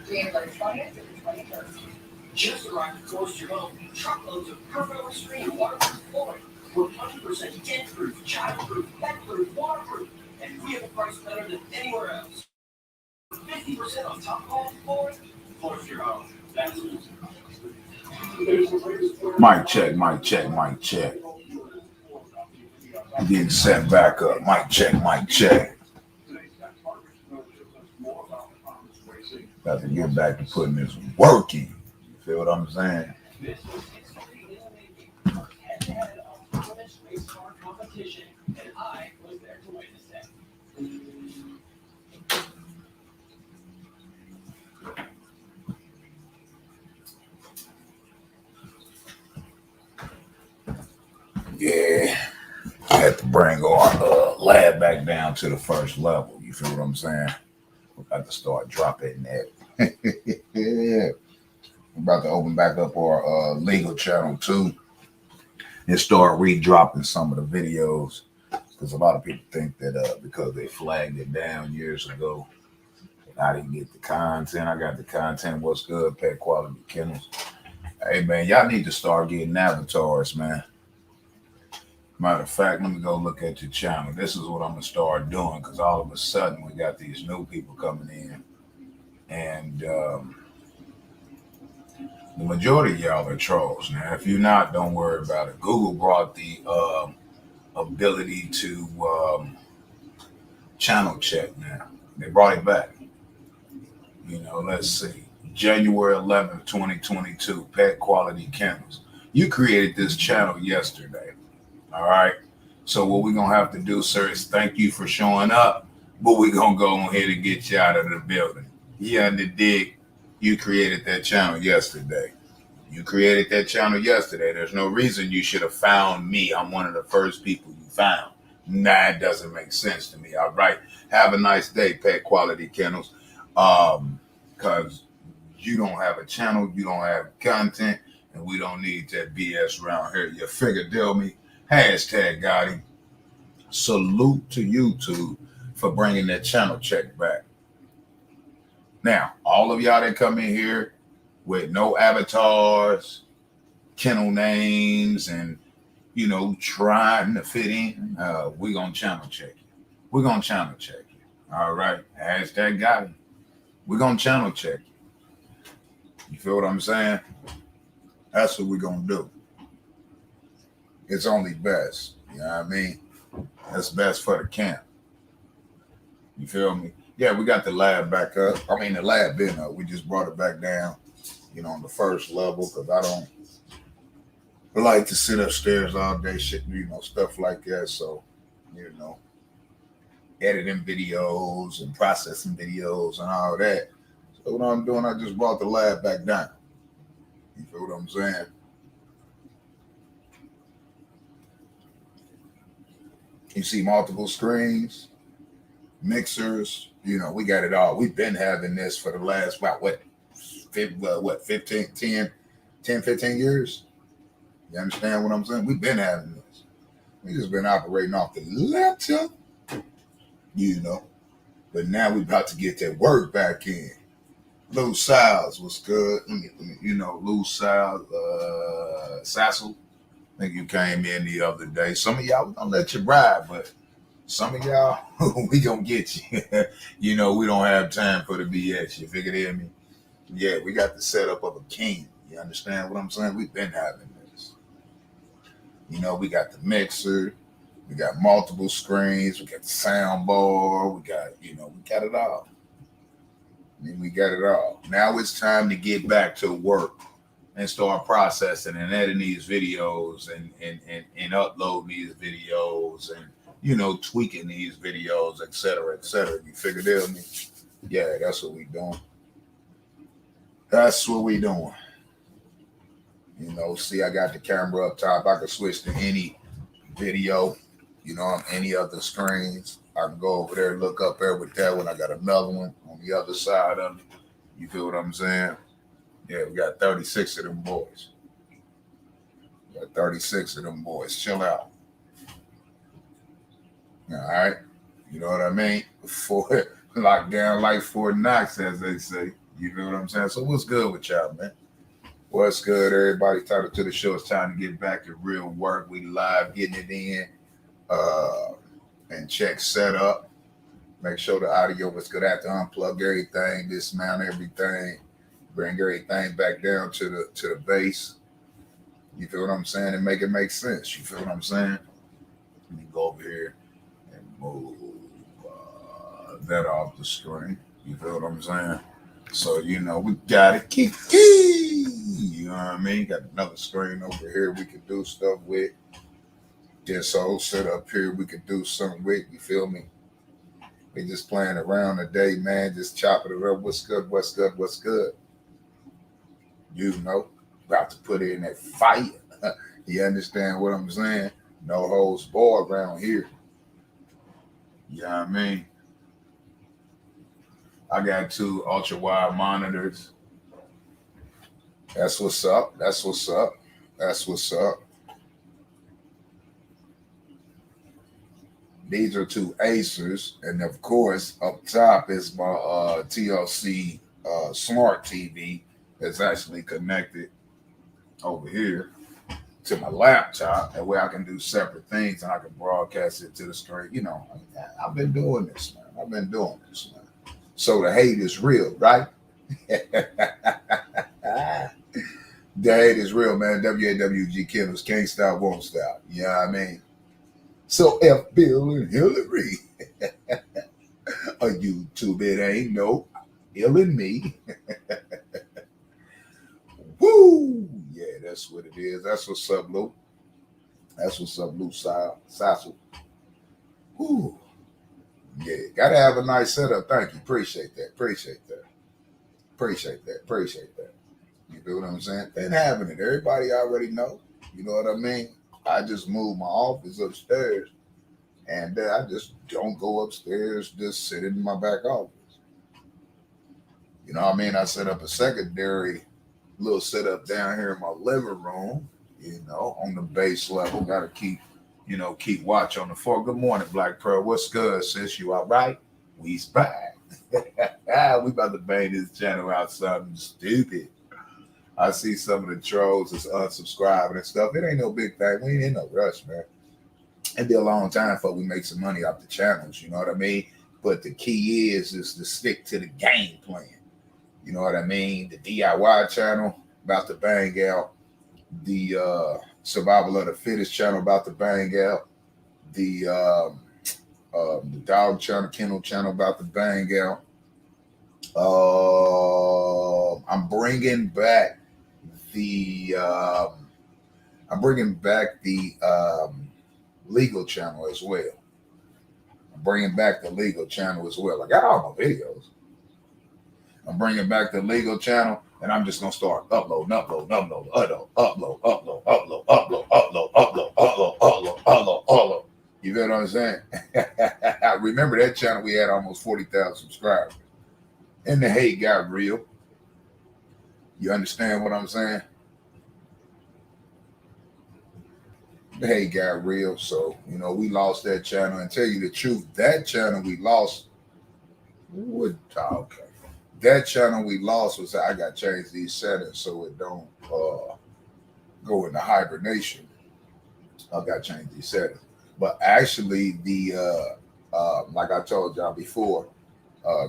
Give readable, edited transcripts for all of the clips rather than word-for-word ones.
January 20th to the 21st. Just arrived at close to your home, truckloads of perfectly screened waterproof flooring. 100% dent-proof, child-proof, pet-proof, waterproof, and we have a price better than anywhere else. 50% on top quality flooring. Close to your home. That's Mic check, mic check, mic check. Getting set back up. Mic check, mic check. Got to get back to putting this work in. You feel what I'm saying? competition, and I was there to witness it. Yeah, I had to bring our lab back down to the first level. You feel what I'm saying? We got to start dropping that. Yeah, we're about to open back up our legal channel too, and start redropping some of the videos, because a lot of people think that because they flagged it down years ago, I didn't get the content. I got the content. What's good, pet quality kennels? Hey man, y'all need to start getting avatars, man. Matter of fact, let me go look at your channel. This is what I'm gonna start doing, because all of a sudden we got these new people coming in, and the majority of y'all are trolls. Now, if you're not, don't worry about it. Google brought the ability to channel check now. They brought it back. You know, let's see. January 11th, 2022, Pet Quality Kennels. You created this channel yesterday. All right. So what we're going to have to do, sir, is thank you for showing up, but we're going to go ahead and get you out of the building. Yeah, and the dig, you created that channel yesterday. You created that channel yesterday. There's no reason you should have found me. I'm one of the first people you found. Nah, it doesn't make sense to me. All right. Have a nice day, Pet Quality Kennels. Because you don't have a channel, you don't have content, and we don't need that BS around here. You figure deal me. Hashtag got him. Salute to YouTube for bringing that channel check back. Now, all of y'all that come in here with no avatars, kennel names, and, you know, trying to fit in, we're going to channel check you. We're going to channel check you. All right. Hashtag got him. We're going to channel check you. You feel what I'm saying? That's what we're going to do. It's only best. You know what I mean? That's best for the camp. You feel me? Yeah, we got the lab back up. I mean, the lab been up. We just brought it back down, you know, on the first level, because I don't like to sit upstairs all day, shit, you know, stuff like that. So, you know, editing videos and processing videos and all that. So what I'm doing, I just brought the lab back down. You feel what I'm saying? You see multiple screens, mixers, you know, we got it all. We've been having this for the last, about 15 years? You understand what I'm saying? We've been having this. We just been operating off the laptop, you know. But now we about to get that work back in. Lou Siles was good. You know, Lou Siles, Sassel. I think you came in the other day. Some of y'all, we're going to let you ride, but some of y'all, we going to get you. You know, we don't have time for the BS. You figured it me? Yeah, we got the setup of a king. You understand what I'm saying? We've been having this. You know, we got the mixer. We got multiple screens. We got the sound bar. We got, you know, we got it all. I mean, we got it all. Now it's time to get back to work and start processing and editing these videos and uploading these videos and, you know, tweaking these videos, et cetera, et cetera. You figured it me? Yeah, that's what we doing. That's what we doing. You know, see, I got the camera up top. I can switch to any video, you know, on any other screens. I can go over there and look up there with that one. I got another one on the other side of it. You feel what I'm saying? Yeah, we got 36 of them boys. We got 36 of them boys. Chill out. All right? You know what I mean? Locked down like Fort Knox, as they say. You know what I'm saying? So what's good with y'all, man? What's good, everybody? Title to the show. It's time to get back to real work. We live, getting it in, and check setup. Make sure the audio was good. After unplug everything, dismount everything, bring everything back down to the base. You feel what I'm saying? And make it make sense. You feel what I'm saying? Let me go over here and move that off the screen. You feel what I'm saying? So, we got it. Kiki. You know what I mean? Got another screen over here we can do stuff with. This whole setup here we could do something with. You feel me? We just playing around today, man. Just chopping it up. What's good? What's good? What's good? About to put in that fire. You understand what I'm saying? No holds barred around here. You know what I mean? I got 2 ultra wide monitors. That's what's up. That's what's up. That's what's up. These are 2 Acers, and of course, up top is my TLC smart TV that's actually connected over here to my laptop. That way I can do separate things and I can broadcast it to the screen. I've been doing this, man. So the hate is real, right? The hate is real, man. W.A.W.G killers can't stop, won't stop. You know what I mean? So F Bill and Hillary. A YouTube, it ain't no ill in me. Woo! Yeah, that's what it is. That's what's up, Lou. That's what's up, Lou Sassel. Woo! Yeah, gotta have a nice setup. Thank you. Appreciate that. You feel what I'm saying? Been having it. Everybody already know. You know what I mean? I just moved my office upstairs, and I just don't go upstairs. Just sit in my back office. You know what I mean? I set up a secondary little setup down here in my living room. On the base level. Got to keep watch on the floor. Good morning, Black Pearl. What's good, sis? You all right? We's back. We about to bang this channel out something stupid. I see some of the trolls is unsubscribing and stuff. It ain't no big thing. We ain't in no rush, man. It'd be a long time before we make some money off the channels. You know what I mean? But the key is to stick to the game plan. You know what I mean? The DIY channel about to bang out. The Survival of the Fittest channel about to bang out. The dog channel, kennel channel about to bang out. I'm bringing back the legal channel as well. I got all my videos. I'm bringing back the legal channel, and I'm just gonna start upload. You feel what I'm saying? I remember that channel. We had almost 40,000 subscribers, and the hate got real. You understand what I'm saying? The hate got real, so we lost that channel. And tell you the truth, that channel we lost. Okay. That channel we lost was I got to change these settings so it don't go into hibernation. I got to change these settings. But actually, the like I told y'all before,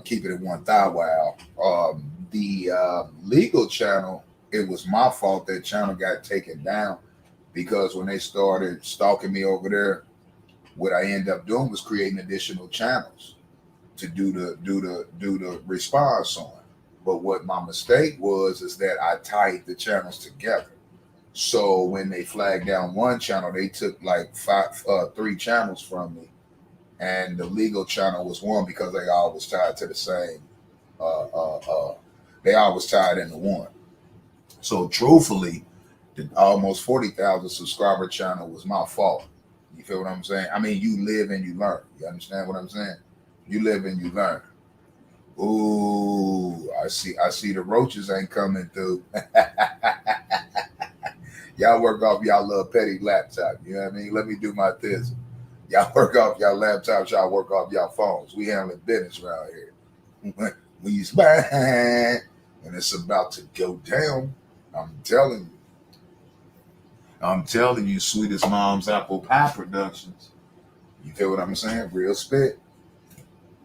keep it at 1,000. The legal channel, it was my fault that channel got taken down because when they started stalking me over there, what I ended up doing was creating additional channels to do the response on. But what my mistake was is that I tied the channels together. So when they flagged down one channel, they took like 3 channels from me, and the legal channel was one because they all was tied to the same. They all was tied into one. So truthfully, the almost 40,000 subscriber channel was my fault. You feel what I'm saying? I mean, you live and you learn. You understand what I'm saying? You live and you learn. Ooh, I see the roaches ain't coming through. Y'all work off y'all little petty laptop. You know what I mean? Let me do my thing. Y'all work off y'all laptops. Y'all work off y'all phones. We handling business around here. when you smile, and it's about to go down. I'm telling you. I'm telling you, sweetest mom's apple pie productions. You feel what I'm saying? Real spit.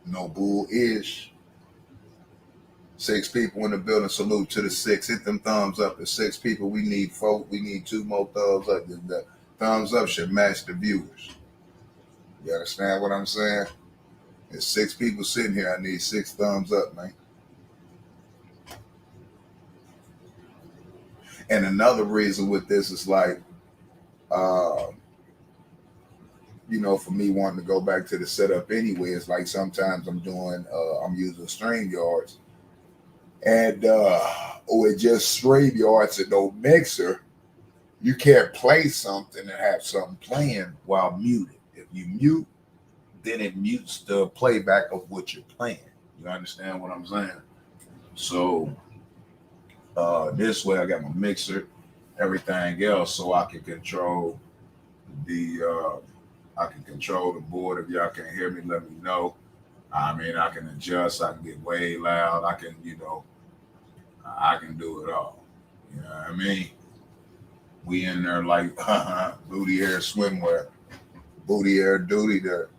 No bull ish. 6 people in the building. Salute to the 6. Hit them thumbs up. The 6 people. We need 4. We need 2 more thumbs up. The thumbs up should match the viewers. You understand what I'm saying? There's 6 people sitting here. I need 6 thumbs up, man. And another reason with this is like, for me wanting to go back to the setup anyway, it's like sometimes I'm using StreamYards and or just StreamYards and no mixer. You can't play something and have something playing while muted. If you mute, then it mutes the playback of what you're playing. You understand what I'm saying? So this way I got my mixer, everything else, so I can control the board. If y'all can't hear me, let me know. I mean, I can adjust. I can get way loud. I can do it all. You know what I mean? We in there like booty hair swimwear, booty hair duty there.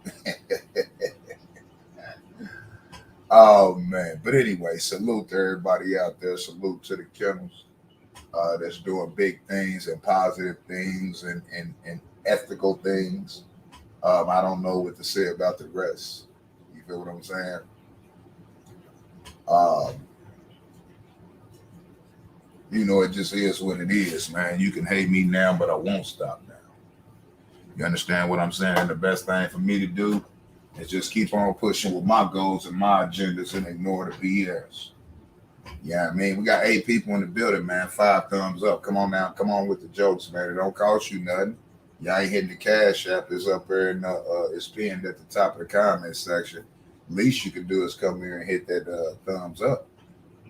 Oh man! But anyway, salute to everybody out there. Salute to the kennels that's doing big things and positive things and ethical things. I don't know what to say about the rest. You feel what I'm saying? Um, it just is what it is, man. You can hate me now, but I won't stop now. You understand what I'm saying? And the best thing for me to do is just keep on pushing with my goals and my agendas and ignore the BS. Yeah, I mean, we got 8 people in the building, man. 5 thumbs up. Come on now. Come on with the jokes, man. It don't cost you nothing. Y'all ain't hitting the cash app. It's up there and it's pinned at the top of the comment section. Least you can do is come here and hit that thumbs up.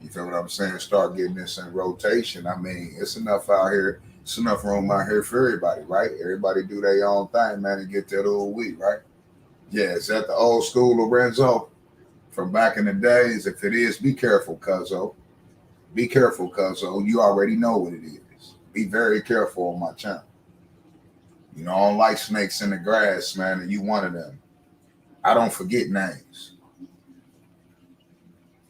You feel what I'm saying? Start getting this in rotation. I mean, it's enough out here. It's enough room out here for everybody, right? Everybody do their own thing, man, and get that old week, right? Yeah, is that the old school Lorenzo from back in the days? If it is, be careful, cuzzo. Be careful, cuzzo. You already know what it is. Be very careful on my channel. I don't like snakes in the grass, man, and you one of them. I don't forget names.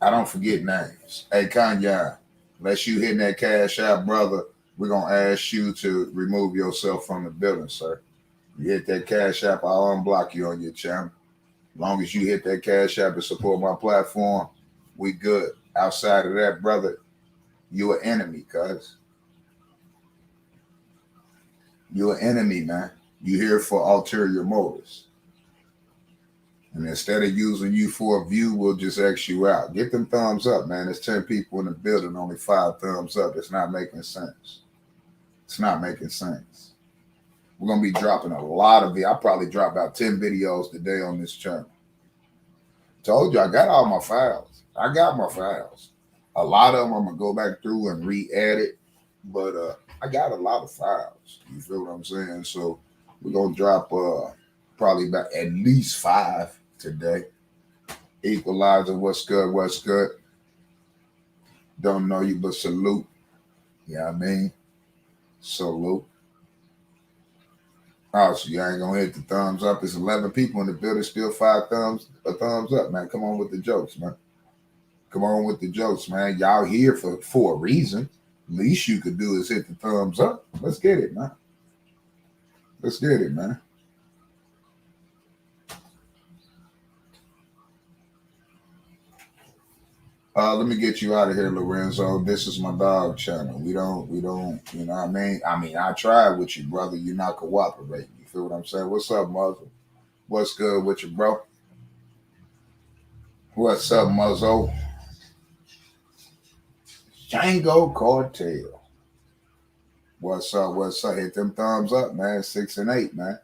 Hey, Kanye, unless you hitting that cash out, brother, we're going to ask you to remove yourself from the building, sir. You hit that cash app, I'll unblock you on your channel. As long as you hit that cash app and support my platform, we good. Outside of that, brother, you an enemy, cuz. You an enemy, man. You here for ulterior motives. And instead of using you for a view, we'll just X you out. Get them thumbs up, man. There's 10 people in the building, only 5 thumbs up. It's not making sense. It's not making sense. We're going to be dropping a lot of I'll probably drop about 10 videos today on this channel. Told you, I got all my files. I got my files. A lot of them I'm going to go back through and re-edit. But I got a lot of files. You feel what I'm saying? So we're going to drop probably about at least 5 today. Equalizer, what's good, what's good? Don't know you, but salute. You know what I mean? Salute. Oh, so you ain't going to hit the thumbs up. There's 11 people in the building, still 5 thumbs up, man. Come on with the jokes, man. Come on with the jokes, man. Y'all here for a reason. Least you could do is hit the thumbs up. Let's get it, man. Let's get it, man. Let me get you out of here, Lorenzo. This is my dog channel. We don't, you know what I mean? I tried with you, brother. You're not cooperating. You feel what I'm saying? What's up, Muzzle? What's good with you, bro? What's up, Muzzle? Django Cartel. What's up? What's up? Hit them thumbs up, man. 6 and 8, man.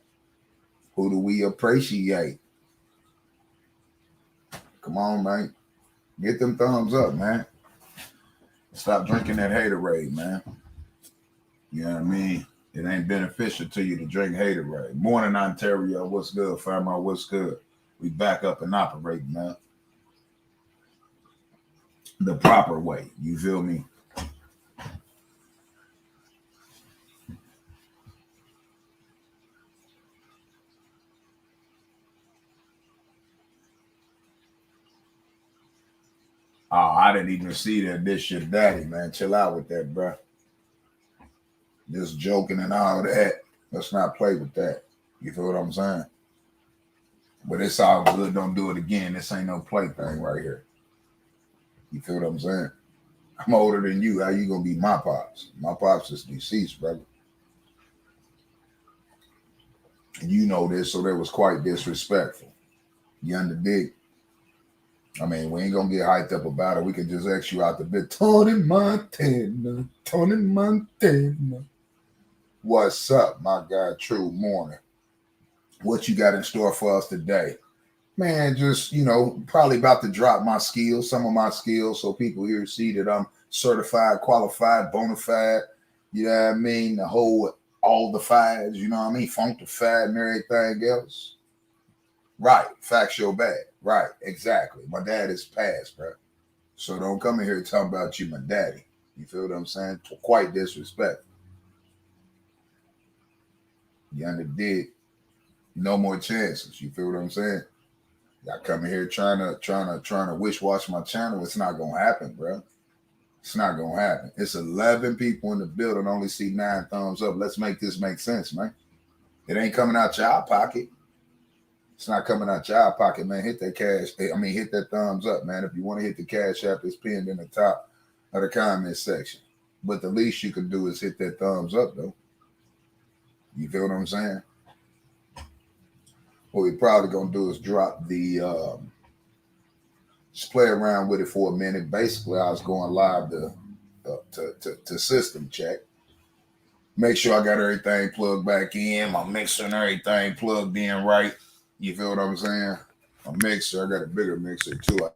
Who do we appreciate? Come on, man. Get them thumbs up, man. Stop drinking that haterade, man. You know what I mean? It ain't beneficial to you to drink haterade. Morning, Ontario. What's good, fam? What's good? We back up and operating, man. the proper way. You feel me? Oh, I didn't even see that. This your daddy, man. Chill out with that, bro. Just joking and all that. Let's not play with that. You feel what I'm saying? But it's all good. Don't do it again. This ain't no play thing right here. You feel what I'm saying? I'm older than you. How you gonna be my pops? My pops is deceased, brother. And you know this, so that was quite disrespectful. You underdig? I mean, we ain't gonna get hyped up about it. We can just ask you out the bit. Tony Montana, Tony Montana. What's up, my guy? True morning. What you got in store for us today? Man, just, probably about to drop my skills, some of my skills, so people here see that I'm certified, qualified, bona fide. You know what I mean? The whole, all the fides, you know what I mean? Funkified and everything else. Right. Factual bad. Right. Exactly. My dad is passed, bro. So don't come in here talking about you, my daddy. You feel what I'm saying? Quite disrespectful. You underdid. No more chances. You feel what I'm saying? Y'all coming here trying to wish wash my channel. It's not gonna happen, bro. It's not gonna happen. It's 11 people in the building. Only see 9 thumbs up. Let's make this make sense, man. It ain't coming out your pocket. It's not coming out your pocket, man. Hit that cash. Hit that thumbs up, man. If you want to hit the cash app, it's pinned in the top of the comment section. But the least you can do is hit that thumbs up, though. You feel what I'm saying? What we probably gonna do is drop the just play around with it for a minute. Basically, I was going live to system check. Make sure I got everything plugged back in. My mixer and everything plugged in right. You feel what I'm saying? A mixer. I got a bigger mixer too.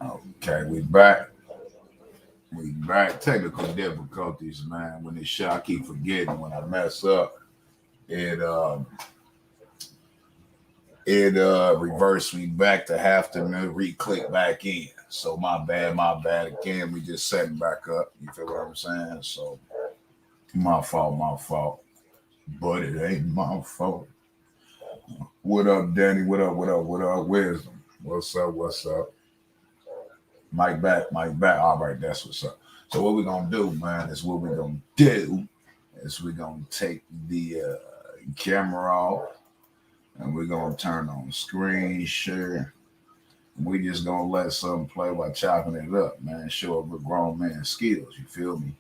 Okay, we back. We back. Technical difficulties, man. When this shit, I keep forgetting when I mess up. It reversed me back to have to re-click back in. So my bad. Again, we just setting back up. You feel what I'm saying? So my fault. But it ain't my fault. What up, Danny? What up, Wisdom? What's up? Mike back. All right, that's what's up. So what we're gonna do, man, is we're gonna take the camera off and we're gonna turn on screen share. We just gonna let something play while chopping it up, man. Show up a grown man's skills. You feel me?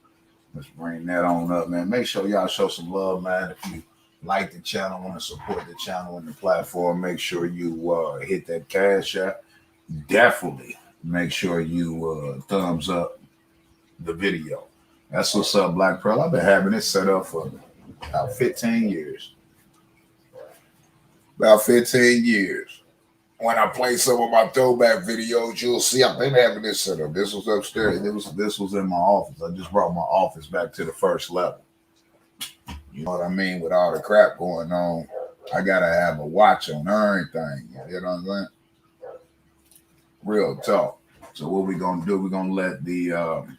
Let's bring that on up, man. Make sure y'all show some love, man. If you like the channel, want to support the channel and the platform, make sure you hit that cash app. Definitely make sure you thumbs up the video. That's what's up, Black Pearl. I've been having it set up for about 15 years. About 15 years. When I play some of my throwback videos, you'll see I've been having this set up. This was upstairs. This was in my office. I just brought my office back to the first level. You know what I mean? With all the crap going on, I gotta have a watch on everything. You know what I'm saying? Real talk. So what we gonna do? We're gonna let the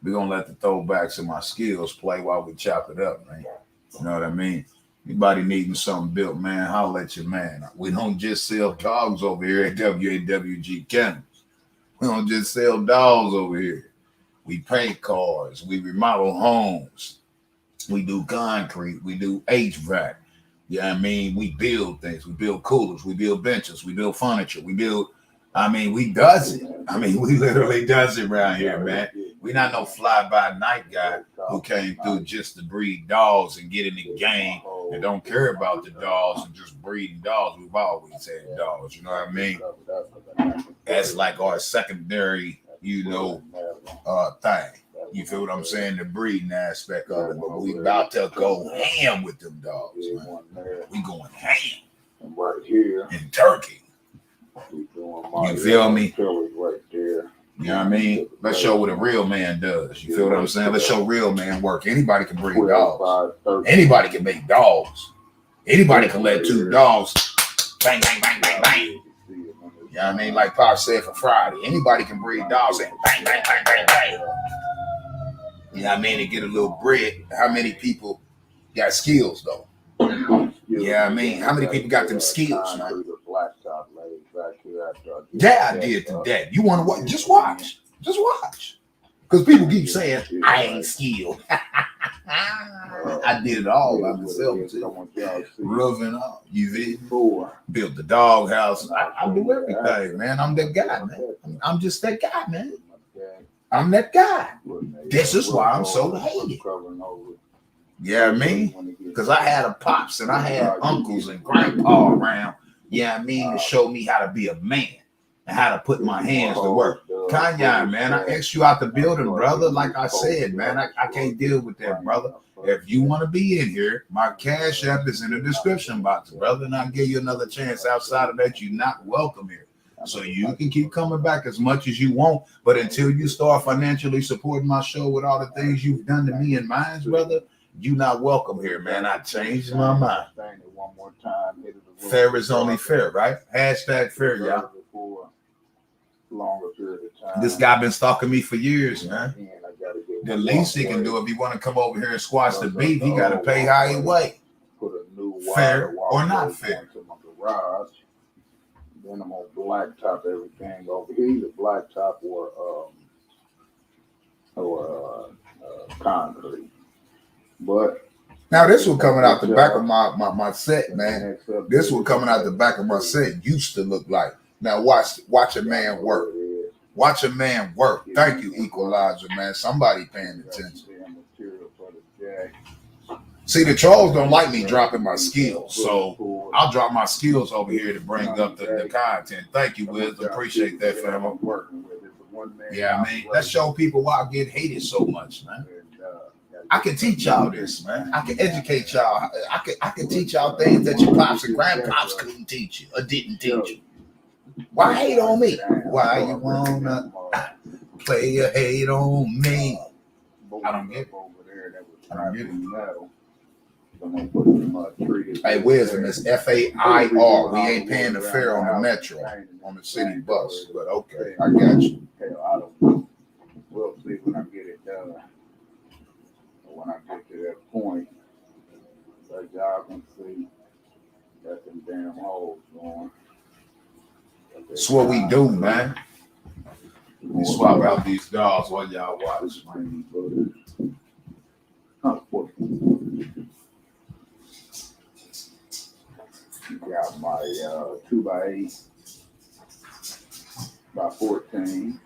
throwbacks of my skills play while we chop it up, man. You know what I mean? Anybody needing something built, man, holler at your man. We don't just sell dogs over here at W.A.W.G Kennels. We don't just sell dogs over here. We paint cars. We remodel homes. We do concrete. We do HVAC. Yeah, I mean, we build things. We build coolers. We build benches. We build furniture. We does it. We literally does it around here, man. We not no fly-by-night guy who came through just to breed dogs and get in the game and don't care about the dogs and just breeding dogs. We've always had dogs, you know what I mean? That's like our secondary, thing. You feel what I'm saying? The breeding aspect of it. But we about to go ham with them dogs, man. We going ham. Right here. In Turkey. You feel me? You know what I mean? Let's show what a real man does. You feel what I'm saying? Let's show real man work. Anybody can breed dogs. Anybody can make dogs. Anybody can let two dogs bang, bang, bang, bang, bang. You know what I mean? Like Pop said for Friday. Anybody can breed dogs and bang, bang, bang, bang, bang. You know what I mean? To get a little bread. How many people got skills though? Yeah, I mean, how many people got them skills, man? Yeah, I did today. You want to watch? Just watch. Because people keep saying, I ain't skilled. I did it all by myself. Roofing up. You did. Built the dog house. I do everything, man. I'm that guy, man. I'm just that guy, man. I'm that guy. This is why I'm so hated. Yeah, I mean, because I had a pops and I had uncles and grandpa around. Yeah, I mean, to show me how to be a man and how to put my hands to work. Kanye, man, I asked you out the building, brother. Like I said, man, I can't deal with that, brother. If you want to be in here, my cash app is in the description box, brother, and I'll give you another chance. Outside of that, you're not welcome here. So you can keep coming back as much as you want, but until you start financially supporting my show with all the things you've done to me and mine, brother, you not welcome here, man. I changed my mind. Fair is only fair, right? Hashtag fair, y'all. This guy been stalking me for years, man. The least he can do if he want to come over here and squash the beef, he got to pay how he weigh. Fair or not fair. Then I'm gonna blacktop everything over here, either blacktop or concrete. But now this one coming out the back of my set, man. This one coming out the back of my set used to look like. Now watch a man work. Watch a man work. Thank you, Equalizer, man. Somebody paying attention. See, the trolls don't like me dropping my skills, so I'll drop my skills over here to bring up the content. Thank you, Wiz. Appreciate that, fam. Yeah, I mean, let's show people why I get hated so much, man. I can teach y'all this, man. I can educate y'all. I can teach y'all things that your pops and grandpops couldn't teach you or didn't teach you. Why hate on me? Why you wanna play a hate on me? I don't get it. Over there that was I don't get it. metal. So I'm gonna put some trees. Hey, Wisdom, it's FAIR. We ain't paying the fare on the metro, on the city bus, but okay, I got you. Hell, I don't know. We'll see when I get it done. When I get to that point, so y'all can see that them damn holes going. That's what we do, man. We swap out these dogs while y'all watch. Got my 2x8 by 14.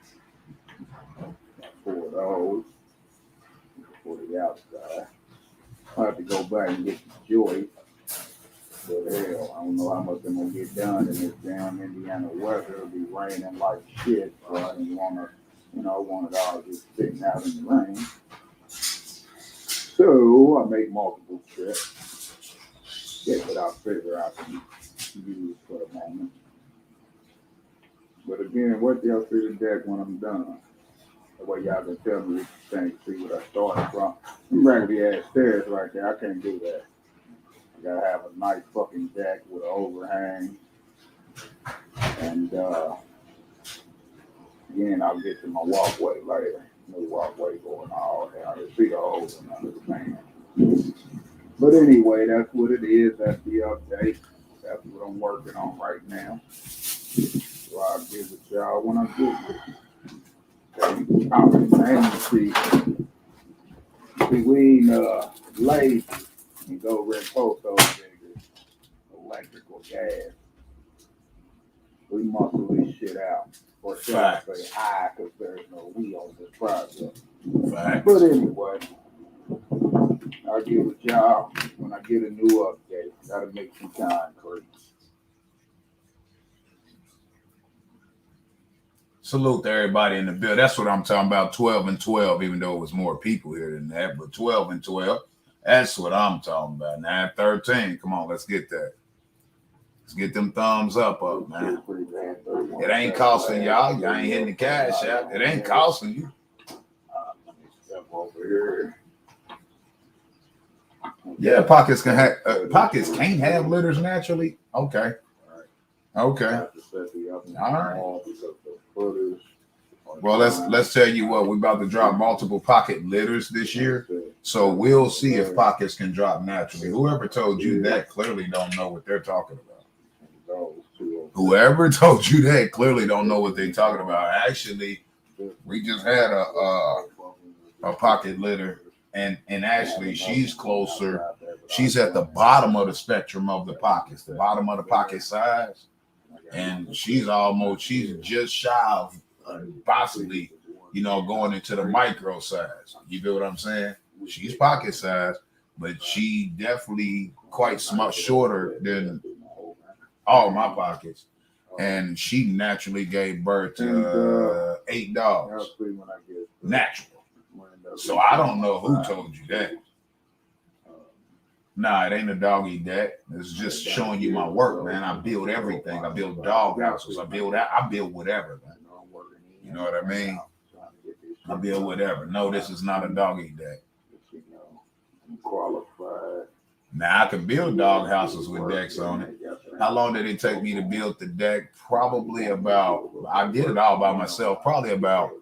Got 4 of those for the outside. I have to go back and get the joist. But hell, I don't know how much I'm gonna get done in this damn Indiana weather. It'll be raining like shit. So I didn't wanna, want it all just sitting out in the rain. So I make multiple trips. Get what I figure I can use for the moment. But again, what y'all see the deck when I'm done? The way y'all can tell me what you think, see what I started from. Them raggedy ass stairs right there, I can't do that. I gotta have a nice fucking deck with an overhang. And again, I'll get to my walkway later. No walkway going all there. I can see the holes in under the fan. But anyway, that's what it is. That's the update. That's what I'm working on right now. So I'll give it to y'all when I get it. Okay. See, we ain't lazy and go rent both those niggas, electric or gas. We muscle this shit out. Or should I say I, because there's no we on this project. Facts. But anyway, I'll give it y'all when I get a new update. Gotta make some time, Chris. Salute to everybody in the bill. That's what I'm talking about. 12 and 12, even though it was more people here than that. But 12 and 12, that's what I'm talking about. 9-13. Come on, let's get that. Let's get them thumbs up, man. It ain't costing y'all. Y'all ain't hitting the cash out. It ain't costing you. Step over here. Yeah, pockets can have pockets can't have litters naturally. Okay. Okay. All right. Well, let's tell you what, we're about to drop multiple pocket litters this year. So we'll see if pockets can drop naturally. Whoever told you that clearly don't know what they're talking about. Whoever told you that clearly don't know what they're talking about. Actually, we just had a pocket litter, and actually she's closer. She's at the bottom of the spectrum of the pockets, the bottom of the pocket size. And she's just shy of possibly, going into the micro size. You feel what I'm saying? She's pocket size, but she definitely quite shorter than all my pockets. And she naturally gave birth to 8 dogs. Natural. So I don't know who told you that. Nah, it ain't a dog eat that. It's just showing you my work, man. I build everything. I build dog houses. I build whatever, man. You know what I mean? I build whatever. No, this is not a dog eat that. Now I can build dog houses with decks on it. How long did it take me to build the deck? I did it all by myself. Probably about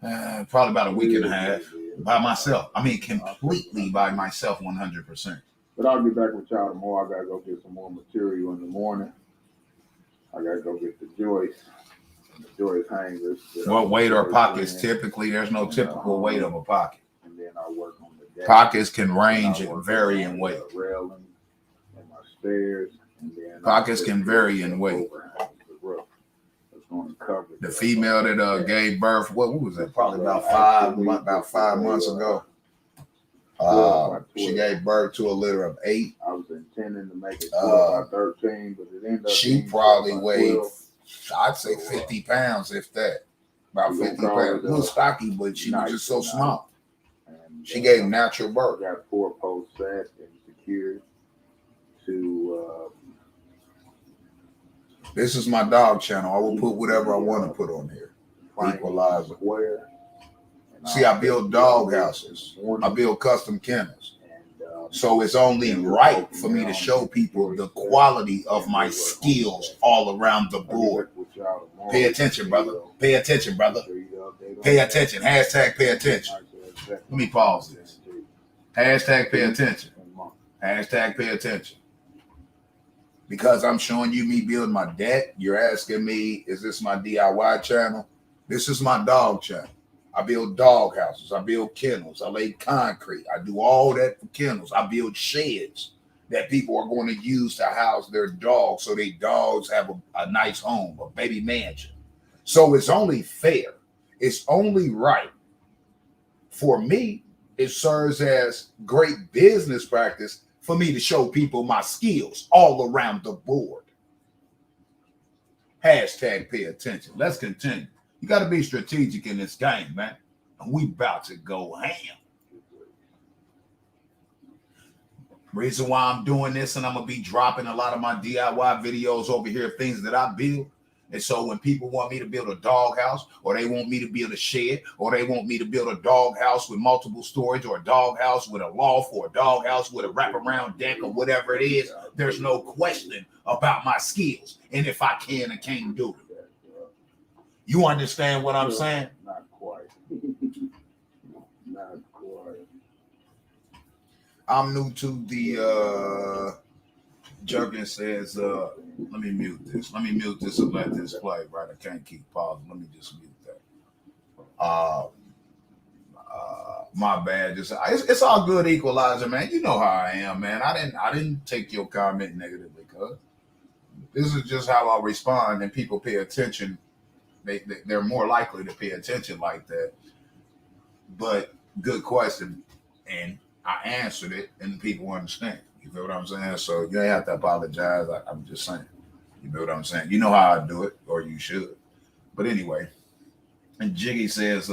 a week and a half. By myself. I mean, completely by myself, 100%. But I'll be back with y'all tomorrow. I gotta go get some more material in the morning. I gotta go get the joist and the joist hangers. What weight are pockets typically? There's no typical weight of a pocket. And then I work on the deck. Pockets can range and vary in weight. Railing and my stairs. And then pockets can vary in weight. The female that gave birth, what was it? Probably about 5 months ago. She gave birth to a litter of 8. I was intending to make it 13, but it ended up. She probably weighed, I'd say 50 pounds, if that. About 50 pounds. A little stocky, but she was just so small. She gave natural birth. Got 4 posts set and secured to This is my dog channel. I will put whatever I want to put on here. Equalizer. Square. See, I build dog houses. I build custom kennels. So it's only right for me to show people the quality of my skills all around the board. Pay attention, brother. Pay attention, brother. Pay attention. Hashtag pay attention. Let me pause this. Hashtag pay attention. Hashtag pay attention. Because I'm showing you me building my deck, you're asking me, is this my DIY channel? This is my dog channel. I build dog houses. I build kennels. I lay concrete. I do all that for kennels. I build sheds that people are going to use to house their dogs so their dogs have a nice home, a baby mansion. So it's only fair. It's only right. For me, it serves as great business practice for me to show people my skills all around the board. Hashtag pay attention. Let's continue. You got to be strategic in this game, man. And we about to go ham. Reason why I'm doing this, and I'm going to be dropping a lot of my DIY videos over here, things that I build. And so when people want me to build a dog house, or they want me to build a shed, or they want me to build a dog house with multiple storage, or a dog house with a loft, or a dog house with a wraparound deck, or whatever it is, there's no question about my skills and if I can and can't do it. You understand what I'm saying? Not quite. Not quite. I'm new to the Jerkin says, let me mute this. Let me mute this and let this play, right? I can't keep pausing. Let me just mute that. My bad. It's all good, Equalizer, man. You know how I am, man. I didn't take your comment negatively, cuz this is just how I respond, and people pay attention. They're more likely to pay attention like that. But good question, and I answered it, and people understand. You feel what I'm saying? So you ain't have to apologize. I'm just saying. You know what I'm saying? You know how I do it, or you should. But anyway, and Jiggy says,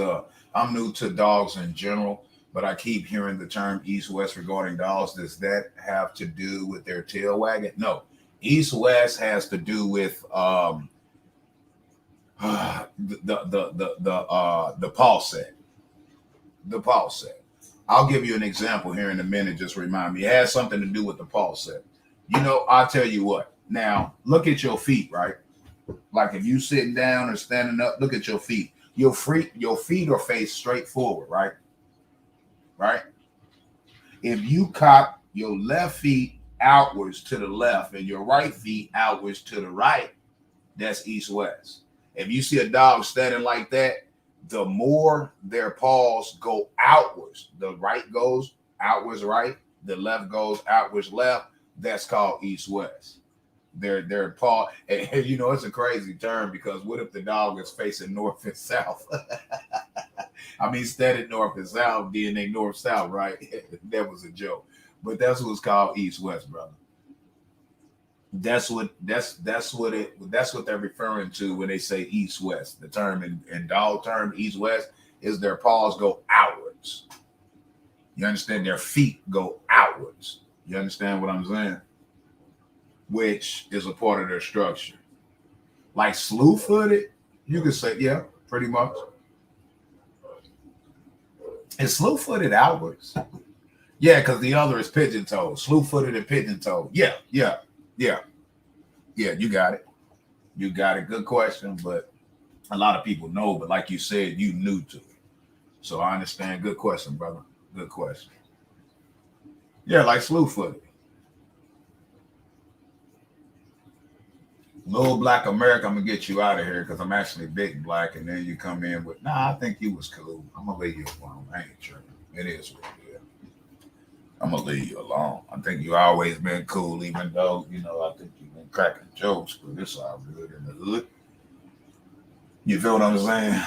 I'm new to dogs in general, but I keep hearing the term East-West regarding dogs. Does that have to do with their tail wagging? No. East-West has to do with the paw set. The paw set. I'll give you an example here in a minute. Just remind me. It has something to do with the paw set. You know, I'll tell you what. Now, look at your feet, right? Like if you sitting down or standing up, look at your feet. Your feet are faced straight forward, right? Right? If you cock your left feet outwards to the left and your right feet outwards to the right, that's east-west. If you see a dog standing like that, the more their paws go outwards, the right goes outwards right, the left goes outwards left, that's called east-west. Their paw, and you know, it's a crazy term because what if the dog is facing north and south? I mean, steady north and south, then they north-south, right? That was a joke. But that's what's called east-west, brother. That's what they're referring to when they say east-west. The term in dog term, east-west, is their paws go outwards. You understand? Their feet go outwards. You understand what I'm saying? Which is a part of their structure. Like slew-footed, you could say, yeah, pretty much. Is slew-footed outwards? Yeah, because the other is pigeon-toed. Slew-footed and pigeon-toed. Yeah. You got it. You got it. Good question, but a lot of people know. But like you said, you new to it. So I understand. Good question, brother. Good question. Yeah, like slew-footed. Little Black America, I'm going to get you out of here because I'm actually big black, and then you come in with, nah, I think you was cool. I'm going to leave you alone. I ain't tripping. It is what it is. I'm going to leave you alone. I think you always been cool, even though, you know, I think you've been cracking jokes, but it's all good in the hood. You feel what I'm saying?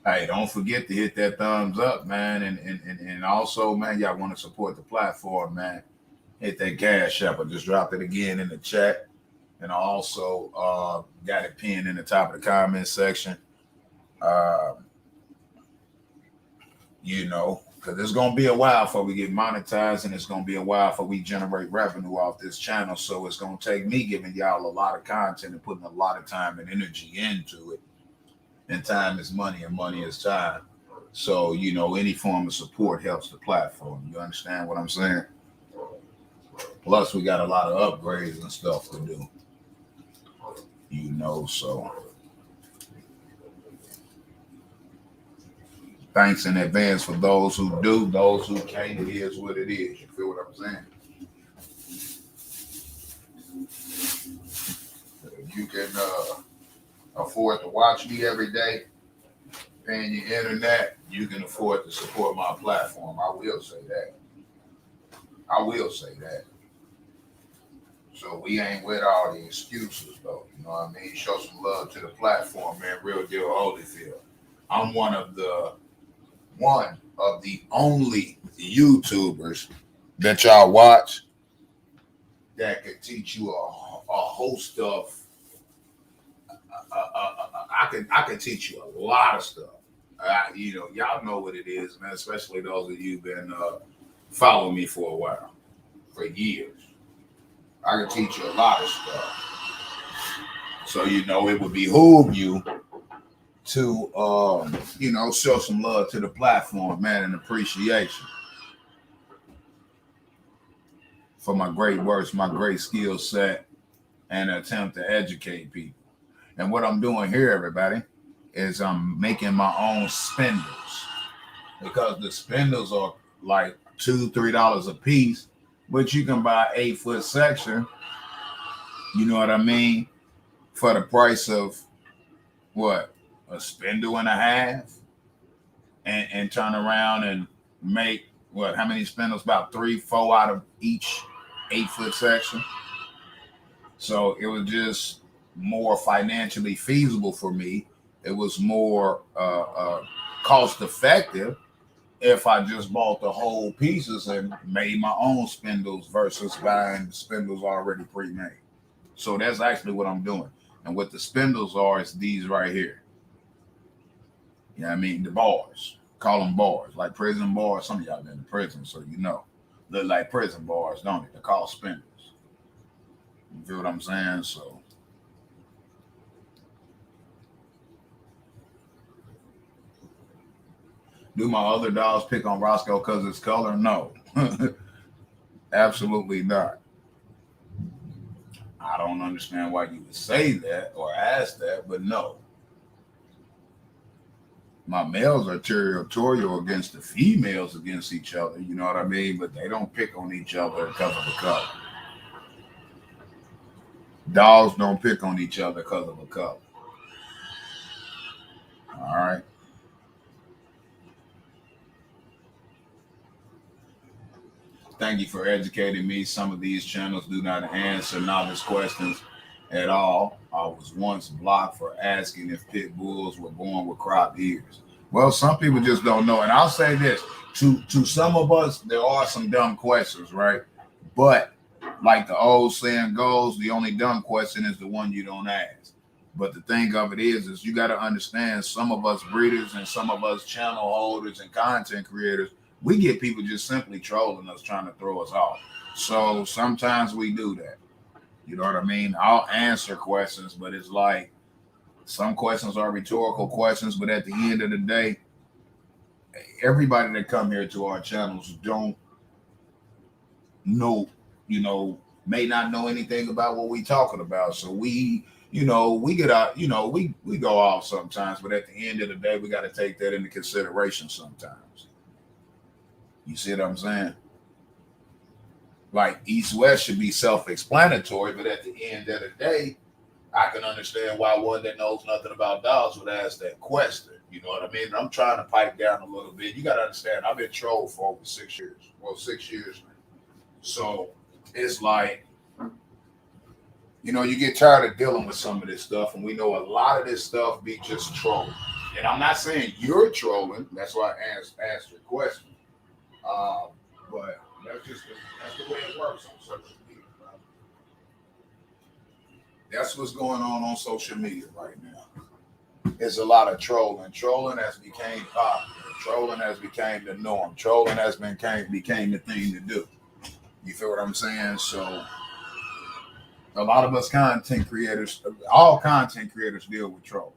Hey, don't forget to hit that thumbs up, man. And also, man, y'all want to support the platform, man. Hit that Cash App. I just dropped it again in the chat. And I also got it pinned in the top of the comment section. You know, Because it's going to be a while before we get monetized, and it's going to be a while before we generate revenue off this channel. So it's going to take me giving y'all a lot of content and putting a lot of time and energy into it. And time is money, and money is time. So, you know, any form of support helps the platform. You understand what I'm saying? Plus, we got a lot of upgrades and stuff to do. You know, so thanks in advance for those who do, those who can't. It is what it is. You feel what I'm saying? If you can afford to watch me every day, paying your internet, you can afford to support my platform. I will say that. I will say that. So we ain't with all the excuses, though. You know what I mean? Show some love to the platform, man. Real deal Holyfield. I'm one of the only YouTubers that y'all watch that could teach you a host of. I can teach you a lot of stuff. You know, y'all know what it is, man. Especially those of you been following me for a while, for years. I can teach you a lot of stuff. So you know, it would behoove you to you know, show some love to the platform, man, and appreciation for my great works, my great skill set, and attempt to educate people. And what I'm doing here, everybody, is I'm making my own spindles, because the spindles are like $2-3 a piece, but you can buy 8-foot section. You know what I mean? For the price of what, a spindle and a half, and turn around and make what? How many spindles? About 3-4 out of each 8-foot section. So it was just more financially feasible for me. It was more cost effective if I just bought the whole pieces and made my own spindles versus buying spindles already pre-made. So that's actually what I'm doing. And what the spindles are is these right here. You know what I mean? The bars. Call them bars. Like prison bars. Some of y'all been in prison, so you know. Look like prison bars, don't it? They're called spindles. You feel what I'm saying? So do my other dogs pick on Roscoe because it's color? No. Absolutely not. I don't understand why you would say that or ask that, but no. My males are territorial against the females against each other, you know what I mean? But they don't pick on each other because of a color. Dogs don't pick on each other because of a color. All right. Thank you for educating me. Some of these channels do not answer novice questions at all. I was once blocked for asking if pit bulls were born with cropped ears. Well, some people just don't know. And I'll say this, to some of us, there are some dumb questions, right? But like the old saying goes, the only dumb question is the one you don't ask. But the thing of it is you got to understand, some of us breeders and some of us channel holders and content creators, we get people just simply trolling us, trying to throw us off. So sometimes we do that. You know what I mean? I'll answer questions, but it's like some questions are rhetorical questions, but at the end of the day, everybody that come here to our channels don't know, you know, may not know anything about what we talking about. So we, you know, we get out, you know, we go off sometimes, but at the end of the day, we got to take that into consideration sometimes. You see what I'm saying? Like East-West should be self-explanatory, but at the end of the day, I can understand why one that knows nothing about dogs would ask that question. You know what I mean? I'm trying to pipe down a little bit. You got to understand, I've been trolled for over 6 years. Well, 6 years now. So it's like, you know, you get tired of dealing with some of this stuff, and we know a lot of this stuff be just trolling. And I'm not saying you're trolling. That's why I asked your question. But that's the way it works on social media. Right? That's what's going on social media right now. There's a lot of trolling. Trolling has become popular. Trolling has became the norm. Trolling has became the thing to do. You feel what I'm saying? So a lot of us content creators, all content creators deal with trolling.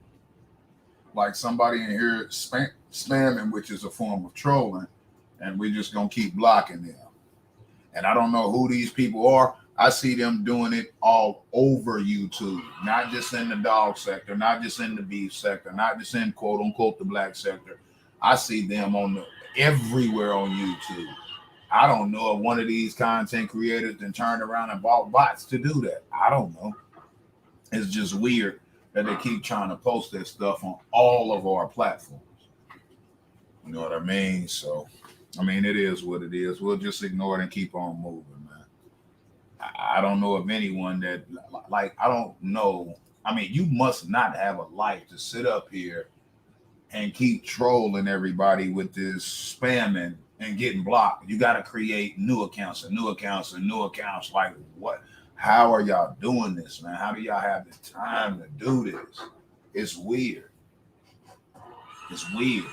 Like somebody in here spamming, which is a form of trolling, and we're just gonna keep blocking them. And I don't know who these people are. I see them doing it all over YouTube, not just in the dog sector, not just in the beef sector, not just in quote unquote the black sector. I see them on the everywhere on YouTube. I don't know if one of these content creators then turned around and bought bots to do that. I don't know. It's just weird that they keep trying to post that stuff on all of our platforms. You know what I mean? So, I mean, it is what it is. We'll just ignore it and keep on moving, man. I don't know of anyone that, like, I don't know. I mean, you must not have a life to sit up here and keep trolling everybody with this spamming and getting blocked. You got to create new accounts and new accounts and new accounts. Like, what? How are y'all doing this, man? How do y'all have the time to do this? It's weird. It's weird.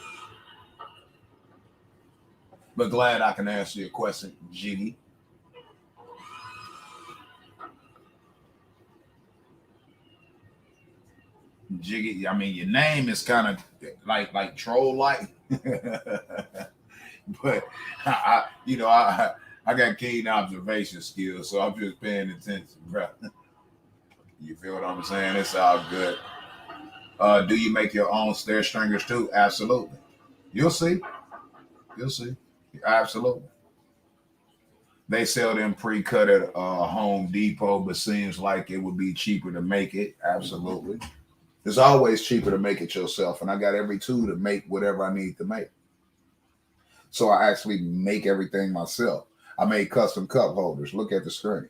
But glad I can answer your question, Jiggy. Jiggy, I mean, your name is kind of like troll like, but I got keen observation skills, so I'm just paying attention, bro. You feel what I'm saying? It's all good. Do you make your own stair stringers too? Absolutely. You'll see. You'll see. Absolutely. They sell them pre-cut at Home Depot, but seems like it would be cheaper to make it. Absolutely. It's always cheaper to make it yourself, and I got every tool to make whatever I need to make. So I actually make everything myself. I made custom cup holders. Look at the screen.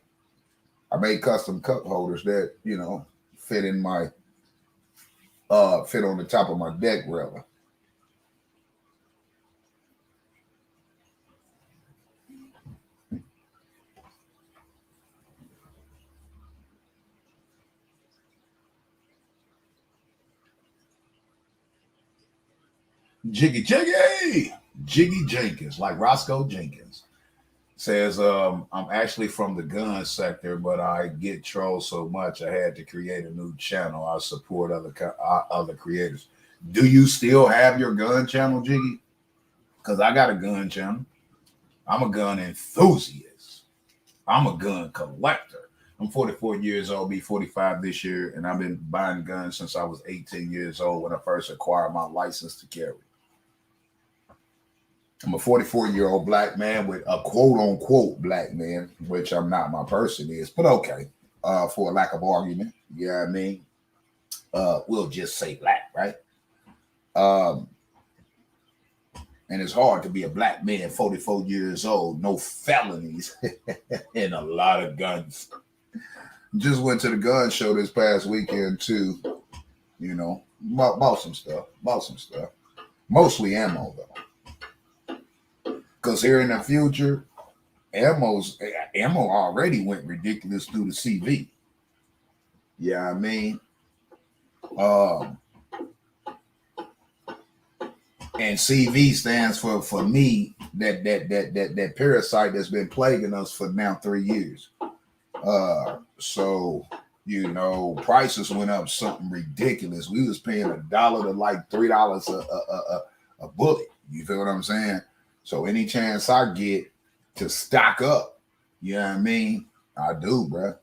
I made custom cup holders that, fit in my fit on the top of my deck railing. Jiggy Jenkins, like Roscoe Jenkins. Says, I'm actually from the gun sector, but I get trolled so much I had to create a new channel. I support other creators. Do you still have your gun channel, Jiggy? Because I got a gun channel. I'm a gun enthusiast. I'm a gun collector. I'm 44 years old, be 45 this year, and I've been buying guns since I was 18 years old when I first acquired my license to carry. I'm a 44-year-old black man with a quote-unquote black man, which I'm not, my person is, but okay, for a lack of argument, you know what I mean? We'll just say black, right? And it's hard to be a black man, 44 years old, no felonies, and a lot of guns. Just went to the gun show this past weekend too, bought some stuff, mostly ammo though. Because here in the future, ammo already went ridiculous through the CV. Yeah, I mean, and CV stands for me, that parasite that's been plaguing us for now 3 years. So prices went up something ridiculous. We was paying $1 to like $3 a bullet. You feel what I'm saying? So any chance I get to stock up, you know what I mean? I do, bro.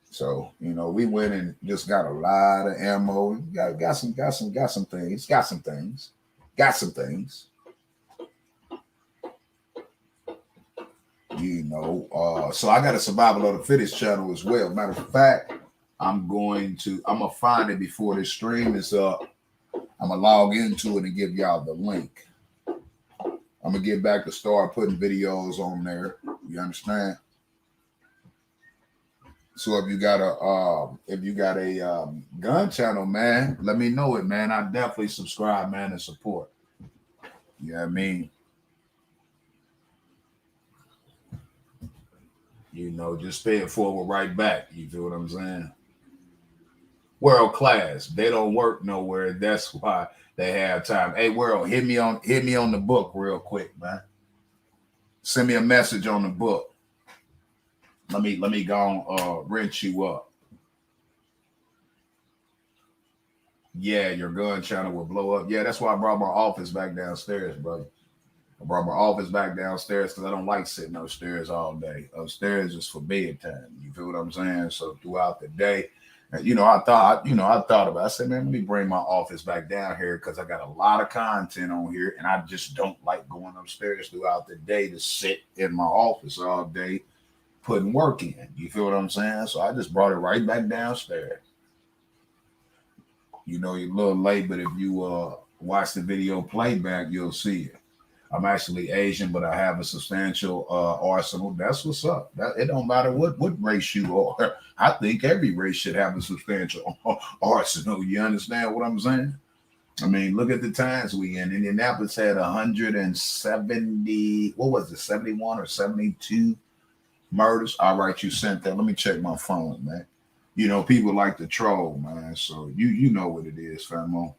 So, we went and just got a lot of ammo. Got some things. So I got a survival of the fittest channel as well. Matter of fact, I'm gonna find it before this stream is up. I'm gonna log into it and give y'all the link. I'm gonna get back to start putting videos on there. You understand? So if you got a gun channel, man, let me know it, man. I definitely subscribe, man, and support. You know what I mean? Just pay it forward right back. You feel what I'm saying? World class. They don't work nowhere. That's why they have time. Hey, world, hit me on the book real quick, man. Send me a message on the book. Let me go rinse you up. Yeah, your gun channel will blow up. Yeah, that's why I brought my office back downstairs, brother. I brought my office back downstairs because I don't like sitting upstairs all day. Upstairs is for bedtime. You feel what I'm saying? So throughout the day, I thought about it. I said, man, let me bring my office back down here because I got a lot of content on here and I just don't like going upstairs throughout the day to sit in my office all day putting work in. You feel what I'm saying? So I just brought it right back downstairs. You know, you're a little late, but if you watch the video playback, you'll see it. I'm actually Asian, but I have a substantial arsenal. That's what's up. It don't matter what race you are. I think every race should have a substantial arsenal. You understand what I'm saying? I mean, look at the times we in. Indianapolis had 170, what was it, 71 or 72 murders. All right, you sent that. Let me check my phone, man. You know, people like to troll, man. So you know what it is, famo.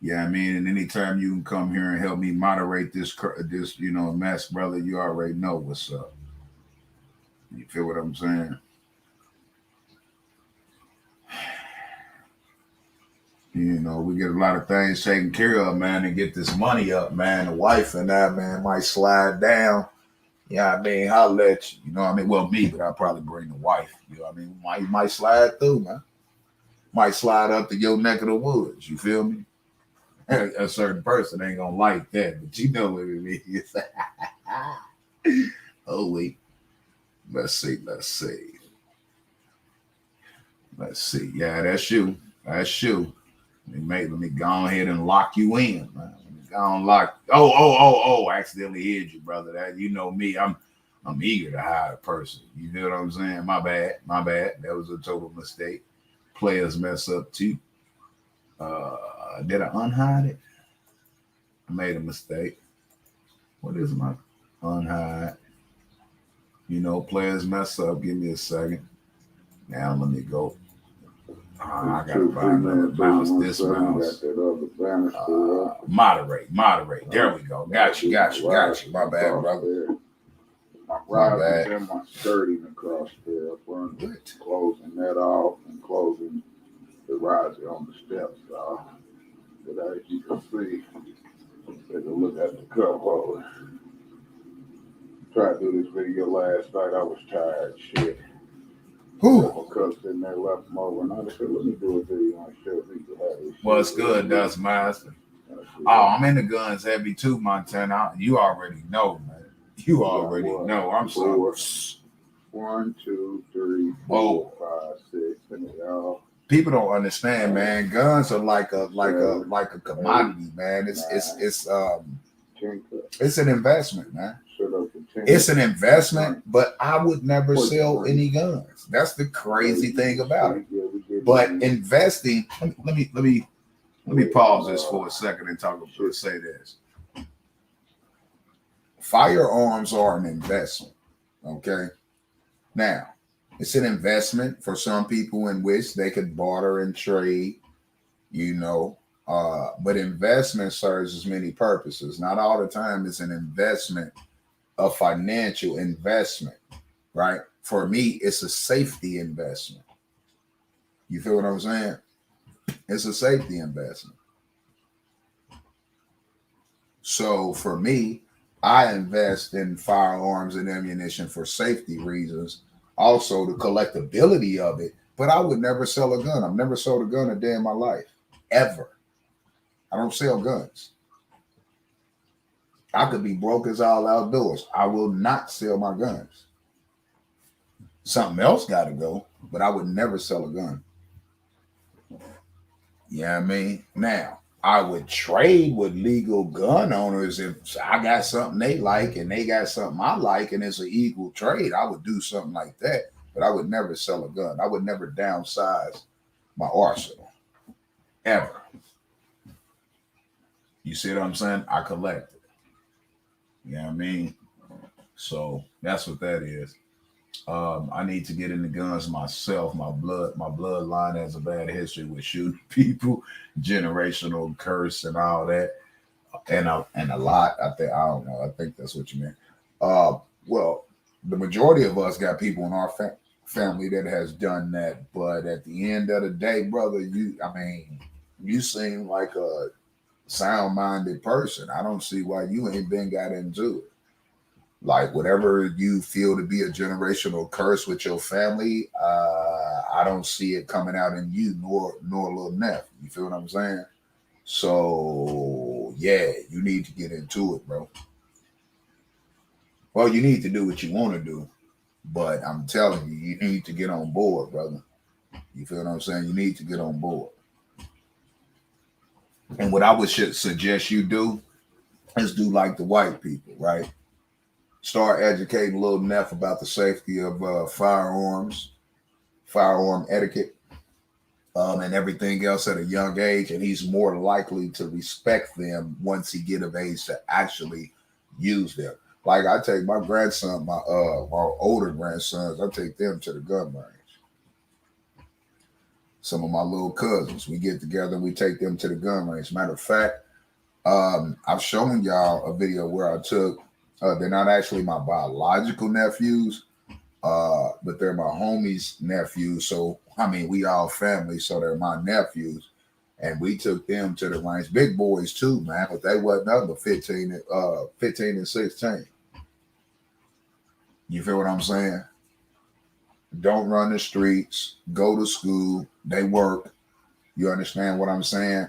Yeah, I mean, and anytime you can come here and help me moderate this mess, brother, you already know what's up. You feel what I'm saying? You know, we get a lot of things taken care of, man, and get this money up, man. The wife and I, man, might slide down. Yeah, I mean, I'll let you. You know what I mean? Well, me, but I'll probably bring the wife. You know what I mean? Might slide through, man. Might slide up to your neck of the woods. You feel me? A certain person ain't gonna like that, but you know what it is. Oh wait, let's see. Yeah, that's you. Let me go ahead and lock you in, man. Let me go and lock. Oh! Accidentally hit you, brother. That you know me. I'm eager to hide a person. You know what I'm saying? My bad. That was a total mistake. Players mess up too. Did I unhide it? I made a mistake. What is my unhide? You know, players mess up. Give me a second. Now let me go. I gotta find another mouse. This mouse. Moderate. There we go. Got you. My bad, brother. My bad. And my skirting across there. Closing that off and closing the riser on the steps off. But as you can see, take a look at the cup holder. Tried to do this video last night. I was tired. Shit. Couple cups in there, left them over, and I said, let me do a video and show people how this. What's good, Dust Master? Oh, I'm in the guns heavy too, Montana. You already know, man. You already know. I'm sorry. 1, 2, 3, 4, 5, 6, and they all. People don't understand, man. Guns are like a commodity, man. It's an investment, man. It's an investment, but I would never sell any guns. That's the crazy thing about it. But investing, let me pause this for a second and say this. Firearms are an investment. Okay. Now, it's an investment for some people in which they could barter and trade, but investment serves as many purposes. Not all the time it's an investment, a financial investment, right? For me, it's a safety investment. You feel what I'm saying? It's a safety investment. So for me, I invest in firearms and ammunition for safety reasons, also the collectability of it, but I would never sell a gun. I've never sold a gun a day in my life, ever. I don't sell guns. I could be broke as all outdoors. I will not sell my guns. Something else got to go, but I would never sell a gun. You know what I mean? Now, I would trade with legal gun owners if I got something they like and they got something I like and it's an equal trade. I would do something like that, but I would never sell a gun. I would never downsize my arsenal, ever. You see what I'm saying? I collect it. You know what I mean? So that's what that is. I need to get into guns myself. My bloodline has a bad history with shooting people, generational curse, and all that, and a lot. I don't know. I think that's what you meant. Well, the majority of us got people in our family that has done that, but at the end of the day, brother, I mean, you seem like a sound-minded person. I don't see why you ain't been got into it. Like whatever you feel to be a generational curse with your family, I don't see it coming out in you nor little Neff. You feel what I'm saying? So yeah, you need to get into it, bro. Well, you need to do what you want to do, but I'm telling you, you need to get on board, brother. You feel what I'm saying? You need to get on board. And what I would suggest you do is do like the white people, right? Start educating little Neff about the safety of firearms, firearm etiquette, and everything else at a young age, and he's more likely to respect them once he get of age to actually use them. Like I take my grandson, my older grandsons, I take them to the gun range. Some of my little cousins, we get together and we take them to the gun range. Matter of fact, I've shown y'all a video where I took. They're not actually my biological nephews, but they're my homie's nephews. So I mean, we all family, so they're my nephews, and we took them to the range. Big boys too, man, but they wasn't under 15, 15 and 16. You feel what I'm saying? Don't run the streets. Go to school. They work. You understand what I'm saying?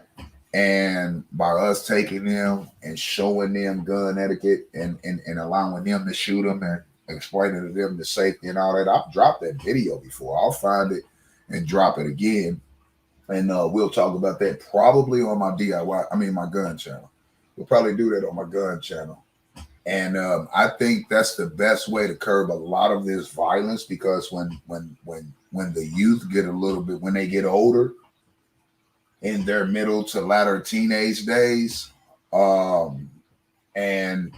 And by us taking them and showing them gun etiquette and allowing them to shoot them and explaining to them the safety and all that, I've dropped that video before. I'll find it and drop it again. And we'll talk about that probably on my my gun channel. We'll probably do that on my gun channel. And I think that's the best way to curb a lot of this violence, because when the youth get a little bit, when they get older, in their middle to latter teenage days, um, and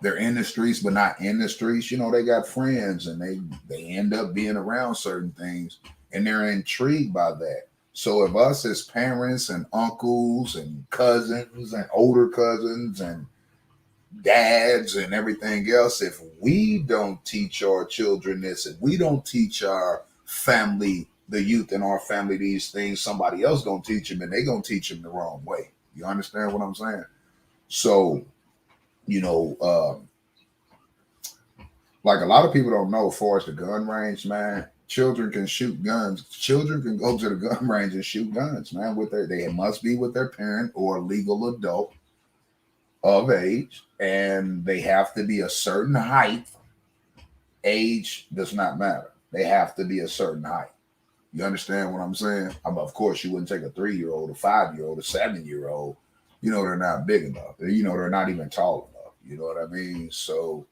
they're in the streets but not in the streets. They got friends and they end up being around certain things, and they're intrigued by that. So if us as parents and uncles and cousins and older cousins and dads and everything else, if we don't teach our children this, if we don't teach our family, the youth in our family, these things, somebody else gonna teach them, and they gonna teach them the wrong way. You understand what I'm saying? So, you know, like a lot of people don't know, as far as the gun range, man, children can shoot guns. Children can go to the gun range and shoot guns, man. They must be with their parent or a legal adult of age, and they have to be a certain height. Age does not matter. They have to be a certain height. You understand what I'm saying? Of course, you wouldn't take a 3-year-old, a 5-year-old, a 7-year-old. They're not big enough. They're not even tall enough. You know what I mean? So,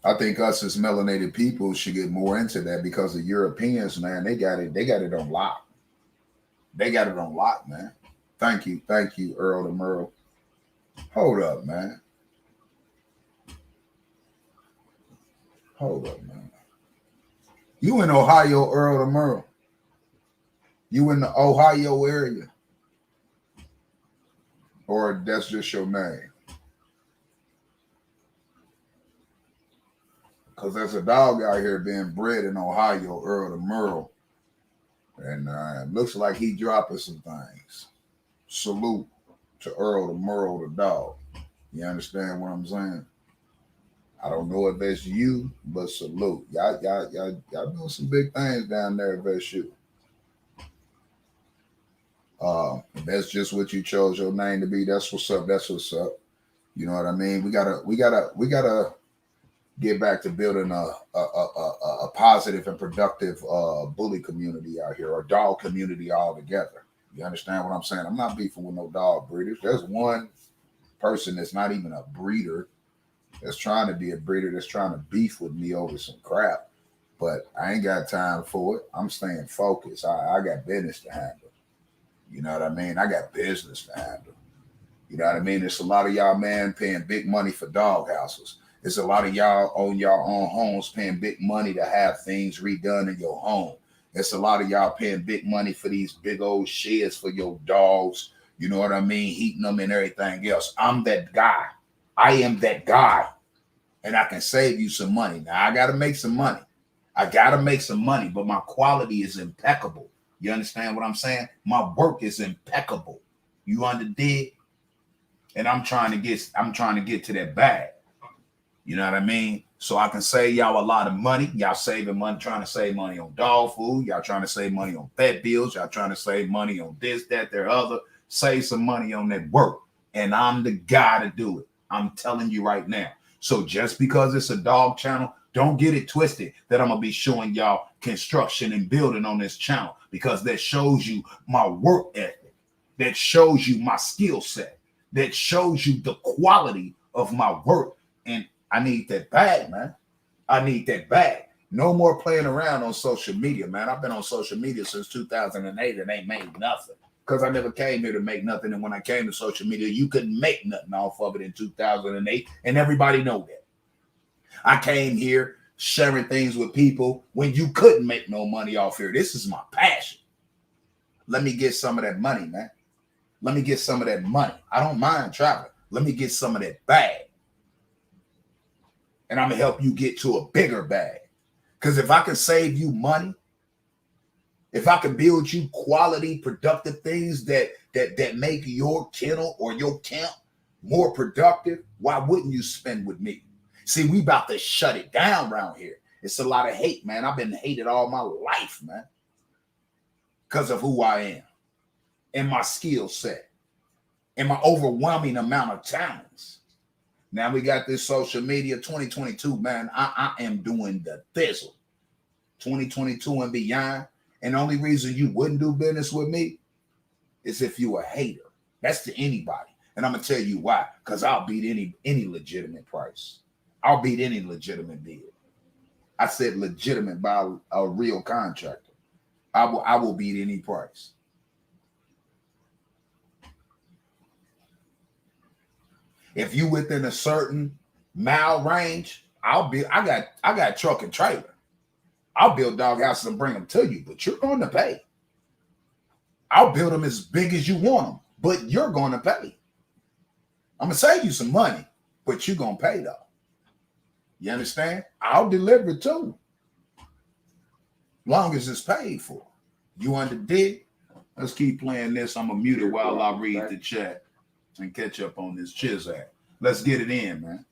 I think us as melanated people should get more into that, because the Europeans, man, they got it on lock. They got it on lock, man. Thank you, Earl to Merle. Hold up, man. Hold up, man. You in Ohio, Earl to Merle? You in the Ohio area? Or that's just your name? Because there's a dog out here being bred in Ohio, Earl to Merle. And it looks like he dropping some things. Salute to Earl to Merle the dog. You understand what I'm saying? I don't know if that's you, but salute. Y'all doing some big things down there if that's you. If that's just what you chose your name to be, that's what's up. That's what's up. You know what I mean? We gotta get back to building a positive and productive bully community out here, or dog community altogether. You understand what I'm saying? I'm not beefing with no dog breeders. There's one person that's not even a breeder, that's trying to be a breeder, that's trying to beef with me over some crap. But I ain't got time for it. I'm staying focused. I got business to handle. You know what I mean? I got business to handle. You know what I mean? It's a lot of y'all, man, paying big money for dog houses. It's a lot of y'all own your own homes paying big money to have things redone in your home. It's a lot of y'all paying big money for these big old sheds for your dogs. You know what I mean? Heating them and everything else. I'm that guy. I am that guy. And I can save you some money. Now, I got to make some money. But my quality is impeccable. You understand what I'm saying? My work is impeccable. You understand? And I'm trying to get to that bag. You know what I mean? So I can save y'all a lot of money. Y'all saving money, trying to save money on dog food. Y'all trying to save money on vet bills. Y'all trying to save money on this, that, there, other. Save some money on that work. And I'm the guy to do it. I'm telling you right now. So just because it's a dog channel, don't get it twisted that I'm going to be showing y'all construction and building on this channel, because that shows you my work ethic. That shows you my skill set. That shows you the quality of my work. And I need that bag, man. I need that bag. No more playing around on social media, man. I've been on social media since 2008 and ain't made nothing, because I never came here to make nothing. And when I came to social media, you couldn't make nothing off of it in 2008. And everybody know that. I came here sharing things with people when you couldn't make no money off here. This is my passion. Let me get some of that money, man. Let me get some of that money. I don't mind traveling. Let me get some of that bag. And I'm going to help you get to a bigger bag. Because if I can save you money, if I can build you quality, productive things that make your kennel or your camp more productive, why wouldn't you spend with me? See, we about to shut it down around here. It's a lot of hate, man. I've been hated all my life, man, because of who I am and my skill set and my overwhelming amount of talents. Now we got this social media 2022, man. I am doing the thizzle. 2022 and beyond. And the only reason you wouldn't do business with me is if you a hater. That's to anybody. And I'm going to tell you why. Because I'll beat any legitimate price. I'll beat any legitimate bid. I said legitimate by a real contractor. I will beat any price. If you within a certain mile range, I got truck and trailer. I'll build dog houses and bring them to you, but you're going to pay. I'll build them as big as you want them, but you're going to pay. I'm going to save you some money, but you're going to pay though. You understand? I'll deliver it too. Long as it's paid for. You understand? Let's keep playing this. I'm going to mute it while I read the chat and catch up on this chiz act. Let's get it in, man.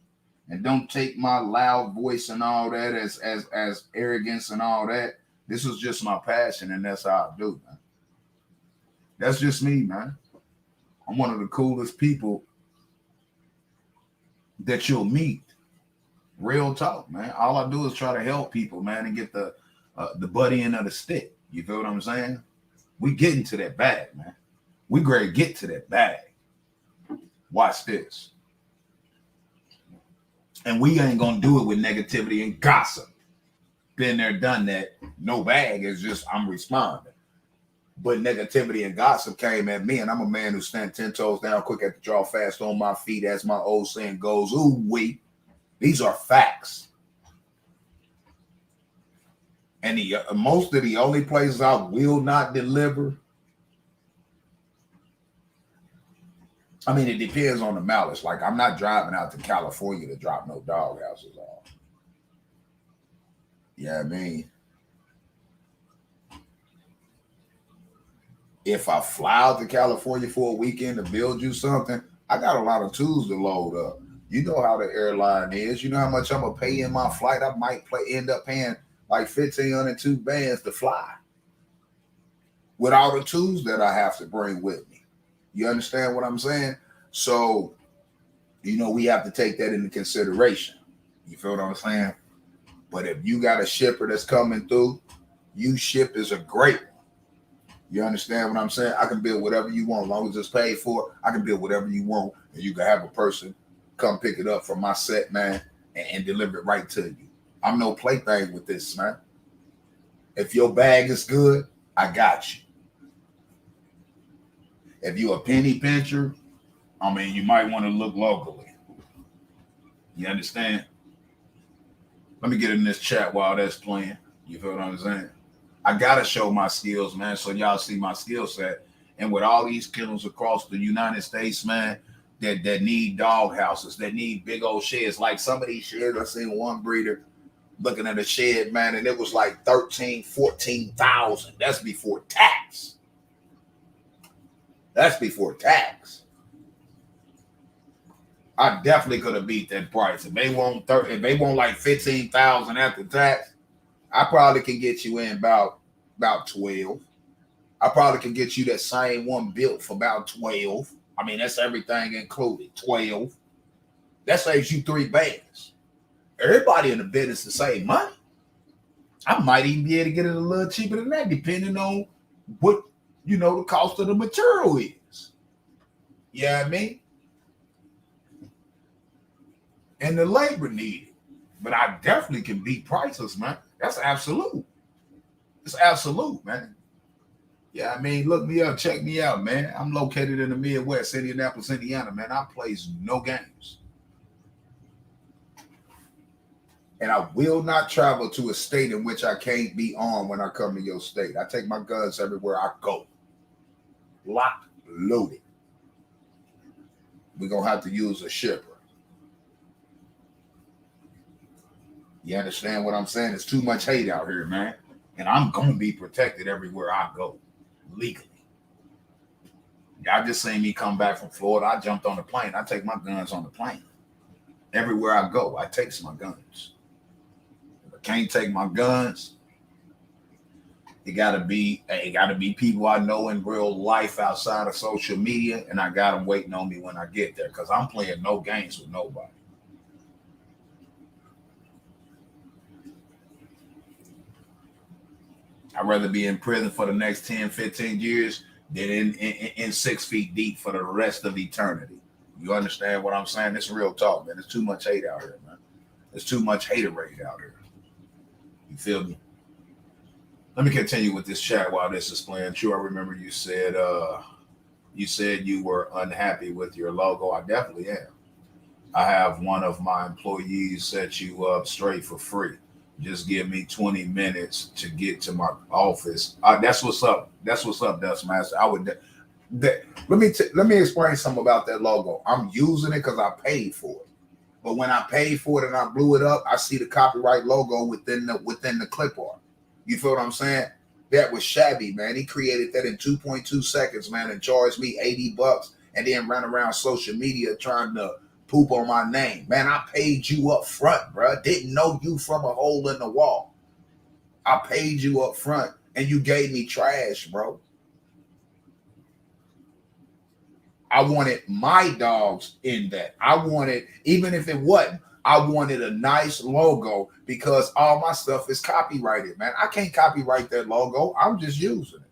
And don't take my loud voice and all that as arrogance and all that. This is just my passion, and that's how I do, man. That's just me, man. I'm one of the coolest people that you'll meet. Real talk, man. All I do is try to help people, man, and get the butt end of the stick. You feel what I'm saying? We getting to that bag, man. We great to get to that bag. Watch this. And we ain't gonna do it with negativity and gossip. Been there, done that. No bag. It's just I'm responding. But negativity and gossip came at me, and I'm a man who stands 10 toes down, quick at the draw, fast on my feet, as my old saying goes. Ooh, wait. These are facts. And most of the only places I will not deliver, I mean, it depends on the malice. Like, I'm not driving out to California to drop no dog houses off. Yeah, I mean, if I fly out to California for a weekend to build you something, I got a lot of tools to load up. You know how the airline is. You know how much I'm going to pay in my flight. I might end up paying like $1,502 bands to fly with all the tools that I have to bring with me. You understand what I'm saying? So, you know, we have to take that into consideration. You feel what I'm saying? But if you got a shipper that's coming through, you ship is a great one. You understand what I'm saying? I can build whatever you want. As long as it's paid for, I can build whatever you want. And you can have a person come pick it up from my set, man, and deliver it right to you. I'm no plaything with this, man. If your bag is good, I got you. If you a penny pincher, I mean, you might want to look locally. You understand? Let me get in this chat while that's playing. You feel what I'm saying? I gotta show my skills, man, so y'all see my skill set. And with all these kennels across the United States, man, that need dog houses, that need big old sheds. Like some of these sheds, I seen one breeder looking at a shed, man, and it was like 13, 14,000. That's before tax. That's before tax. I definitely could have beat that price. If they want if they want like 15,000 after tax, I probably can get you in about 12. I probably can get you that same one built for about 12. I mean, that's everything included. 12. That saves you 3 bands. Everybody in the business to save money. I might even be able to get it a little cheaper than that, depending on what the cost of the material is. You know what I mean? And the labor needed. But I definitely can beat prices, man. That's absolute. It's absolute, man. Yeah, I mean, look me up, check me out, man. I'm located in the Midwest, Indianapolis, Indiana, man. I plays no games. And I will not travel to a state in which I can't be armed when I come to your state. I take my guns everywhere I go. Locked, loaded. We're going to have to use a shipper. You understand what I'm saying? There's too much hate out here, man. And I'm going to be protected everywhere I go, legally. Y'all just seen me come back from Florida. I jumped on the plane. I take my guns on the plane. Everywhere I go, I take my guns. If I can't take my guns, it gotta be people I know in real life outside of social media, and I got them waiting on me when I get there, because I'm playing no games with nobody. I'd rather be in prison for the next 10, 15 years than in 6 feet deep for the rest of eternity. You understand what I'm saying? It's real talk, man. There's too much hate out here, man. There's too much haterade out here. You feel me? Let me continue with this chat while this is playing. True, I remember you said you were unhappy with your logo. I definitely am. I have one of my employees set you up straight for free. Just give me 20 minutes to get to my office. That's what's up. That's what's up, Dustmaster. Let me explain something about that logo. I'm using it because I paid for it. But when I paid for it and I blew it up, I see the copyright logo within the clip art. You feel what I'm saying? That was shabby, man. He created that in 2.2 seconds, man, and charged me $80 and then ran around social media trying to poop on my name. Man, I paid you up front, bro. Didn't know you from a hole in the wall. I paid you up front and you gave me trash, bro. I wanted my dogs in that. I wanted, even if it wasn't, I wanted a nice logo because all my stuff is copyrighted, man. I can't copyright that logo. I'm just using it.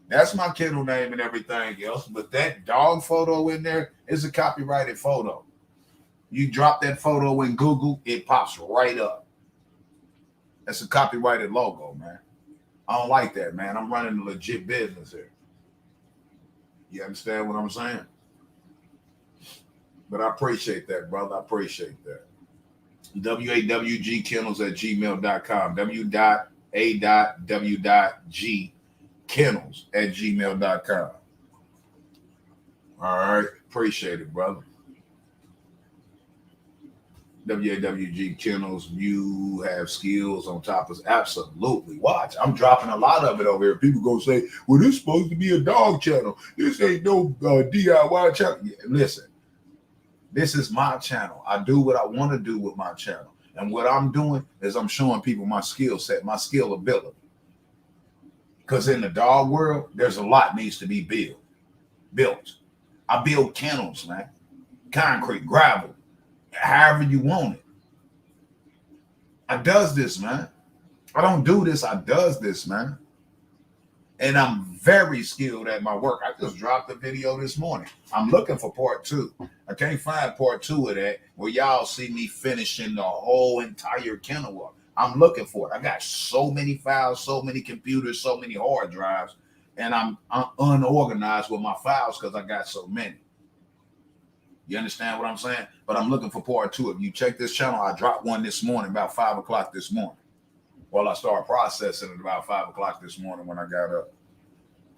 That's my kennel name and everything else. But that dog photo in there is a copyrighted photo. You drop that photo in Google, it pops right up. That's a copyrighted logo, man. I don't like that, man. I'm running a legit business here. You understand what I'm saying? But I appreciate that, brother. I appreciate that. W.A.W.G kennels at gmail.com. W.A.W.G kennels at gmail.com. All right. Appreciate it, brother. W.A.W.G kennels, you have skills on top of absolutely. Watch, I'm dropping a lot of it over here. People gonna say, well, this is supposed to be a dog channel. This ain't no DIY channel. Yeah, listen, this is my channel. I do what I want to do with my channel. And what I'm doing is I'm showing people my skill set, my skill ability. Because in the dog world, there's a lot needs to be built. I build kennels, man. Concrete, gravel, however you want it. I does this, man. I don't do this. I does this, man. And I'm very skilled at my work. I just dropped a video this morning. I'm looking for part 2. I can't find part 2 of that where y'all see me finishing the whole entire kennel up. I'm looking for it. I got so many files, so many computers, so many hard drives and I'm unorganized with my files because I got so many. You understand what I'm saying? But I'm looking for part 2. If you check this channel, I dropped one this morning about 5 o'clock this morning. Well, I started processing it about 5 o'clock this morning when I got up.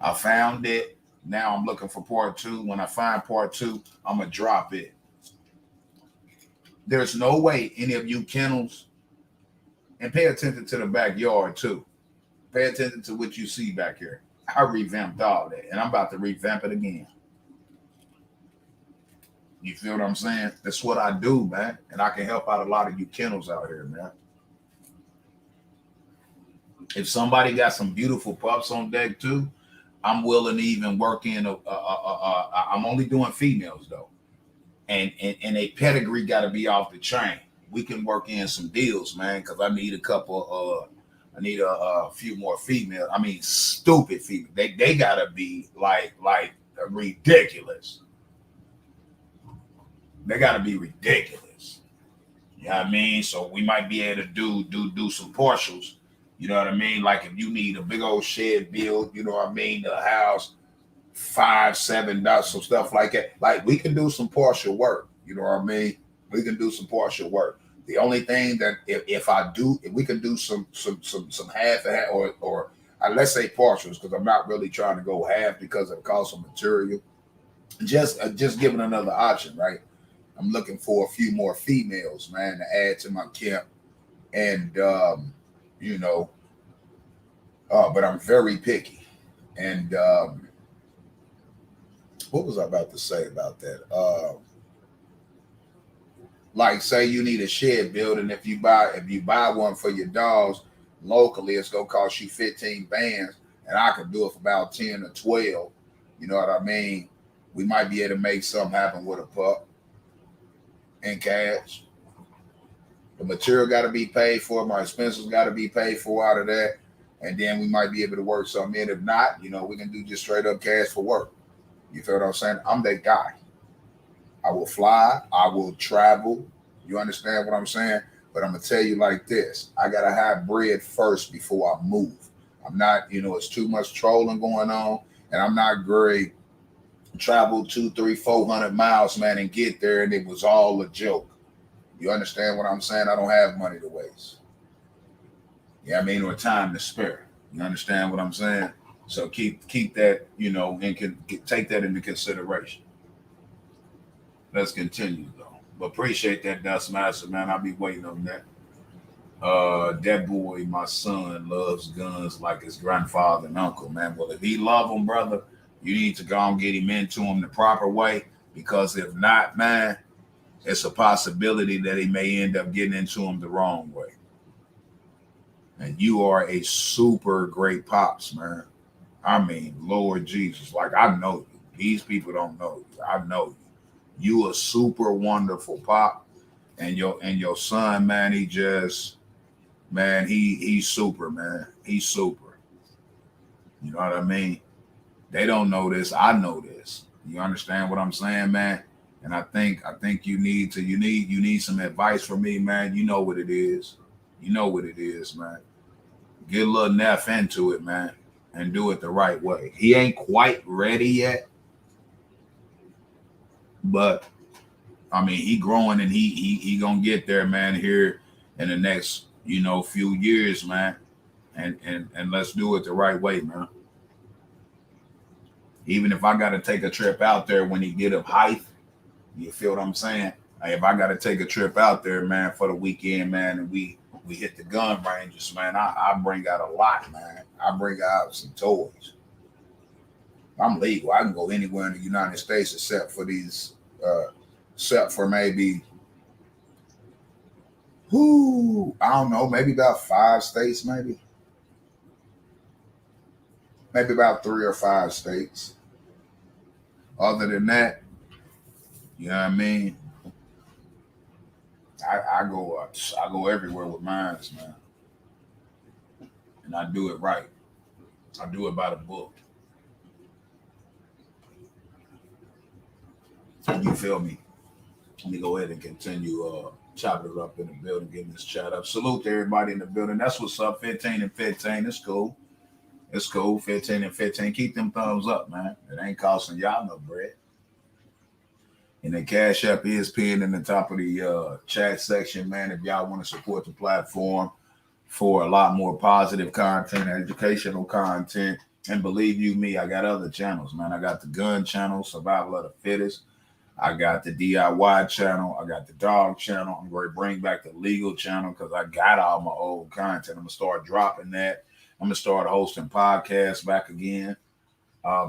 I found it. Now I'm looking for part 2. When I find part 2, I'm going to drop it. There's no way any of you kennels, and pay attention to the backyard too. Pay attention to what you see back here. I revamped all that, and I'm about to revamp it again. You feel what I'm saying? That's what I do, man. And I can help out a lot of you kennels out here, man. If somebody got some beautiful pups on deck too, I'm willing to even work in. I'm only doing females though, and a pedigree got to be off the chain. We can work in some deals, man, because I need a couple. I need a few more females. I mean, stupid females. They gotta be like ridiculous. They gotta be ridiculous. You know what I mean? So we might be able to do some partials. You know what I mean? Like if you need a big old shed build, you know what I mean, the house, 5, 7, some stuff like that. Like we can do some partial work. You know what I mean? We can do some partial work. The only thing that if we can do some half or let's say partials, because I'm not really trying to go half because of the cost of material. Just giving another option, right? I'm looking for a few more females, man, to add to my camp, and you know, but I'm very picky. And what was I about to say about that? Like say you need a shed built, and if you buy one for your dogs locally, it's gonna cost you 15 bands, and I could do it for about 10 or 12. You know what I mean? We might be able to make something happen with a pup in cash. The material got to be paid for. My expenses got to be paid for out of that, and then we might be able to work something in. If not, you know, we can do just straight up cash for work. You feel what I'm saying? I'm that guy. I will fly. I will travel. You understand what I'm saying? But I'm going to tell you like this. I got to have bread first before I move. I'm not, you know, it's too much trolling going on. And I'm not great. Travel 200, 300, 400 miles, man, and get there. And it was all a joke. You understand what I'm saying? I don't have money to waste. Yeah, I mean, or time to spare. You understand what I'm saying? So keep that, you know, and take that into consideration. Let's continue though. But appreciate that, Dust Master, man. I'll be waiting on that. That boy, my son, loves guns like his grandfather and uncle, man. Well, if he love them, brother, you need to go and get him into them the proper way. Because if not, man, it's a possibility that he may end up getting into them the wrong way. And you are a super great pops, man. I mean, Lord Jesus, like I know you. These people don't know you. I know you. You a super wonderful pop, and your son, man, he's super, man. He's super. You know what I mean? They don't know this. I know this. You understand what I'm saying, man? And I think you need some advice from me, man. You know what it is. You know what it is, man. Get a little Neff into it, man, and do it the right way. He ain't quite ready yet, but I mean, he growing and he gonna get there, man, here in the next, you know, few years, man. And let's do it the right way, man. Even if I gotta take a trip out there when he get up height, you feel what I'm saying? If I gotta take a trip out there, man, for the weekend, man, and we hit the gun ranges, man, I bring out a lot, man. I bring out some toys. I'm legal. I can go anywhere in the United States except for maybe, I don't know, maybe about 5 states, maybe about 3 or 5 states. Other than that, you know what I mean? I go everywhere with mines, man, and I do it right. I do it by the book. You feel me? Let me go ahead and continue chopping it up in the building, getting this chat up. Salute to everybody in the building. That's what's up. 15 and 15. It's cool. It's cool. 15 and 15. Keep them thumbs up, man. It ain't costing y'all no bread. And the Cash App is pinned in the top of the chat section, man. If y'all want to support the platform for a lot more positive content, educational content, and believe you me, I got other channels, man. I got the gun channel, Survival of the Fittest. I got the DIY channel. I got the dog channel. I'm going to bring back the legal channel because I got all my old content. I'm going to start dropping that. I'm going to start hosting podcasts back again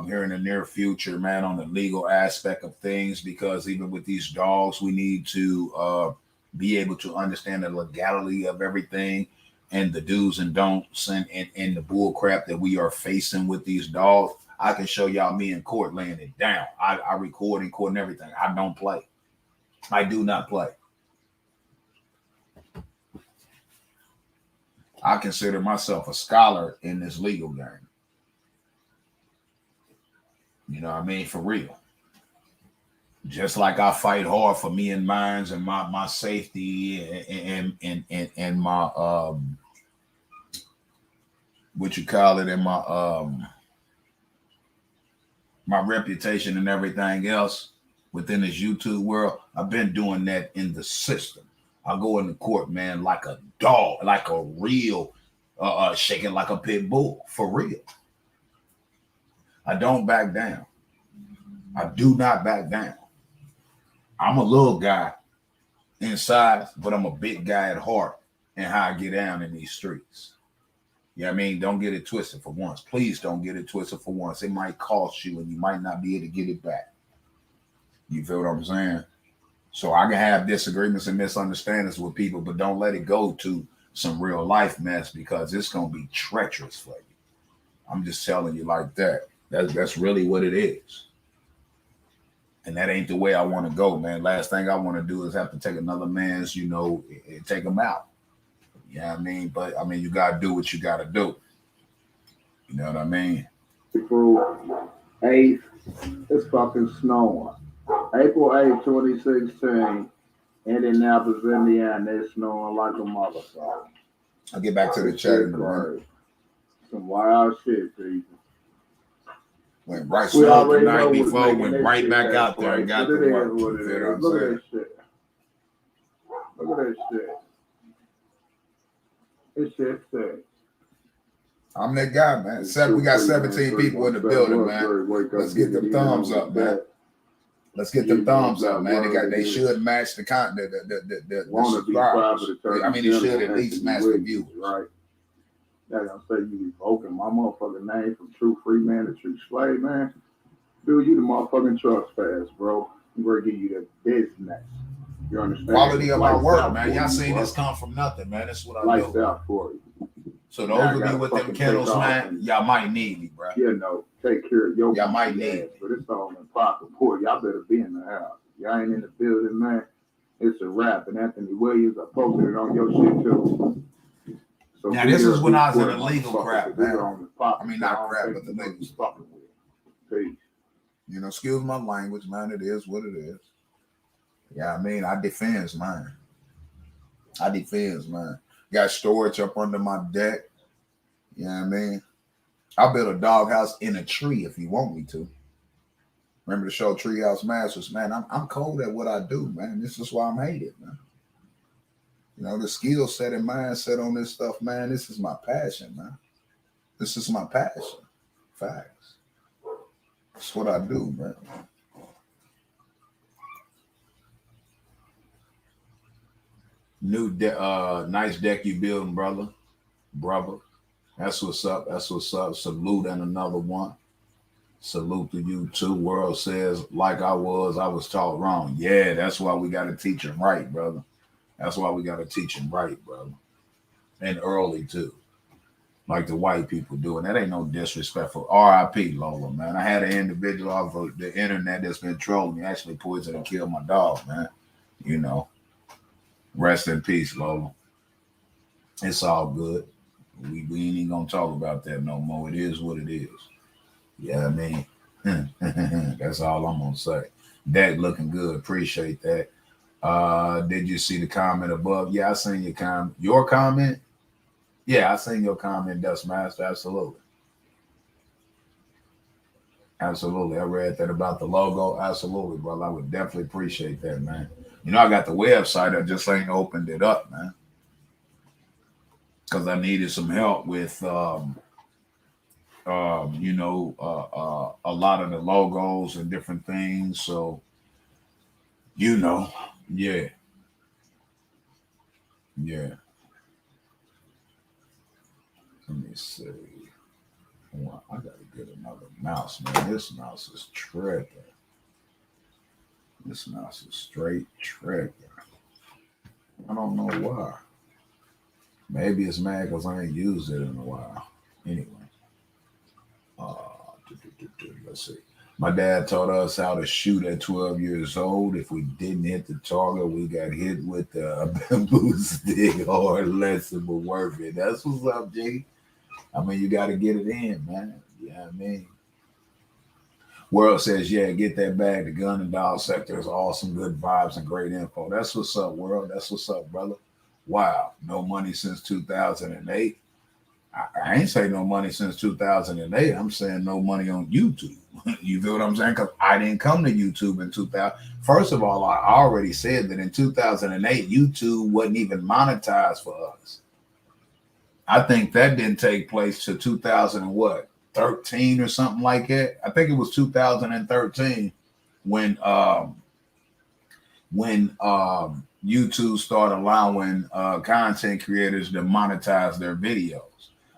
here in the near future, man, on the legal aspect of things, because even with these dogs, we need to be able to understand the legality of everything and the do's and don'ts and the bull crap that we are facing with these dogs. I can show y'all me in court laying it down. I record in court and everything. I don't play. I do not play. I consider myself a scholar in this legal game. You know what I mean? For real. Just like I fight hard for me and mines and my safety and my what you call it, and my reputation and everything else within this YouTube world. I've been doing that in the system. I go into court, man, like a dog, like a real shaking like a pit bull, for real. I don't back down. I do not back down. I'm a little guy inside, but I'm a big guy at heart and how I get down in these streets. You know what I mean? Don't get it twisted for once. Please don't get it twisted for once. It might cost you and you might not be able to get it back. You feel what I'm saying? So I can have disagreements and misunderstandings with people, but don't let it go to some real life mess, because it's going to be treacherous for you. I'm just telling you like that. That's really what it is. And that ain't the way I want to go, man. Last thing I want to do is have to take another man's, and take him out. You know what I mean? But, I mean, you got to do what you got to do. You know what I mean? April 8th, it's fucking snowing. April 8th, 2016, Indianapolis, Indiana, it's snowing like a motherfucker. I'll get back to the chat in a minute. Some wild shit, people. Went right slow the night before, went right back out there and got the work. Look at that shit. Look at that shit. This shit sick. I'm that guy, man. We got 17 people in the building, man. Let's get them thumbs up, man. Let's get them thumbs up, man. They should match the content, the subscribers. I mean, it should at least match the viewers. Right. That's gonna say you revoking my motherfucking name from True Free Man to True Slave, man. Dude, you the motherfucking trespass, bro. I'm gonna give you the business. You understand? Quality of my work, man. Y'all seen this come from nothing, man. That's what I do. Lights out for you. So those of you with them kennels, man, y'all might need me, bro. Take care of your y'all might need me. But it's all in proper report. Y'all better be in the house. Y'all ain't in the building, man. It's a wrap. And Anthony Williams, I posted it on your shit too. So now this is when I was in the legal crap, man. I mean, not crap, but the legal fucking with. Peace. Excuse my language, man. It is what it is. Yeah, I mean, I defends mine. Got storage up under my deck. You know what I mean? I built a doghouse in a tree if you want me to. Remember the show Treehouse Masters, man? I'm cold at what I do, man. This is why I'm hated, man. The skill set and mindset on this stuff, man, this is my passion, man. This is my passion. Facts. That's what I do, man. New nice deck you building, brother. That's what's up. Salute and another one. Salute to you too. World says, like I was taught wrong. Yeah, that's why we got to teach them right, brother. And early too. Like the white people do. And that ain't no disrespectful. R.I.P. Lola, man. I had an individual off of the internet that's been trolling me, actually poisoned and killed my dog, man. Rest in peace, Lola. It's all good. We ain't even gonna talk about that no more. It is what it is. Yeah, I mean, that's all I'm gonna say. That looking good. Appreciate that. Did you see the comment above? Yeah, I seen your comment. Your comment? Yeah, I seen your comment, Dustmaster. Absolutely. Absolutely. I read that about the logo. Absolutely, brother. I would definitely appreciate that, man. You know, I got the website. I just ain't opened it up, man, because I needed some help with, a lot of the logos and different things. So, you know, yeah, yeah. Let me see. Well, I gotta get another mouse, man. This mouse is tripping. This mouse is straight tripping. I don't know why. Maybe it's mad because I ain't used it in a while. Anyway, uh, let's see. My dad taught us how to shoot at 12 years old. If we didn't hit the target, we got hit with a bamboo stick or lesson, but worth it. That's what's up, G. I mean, you got to get it in, man. You know what I mean? World says, yeah, get that bag. The gun and dog sector is awesome, good vibes, and great info. That's what's up, world. That's what's up, brother. Wow, no money since 2008. I ain't say no money since 2008. I'm saying no money on YouTube. You feel what I'm saying? Because I didn't come to YouTube in 2000. First of all, I already said that in 2008, YouTube wasn't even monetized for us. I think that didn't take place to 2000 and what, 13 or something like that. I think it was 2013 when YouTube started allowing content creators to monetize their videos.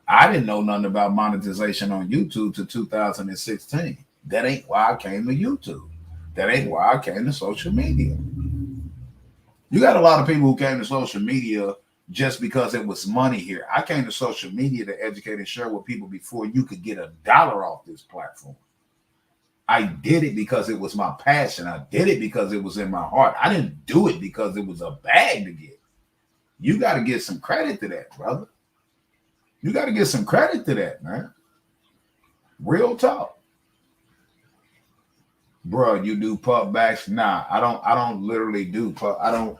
I didn't know nothing about monetization on YouTube till 2016. That ain't why I came to YouTube. That ain't why I came to social media. You got a lot of people who came to social media just because it was money here. I came to social media to educate and share with people before you could get $1 off this platform. I did it because it was my passion. I did it because it was in my heart. I didn't do it because it was a bag to get. You got to get some credit to that, brother. You got to get some credit to that, man. Real talk. Bro, you do putbacks? Nah, I don't literally do I don't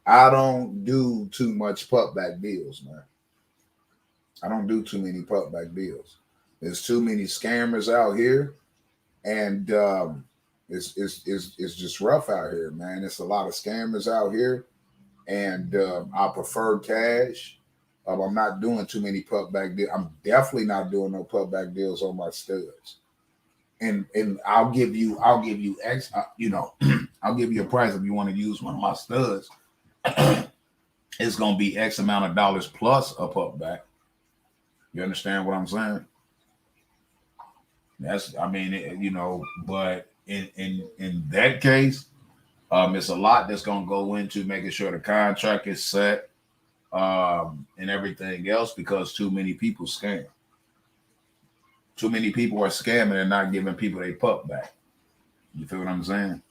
I don't do too much putback deals, man. I don't do too many putback deals. There's too many scammers out here, and it's just rough out here, man. It's a lot of scammers out here, and I prefer cash. I'm not doing too many putback deals. I'm definitely not doing no putback deals on my studs. And I'll give you X. I'll give you a price if you want to use one of my studs. It's gonna be X amount of dollars plus a putback. You understand what I'm saying? That's, I mean, but in that case, it's a lot that's gonna go into making sure the contract is set, and everything else because too many people scam. Too many people are scamming and not giving people their pup back. You feel what I'm saying?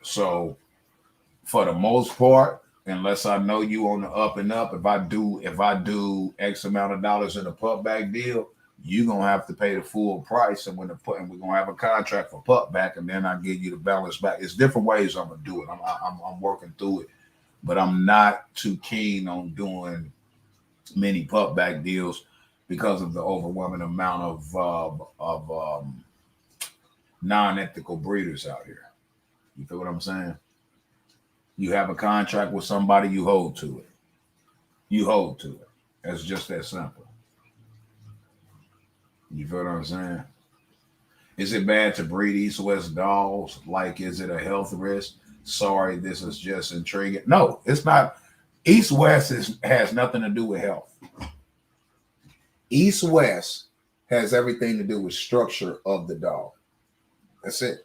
So for the most part, unless I know you on the up and up, if I do X amount of dollars in a pup back deal, you're gonna have to pay the full price, and we're gonna have a contract for pup back, and then I give you the balance back. It's different ways I'm gonna do it. I'm working through it, but I'm not too keen on doing many pup back deals because of the overwhelming amount of non-ethical breeders out here. You feel what I'm saying? You have a contract with somebody, you hold to it. You hold to it. It's just that simple. You feel what I'm saying? Is it bad to breed East West dogs? Like, is it a health risk? Sorry, this is just intriguing. No, it's not. East West has nothing to do with health. East West has everything to do with structure of the dog. That's it.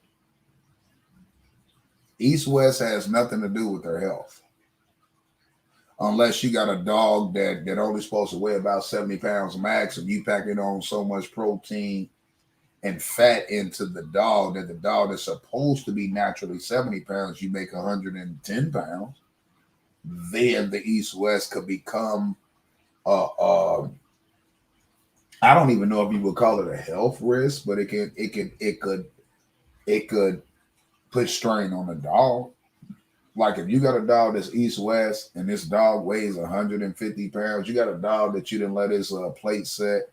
East West has nothing to do with their health. Unless you got a dog that only supposed to weigh about 70 pounds max, and you packing on so much protein and fat into the dog that the dog is supposed to be naturally 70 pounds, you make 110 pounds, then the East West could become I don't even know if you would call it a health risk, but it could put strain on the dog. Like if you got a dog that's East West and this dog weighs 150 pounds, you got a dog that you didn't let his plate set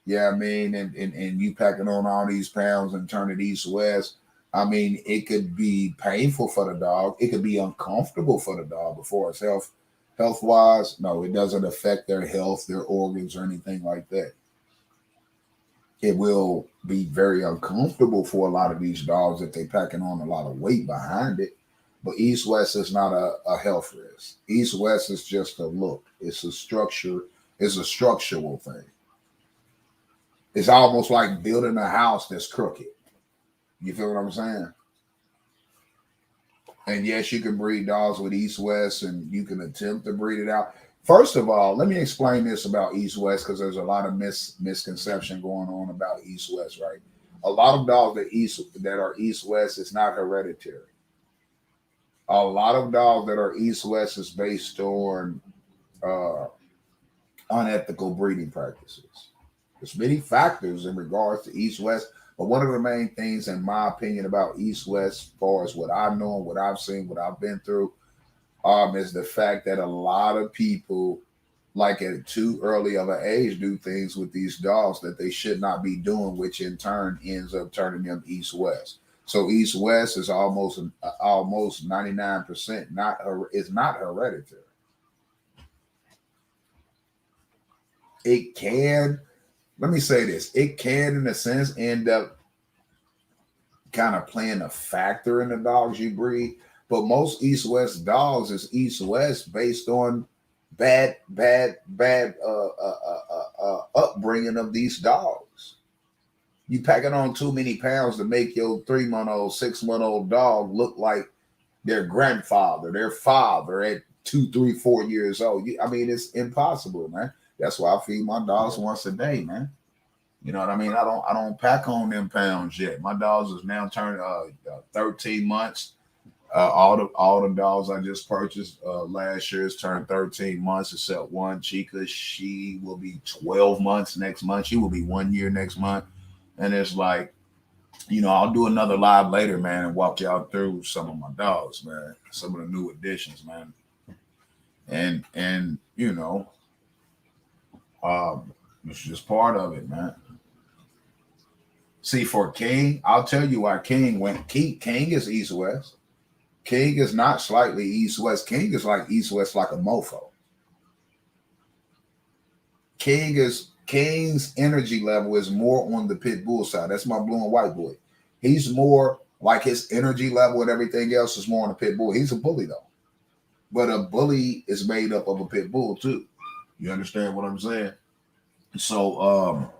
Yeah, I mean, and you packing on all these pounds and turning east west. I mean, it could be painful for the dog. It could be uncomfortable for the dog. Before it's health wise, no, it doesn't affect their health, their organs, or anything like that. It will be very uncomfortable for a lot of these dogs if they packing on a lot of weight behind it. But east west is not a health risk. East west is just a look. It's a structure. It's a structural thing. It's almost like building a house that's crooked. You feel what I'm saying? And yes, you can breed dogs with East West and you can attempt to breed it out. First of all, let me explain this about East West because there's a lot of misconception going on about East West, right? A lot of dogs that are East West is not hereditary. A lot of dogs that are East West is based on uh, unethical breeding practices. There's many factors in regards to East West, but one of the main things, in my opinion, about East West, as far as what I know, what I've seen, what I've been through, is the fact that a lot of people, like at too early of an age, do things with these dogs that they should not be doing, which in turn ends up turning them East West. So East West is almost 99% it's not hereditary. It can, let me say this, it can in a sense end up kind of playing a factor in the dogs you breed, but most East West dogs is East West based on bad upbringing of these dogs. You packing on too many pounds to make your 3-month-old, 6-month-old dog look like their grandfather, their father at 2, 3, 4 years old. I mean, it's impossible, man. That's why I feed my dogs once a day, man. You know what I mean? I don't pack on them pounds yet. My dogs is now turned 13 months. All the dogs I just purchased last year has turned 13 months, except one, Chica. She will be 12 months next month. She will be 1 year next month. And it's like, I'll do another live later, man, and walk y'all through some of my dogs, man. Some of the new additions, man. And it's just part of it, man. See, for King, I'll tell you why King went. King is East West. King is not slightly East West. King is like East West, like a mofo. King's energy level is more on the pit bull side. That's my blue and white boy. He's more like his energy level and everything else is more on the pit bull. He's a bully though, but a bully is made up of a pit bull too. You understand what I'm saying? So,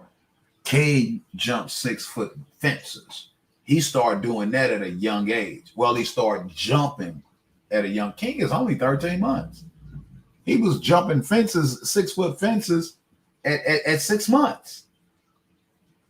King jumped 6-foot fences. He started doing that at a young age. Well, he started jumping at a young. King is only 13 months. He was jumping fences, 6-foot fences at 6 months.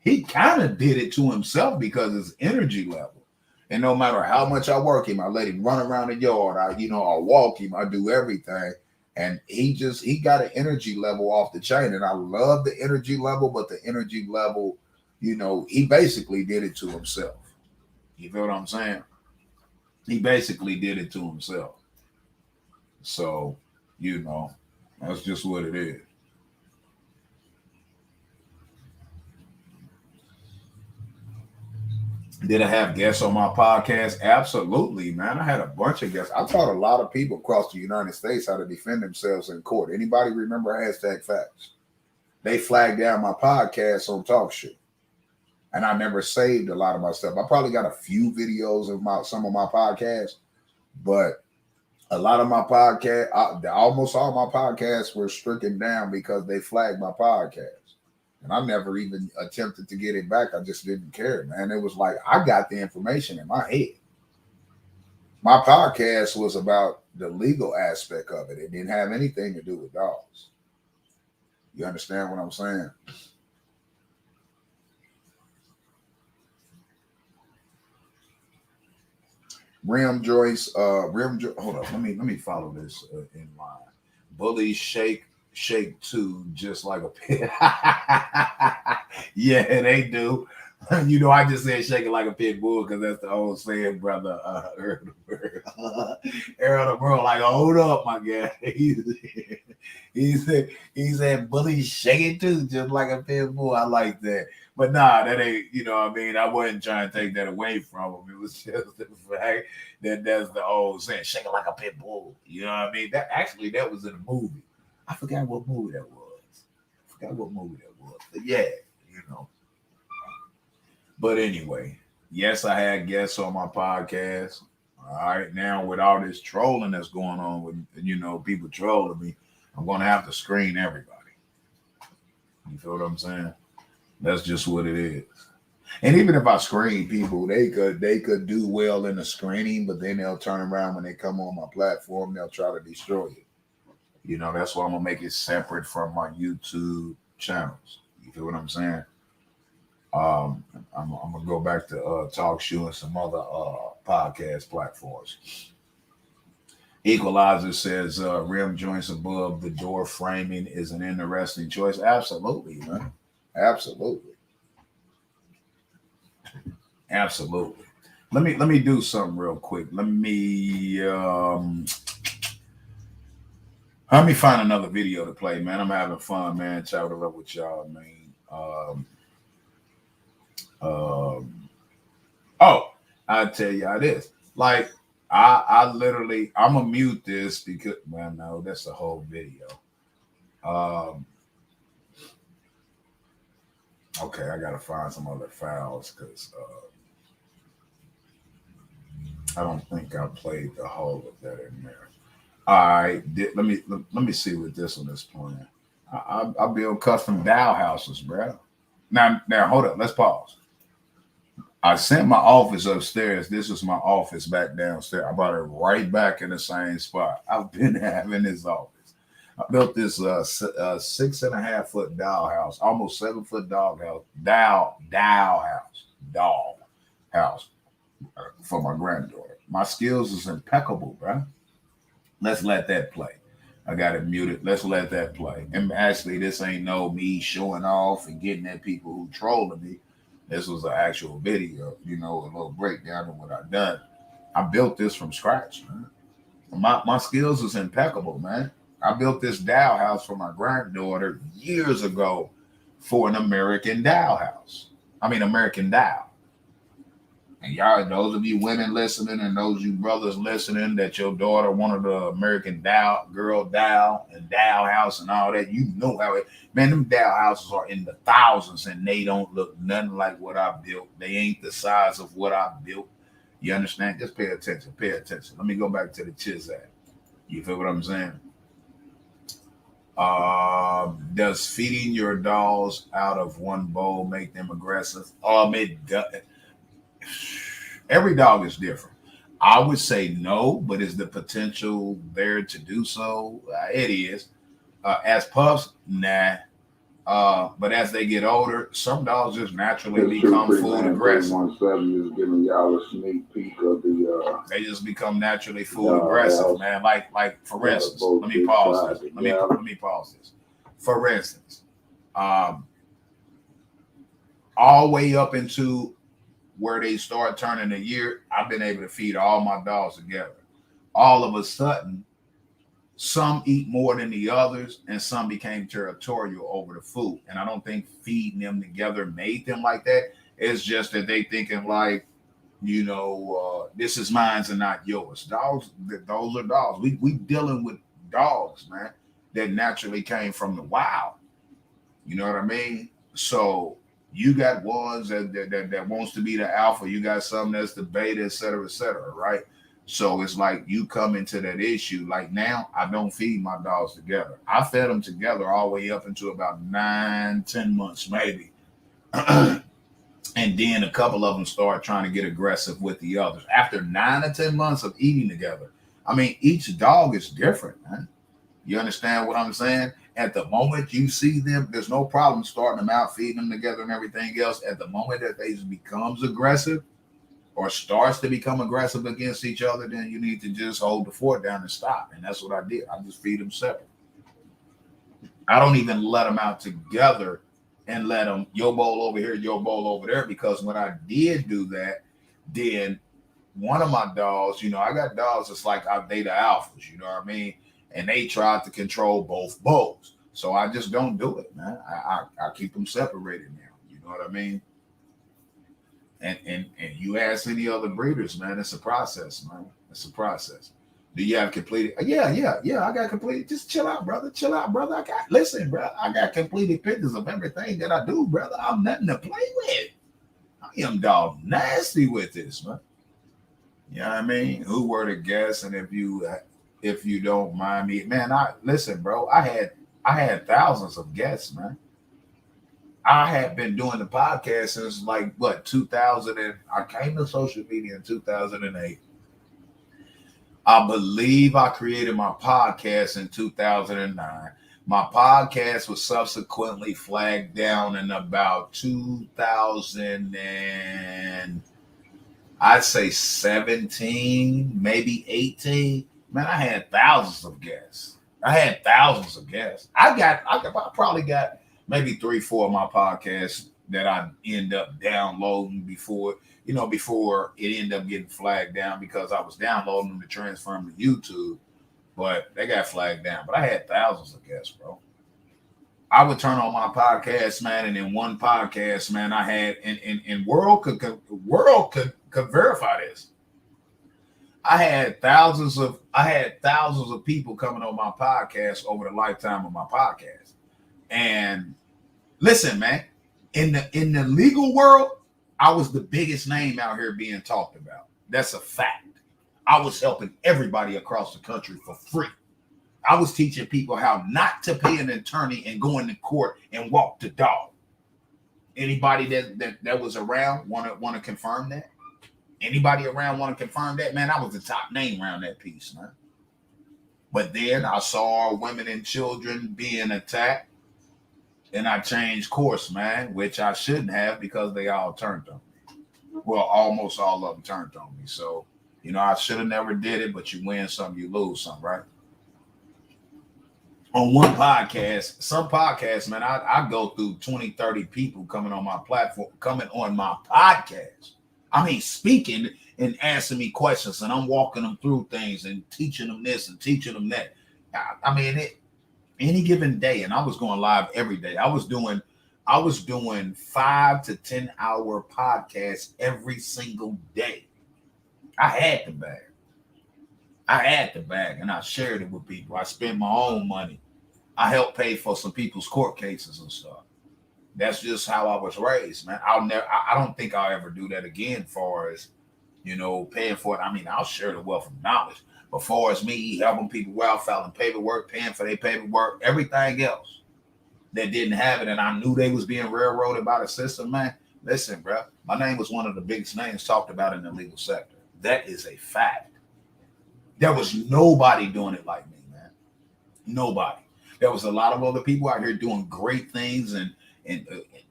He kind of did it to himself because his energy level. And no matter how much I work him, I let him run around the yard. I walk him. I do everything. And he got an energy level off the chain. And I love the energy level, but the energy level, he basically did it to himself. You feel what I'm saying? He basically did it to himself. So, that's just what it is. Did I have guests on my podcast? Absolutely, man. I had a bunch of guests. I taught a lot of people across the United States how to defend themselves in court. Anybody remember #facts? They flagged down my podcast on Talk Shit. And I never saved a lot of my stuff. I probably got a few videos of some of my podcasts, but a lot of my podcast, almost all my podcasts were stricken down because they flagged my podcast. And I never even attempted to get it back. I just didn't care, man. It was like I got the information in my head. My podcast was about the legal aspect of it. It didn't have anything to do with dogs. You understand what I'm saying? Hold up, let me follow this in line. Bullies shake 2 just like a pit. Yeah, they do. I just said shake it like a pit bull because that's the old saying, brother. Earl the World, like, hold up, my guy. he said bully shake it too, just like a pit bull. I like that. But nah, that ain't, you know what I mean? I wasn't trying to take that away from him. It was just the fact that that's the old saying, shake it like a pit bull. You know what I mean? That was in a movie. I forgot what movie that was. But yeah, you know. But anyway, yes, I had guests on my podcast. All right, now with all this trolling that's going on with people trolling me, I'm gonna have to screen everybody. You feel what I'm saying? That's just what it is. And even if I screen people, they could do well in the screening, but then they'll turn around when they come on my platform, they'll try to destroy it. That's why I'm gonna make it separate from my YouTube channels. You feel what I'm saying? I'm gonna go back to talk show and some other podcast platforms. Equalizer says rim joints above the door framing is an interesting choice. Absolutely, man. Absolutely. Absolutely. Let me do something real quick. Let me find another video to play, man. I'm having fun, man. Chatting it up with y'all, man. Oh, I'll tell y'all this. Like, I literally, I'm gonna mute this because, well, no, that's the whole video. Um, okay, I gotta find some other files because I don't think I played the whole of that in there. All right, let me see what this one is playing. I build custom doll houses, bro. Now, hold up. Let's pause. I sent my office upstairs. This is my office back downstairs. I brought it right back in the same spot. I've been having this office. I built this 6.5 foot doll house, almost 7 foot dog house, doll house for my granddaughter. My skills is impeccable, bro. Let's let that play. I got it muted. Let's let that play. And actually, this ain't no me showing off and getting at people who trolling me. This was an actual video, a little breakdown of what I done. I built this from scratch, man. My skills is impeccable, man. I built this doll house for my granddaughter years ago for an American doll house. I mean, American doll. And y'all, those of you women listening and those of you brothers listening that your daughter wanted the American Dow, girl Dow and Dow house and all that, you know how it, man, them Dow houses are in the thousands and they don't look nothing like what I built. They ain't the size of what I built. You understand? Just pay attention. Pay attention. Let me go back to the Chizat. You feel what I'm saying? Does feeding your dolls out of one bowl make them aggressive? It does. Every dog is different. I would say no, but is the potential there to do so? It is. As pups, nah. But as they get older, some dogs just naturally become food aggressive. 170 is giving y'all a sneak peek of the. They just become naturally food aggressive, man. Like for instance, let me pause this. Let me pause this. For instance, all the way up into where they start turning a year, I've been able to feed all my dogs together. All of a sudden, some eat more than the others, and some became territorial over the food. And I don't think feeding them together made them like that. It's just that they thinking like, this is mine and not yours. Dogs, those are dogs. We dealing with dogs, man, that naturally came from the wild. You know what I mean? So you got ones that wants to be the alpha. You got some that's the beta, et cetera, right? So it's like you come into that issue. Like now, I don't feed my dogs together. I fed them together all the way up into about 9, 10 months, maybe. And then a couple of them start trying to get aggressive with the others. After 9 or 10 months of eating together, I mean, each dog is different, man. You understand what I'm saying? At the moment you see them, there's no problem starting them out, feeding them together and everything else. At the moment that they becomes aggressive or starts to become aggressive against each other, then you need to just hold the fort down and stop. And that's what I did. I just feed them separate. I don't even let them out together and let them your bowl over here, your bowl over there, because when I did do that, then one of my dogs, I got dogs that's like they the alphas, you know what I mean? and they tried to control both bows. So I just don't do it, man. I keep them separated now. You know what I mean? And you ask any other breeders, man, it's a process, man. It's a process. Do you have completed? Yeah. I got completed. Just chill out, brother. Chill out, brother. Listen, bro. I got completed pictures of everything that I do, brother. I'm nothing to play with. I am dog nasty with this, man. You know what I mean? Who were the guests? And if you don't mind me, man, I listen, bro. I had thousands of guests, man. I had been doing the podcast since like what 2000 and I came to social media in 2008. I believe I created my podcast in 2009. My podcast was subsequently flagged down in about 2000 and I'd say 17, maybe 18. Man, I had thousands of guests. I probably got maybe 3-4 of my podcasts that I end up downloading before it ended up getting flagged down because I was downloading them to transfer them to YouTube, but they got flagged down. But I had thousands of guests, bro. I would turn on my podcast, man, and in one podcast, man, I had and world could verify this. I had thousands of people coming on my podcast over the lifetime of my podcast. And listen, man, in the legal world, I was the biggest name out here being talked about. That's a fact. I was helping everybody across the country for free. I was teaching people how not to pay an attorney and go into court and walk the dog. Anybody that was around want to confirm that? Anybody around want to confirm that? Man, I was the top name around that piece, man. But then I saw women and children being attacked, and I changed course, man, which I shouldn't have because they all turned on me. Well, almost all of them turned on me. So, I should have never did it, but you win some, you lose some, right? On one podcast, some podcasts, man, I go through 20, 30 people coming on my platform, coming on my podcast. I mean, speaking and asking me questions, and I'm walking them through things and teaching them this and teaching them that. I mean, any given day, and I was going live every day. I was doing 5 to 10 hour podcasts every single day. I had the bag, and I shared it with people. I spent my own money. I helped pay for some people's court cases and stuff. That's just how I was raised, man. I don't think I'll ever do that again. Far as paying for it. I mean, I'll share the wealth of knowledge. But far as me helping people out, filing paperwork, paying for their paperwork, everything else that didn't have it, and I knew they was being railroaded by the system, man. Listen, bro, my name was one of the biggest names talked about in the legal sector. That is a fact. There was nobody doing it like me, man. Nobody. There was a lot of other people out here doing great things and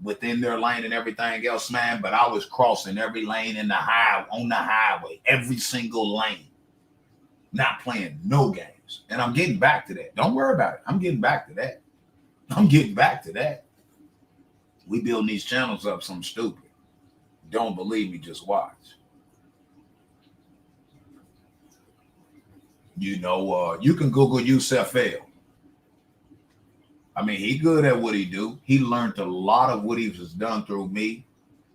within their lane and everything else, man. But I was crossing every lane on the highway, every single lane, not playing no games. And I'm getting back to that. Don't worry about it. I'm getting back to that. We building these channels up something stupid. Don't believe me, just watch. You can Google Yusef L. I mean, he good at what he do. He learned a lot of what he was done through me.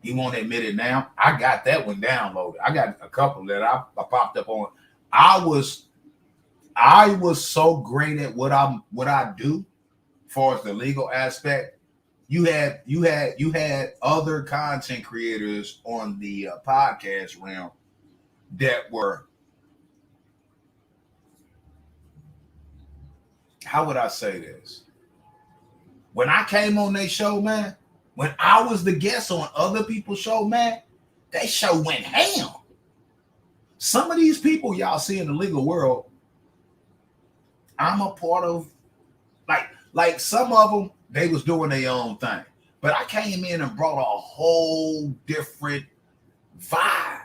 He won't admit it now. I got that one downloaded. I got a couple that I popped up on. I was so great at what I do, as far as the legal aspect. You had other content creators on the podcast realm that were, how would I say this? When I came on their show, man, when I was the guest on other people's show, man, that show went ham. Some of these people y'all see in the legal world, I'm a part of, like some of them, they was doing their own thing. But I came in and brought a whole different vibe.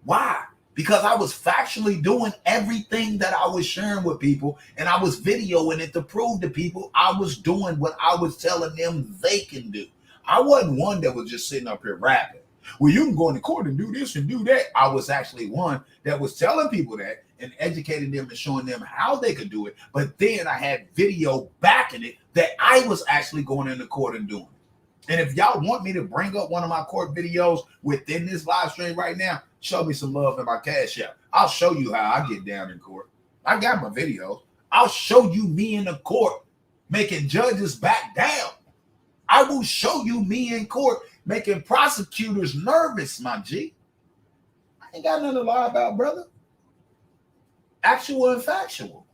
Why? Because I was factually doing everything that I was sharing with people, and I was videoing it to prove to people I was doing what I was telling them they can do. I wasn't one that was just sitting up here rapping. Well, you can go into court and do this and do that. I was actually one that was telling people that and educating them and showing them how they could do it. But then I had video backing it that I was actually going into court and doing it. And if y'all want me to bring up one of my court videos within this live stream right now, show me some love in my Cash App. I'll show you how I get down in court. I got my videos. I'll show you me in the court making judges back down. I will show you me in court making prosecutors nervous, my G. I ain't got nothing to lie about, brother. Actual and factual.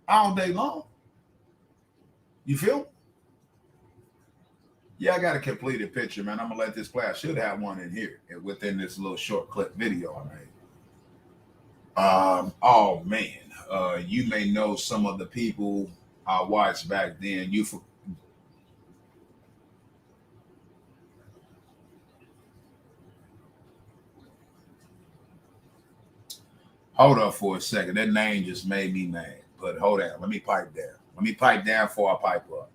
All day long. You feel? Yeah, I got a completed picture, man. I'm going to let this play. I should have one in here within this little short clip video I made. Oh, man. You may know some of the people I watched back then. Hold up for a second. That name just made me mad. But hold on. Let me pipe down. Let me pipe down before I pipe up.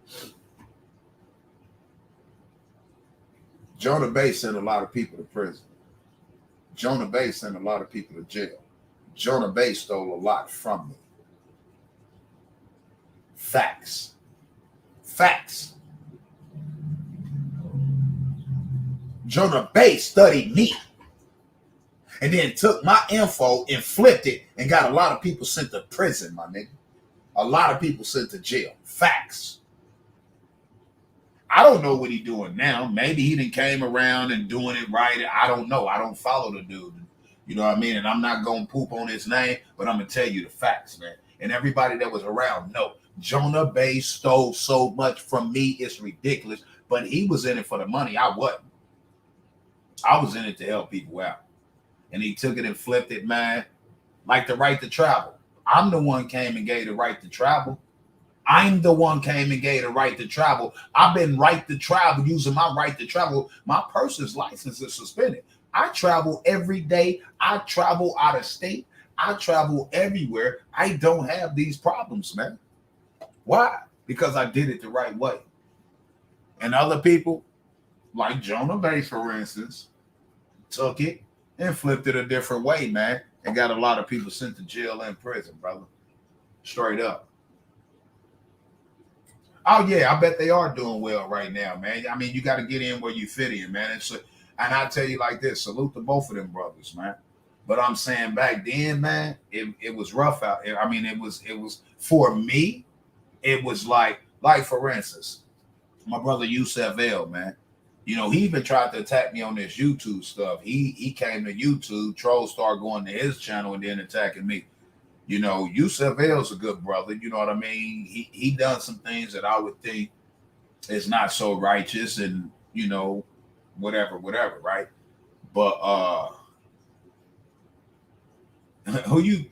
Jonah Bay sent a lot of people to prison. Jonah Bay sent a lot of people to jail. Jonah Bay stole a lot from me. Facts. Facts. Jonah Bay studied me. And then took my info and flipped it and got a lot of people sent to prison, my nigga. A lot of people sent to jail. Facts. I don't know what he's doing now. Maybe he done came around and doing it right. I don't know. I don't follow the dude. You know what I mean? And I'm not going to poop on his name, but I'm going to tell you the facts, man. And everybody that was around, no. Jonah Bay stole so much from me, it's ridiculous. But he was in it for the money. I wasn't. I was in it to help people out. And he took it and flipped it, man, like the right to travel. I'm the one came and gave the right to travel. I'm the one came and gave the right to travel. I've been right to travel, using my right to travel. My person's license is suspended. I travel every day. I travel out of state. I travel everywhere. I don't have these problems, man. Why? Because I did it the right way. And other people, like Jonah Bay, for instance, took it and flipped it a different way, man, and got a lot of people sent to jail and prison, brother. Straight up. Oh, yeah, I bet they are doing well right now, man. I mean, you got to get in where you fit in, man. And I tell you like this, salute to both of them brothers, man. But I'm saying back then, man, it was rough out. I mean, it was for me, it was like for instance, my brother W.A.W.G, man. You know, he even tried to attack me on this YouTube stuff. He came to YouTube, trolls started going to his channel and then attacking me. You know, W.A.W.G is a good brother. You know what I mean? He done some things that I would think is not so righteous and, you know, whatever, right? But who you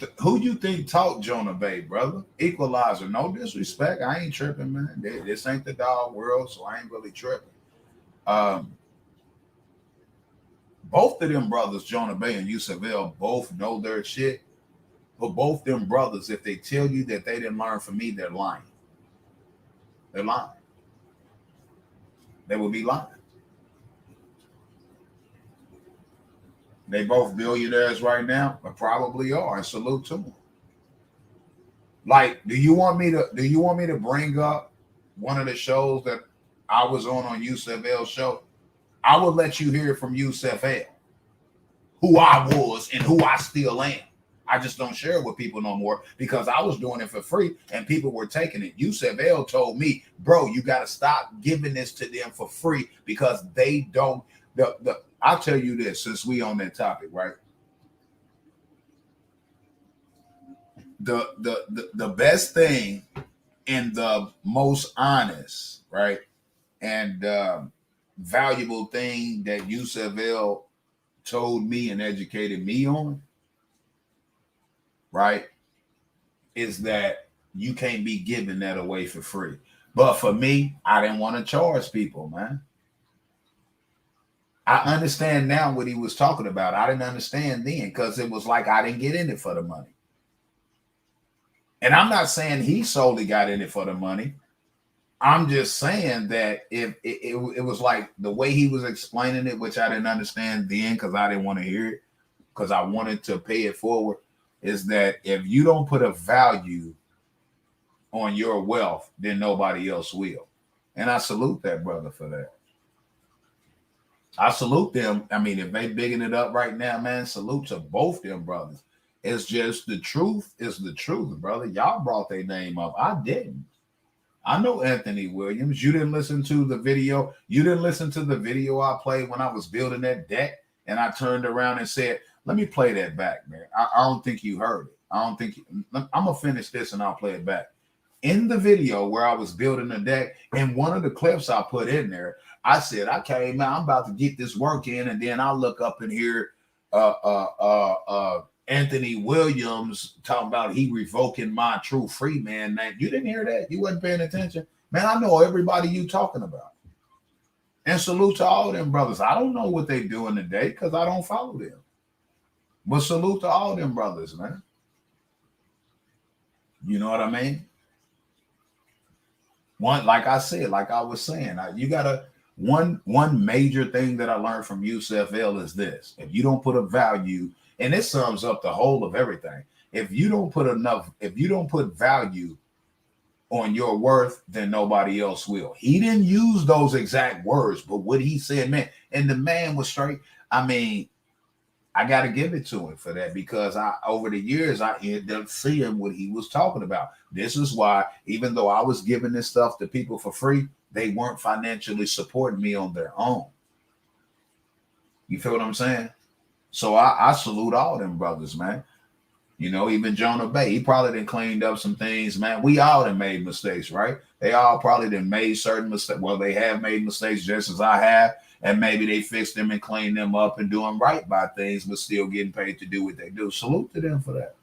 think taught Jonah Bay, brother? Equalizer. No disrespect. I ain't tripping, man. This ain't the dog world, so I ain't really tripping. Both of them brothers, Jonah Bay and W.A.W.G, both know their shit. But both them brothers, if they tell you that they didn't learn from me, they're lying. They're lying. They will be lying. They both billionaires right now, but probably are. And salute to them. Like, do you want me to bring up one of the shows that I was on W.A.W.G's show? I will let you hear from W.A.W.G who I was and who I still am. I just don't share it with people no more because I was doing it for free and people were taking it. W.A.W.G told me, bro, you got to stop giving this to them for free because they don't. I'll tell you this since we on that topic, right? The best thing and the most honest, right, and valuable thing that W.A.W.G told me and educated me on, right, is that you can't be giving that away for free. But for me, I didn't want to charge people, man. I understand now what he was talking about. I didn't understand then because it was like I didn't get in it for the money. And I'm not saying he solely got in it for the money. I'm just saying that if it was like the way he was explaining it, which I didn't understand then because I didn't want to hear it because I wanted to pay it forward. is that if you don't put a value on your wealth, then nobody else will. And I salute that brother for that. I salute them. I mean, if they bigging it up right now, man, salute to both them brothers. It's just the truth is the truth, brother. Y'all brought their name up. I didn't. I know Anthony Williams. You didn't listen to the video. You didn't listen to the video I played when I was building that deck, and I turned around and said, "Let me play that back, man." I don't think you heard it. I don't think I'm gonna finish this and I'll play it back. In the video where I was building the deck, and one of the clips I put in there, I said, "Okay, man, I'm about to get this work in," and then I look up and hear Anthony Williams talking about he revoking my true free man name. You didn't hear that? You wasn't paying attention? Man, I know everybody you talking about. And salute to all them brothers. I don't know what they doing today because I don't follow them. But salute to all them brothers, man. You know what I mean? One, like I said, like I was saying, you gotta one major thing that I learned from USFL is this: if you don't put a value, and it sums up the whole of everything. If you don't put value on your worth, then nobody else will. He didn't use those exact words, but what he said, man, and the man was straight. I mean, I got to give it to him for that because over the years, I ended up seeing what he was talking about. This is why, even though I was giving this stuff to people for free, they weren't financially supporting me on their own. You feel what I'm saying? So I salute all them brothers, man. You know, even Jonah Bay, he probably done cleaned up some things, man. We all done made mistakes, right? They all probably done made certain mistakes. Well, they have made mistakes just as I have. And maybe they fix them and clean them up and doing right by things, but still getting paid to do what they do. Salute to them for that.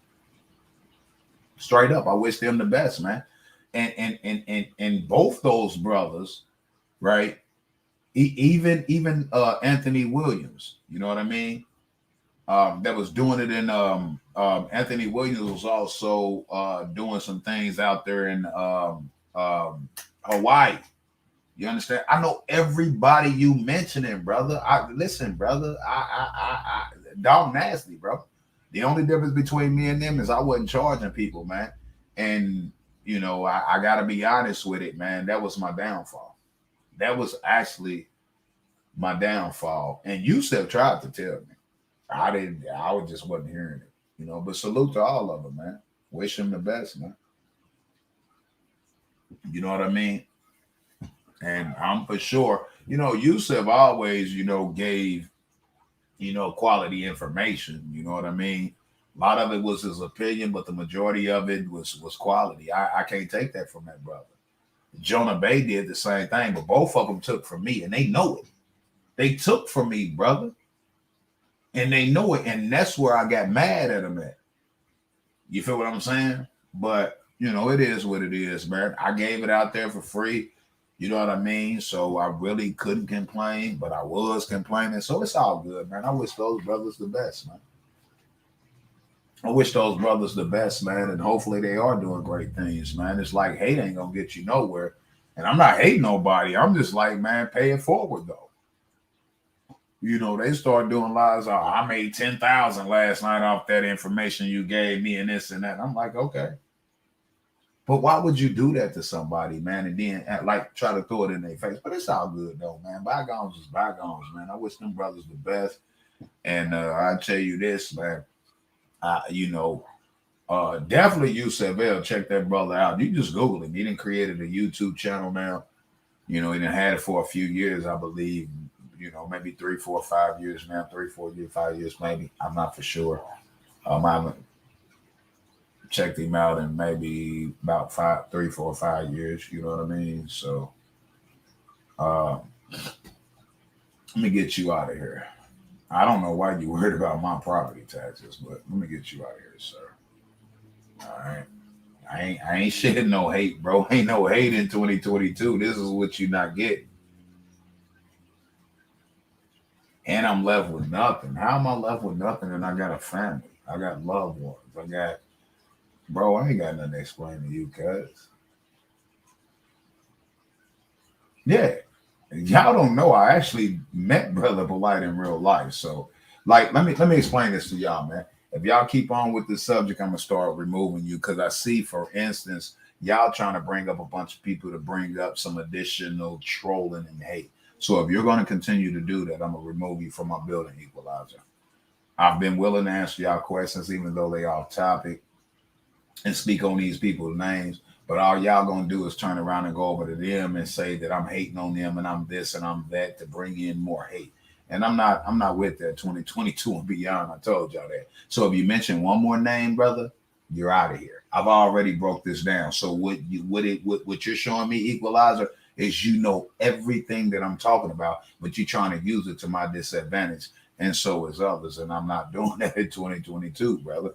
Straight up, I wish them the best, man. And both those brothers, right? Even Anthony Williams, you know what I mean? That was doing it in Anthony Williams was also doing some things out there in Hawaii. You understand? I know everybody you mentioning, brother. Listen, brother. I dog nasty, bro. The only difference between me and them is I wasn't charging people, man. And you know, I gotta be honest with it, man. That was my downfall. That was actually my downfall. And Yusef tried to tell me. I didn't. I just wasn't hearing it, you know. But salute to all of them, man. Wish them the best, man. You know what I mean? And I'm for sure, you know, Yusef always, you know, gave, you know, quality information. You know what I mean? A lot of it was his opinion, but the majority of it was quality. I can't take that from that brother. Jonah Bay did the same thing, but both of them took from me, and they know it. They took from me, brother. And they know it, and that's where I got mad at them at. You feel what I'm saying? But, you know, it is what it is, man. I gave it out there for free. You know what I mean? So I really couldn't complain, but I was complaining. So it's all good, man. I wish those brothers the best, man. I wish those brothers the best, man. And hopefully they are doing great things, man. It's like hate ain't going to get you nowhere. And I'm not hating nobody. I'm just like, man, pay it forward, though. You know, they start doing lies. Oh, I made 10,000 last night off that information you gave me and this and that. I'm like, okay. But why would you do that to somebody, man? And then like try to throw it in their face. But it's all good though, man. Bygones is bygones, man. I wish them brothers the best. And I tell you this, man. You know, definitely USFL. Check that brother out. You just Google him. He done created a YouTube channel now. You know, he done had it for a few years, I believe. You know, maybe 3, 4, 5 years now, 3, 4 years, 5 years, maybe. I'm not for sure. I haven't checked him out in maybe about 3, 4, 5 years. You know what I mean? So, let me get you out of here. I don't know why you worried about my property taxes, but let me get you out of here, sir. All right. I ain't shedding no hate, bro. Ain't no hate in 2022. This is what you not getting. And I'm left with nothing. How am I left with nothing? And I got a family. I got loved ones. I ain't got nothing to explain to you, cuz. Yeah. Y'all don't know. I actually met Brother Polite in real life. So, like, let me explain this to y'all, man. If y'all keep on with this subject, I'm gonna start removing you because I see, for instance, y'all trying to bring up a bunch of people to bring up some additional trolling and hate. So if you're going to continue to do that, I'm gonna remove you from my building, Equalizer. I've been willing to answer y'all questions, even though they off topic, and speak on these people's names. But all y'all gonna do is turn around and go over to them and say that I'm hating on them and I'm this and I'm that to bring in more hate. And I'm not with that 2022 and beyond. I told y'all that. So if you mention one more name, brother, you're out of here. I've already broke this down. So what you're showing me, Equalizer, is you know everything that I'm talking about, but you're trying to use it to my disadvantage. And so is others. And I'm not doing that in 2022, brother.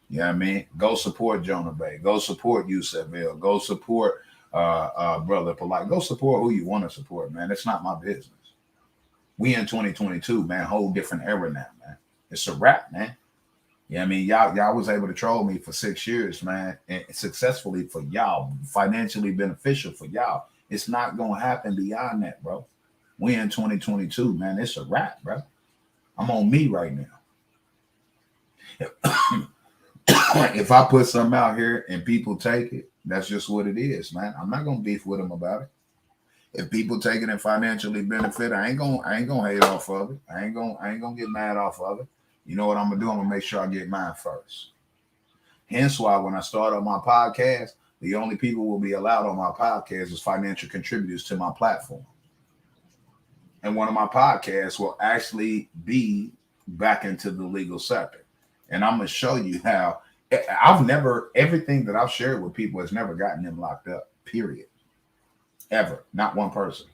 You know what I mean? Go support Jonah Bay. Go support W.A.W.G. Go support Brother Polite. Go support who you want to support, man. It's not my business. We in 2022, man. Whole different era now, man. It's a wrap, man. You know what I mean? Y'all was able to troll me for 6 years, man, and successfully for y'all, financially beneficial for y'all. It's not gonna happen beyond that, bro. We in 2022, man. It's a wrap, bro. I'm on me right now. If I put something out here and people take it, that's just what it is, man. I'm not gonna beef with them about it. If people take it and financially benefit, I ain't gonna hate off of it. I ain't gonna get mad off of it. You know what I'm gonna do? I'm gonna make sure I get mine first. Hence why when I start on my podcast, the only people will be allowed on my podcast is financial contributors to my platform. And one of my podcasts will actually be back into the legal sector. And I'm gonna show you how everything that I've shared with people has never gotten them locked up, period. Ever. Not one person.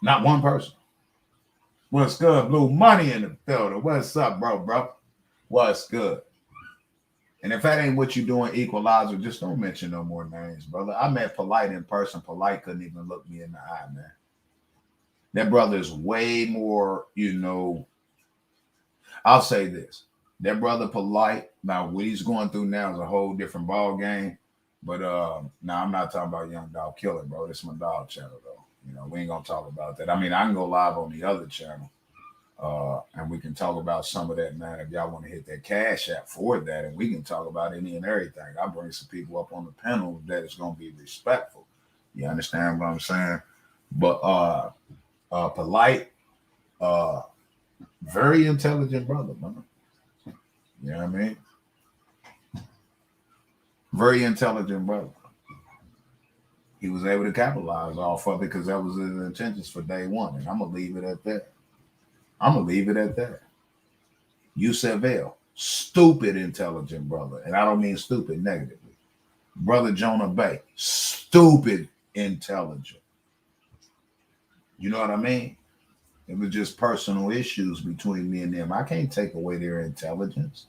Not one person. What's good? Blue Money in the building. What's up, bro? What's good? And if that ain't what you doing, Equalizer, just don't mention no more names, brother. I met Polite in person. Polite couldn't even look me in the eye, man. That brother is way more, I'll say this. That brother Polite, now what he's going through now is a whole different ball game. But now I'm not talking about Young Dog Killer, bro. This is my dog channel, though. We ain't gonna talk about that. I mean, I can go live on the other channel, and we can talk about some of that, man. If y'all want to hit that cash app for that, and we can talk about any and everything. I bring some people up on the panel that is gonna be respectful. You understand what I'm saying? But Polite, very intelligent brother, man. You know what I mean? Very intelligent brother. He was able to capitalize off of it because that was his intentions for day one. And I'm going to leave it at that. W.A.W.G, stupid intelligent brother. And I don't mean stupid negatively. Brother Jonah Bay, stupid intelligent. You know what I mean? It was just personal issues between me and them. I can't take away their intelligence.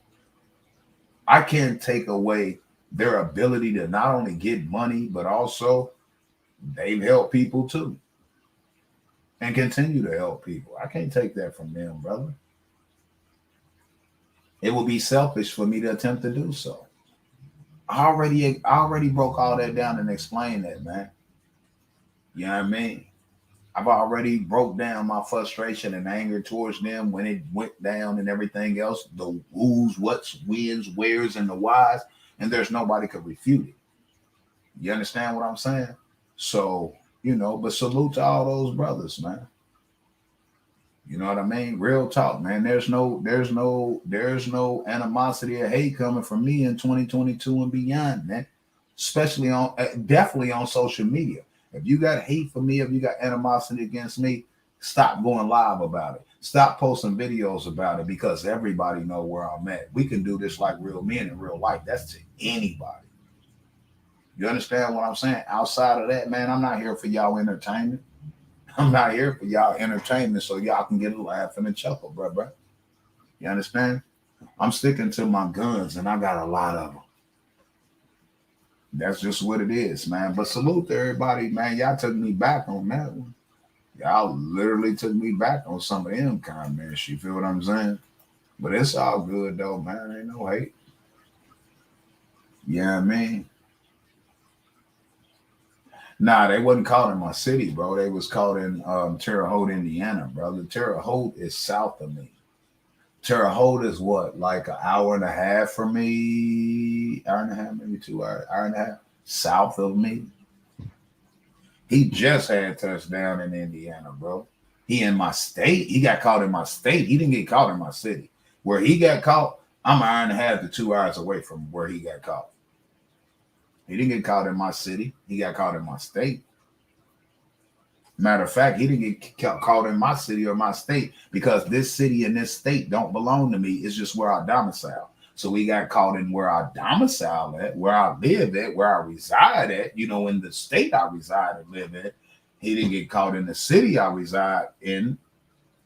I can't take away their ability to not only get money, but also they've helped people too and continue to help people. I can't take that from them, brother. It would be selfish for me to attempt to do so. I already broke all that down and explained that, man. You know what I mean? I've already broke down my frustration and anger towards them when it went down and everything else, the who's, what's, when's, where's, and the whys, and there's nobody could refute it. You understand what I'm saying? So, but salute to all those brothers, man. You know what I mean? Real talk, man. There's no animosity or hate coming from me in 2022 and beyond, man. Especially definitely on social media. If you got hate for me, if you got animosity against me, stop going live about it. Stop posting videos about it because everybody know where I'm at. We can do this like real men in real life. That's to anybody. You understand what I'm saying? Outside of that, man, I'm not here for y'all entertainment. I'm not here for y'all entertainment so y'all can get a laugh and a chuckle, bro. You understand? I'm sticking to my guns, and I got a lot of them. That's just what it is, man. But salute to everybody, man. Y'all took me back on that one. Y'all literally took me back on some of them comments. You feel what I'm saying? But it's all good, though, man. Ain't no hate. You know what I mean? Nah, they wasn't caught in my city, bro. They was caught in Terre Haute, Indiana, brother. Terre Haute is south of me. Terre Haute is what, like an hour and a half from me? Hour and a half, maybe 2 hours, hour and a half south of me. He just had touchdown in Indiana, bro. He in my state. He got caught in my state. He didn't get caught in my city. Where he got caught, I'm an hour and a half to 2 hours away from where he got caught. He didn't get caught in my city. He got caught in my state. Matter of fact, he didn't get caught in my city or my state because this city and this state don't belong to me. It's just where I domicile. So we got caught in where I domicile at, where I live at, where I reside at, in the state I reside and live in. He didn't get caught in the city I reside in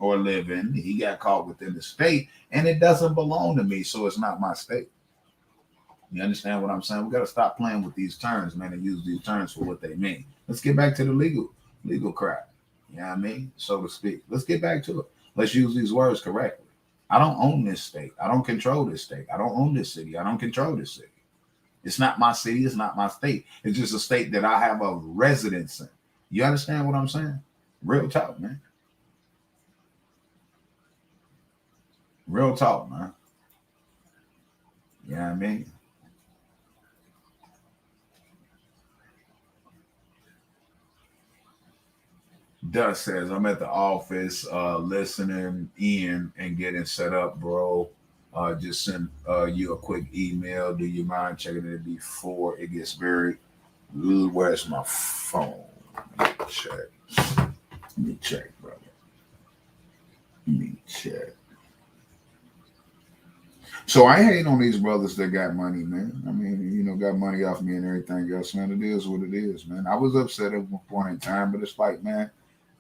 or live in. He got caught within the state, and it doesn't belong to me, so it's not my state. You understand what I'm saying? We got to stop playing with these terms, man, and use these terms for what they mean. Let's get back to the legal crap. You know what I mean? So to speak. Let's get back to it. Let's use these words correctly. I don't own this state. I don't control this state. I don't own this city. I don't control this city. It's not my city. It's not my state. It's just a state that I have a residence in. You understand what I'm saying? Real talk, man. Real talk, man. You know what I mean? Dust says, I'm at the office listening in and getting set up, bro. Just send you a quick email. Do you mind checking it before it gets buried? Where's my phone? Let me check. Let me check, brother. Let me check. So I hate on these brothers that got money, man. I mean, got money off me and everything else, man. It is what it is, man. I was upset at one point in time, but it's like, man,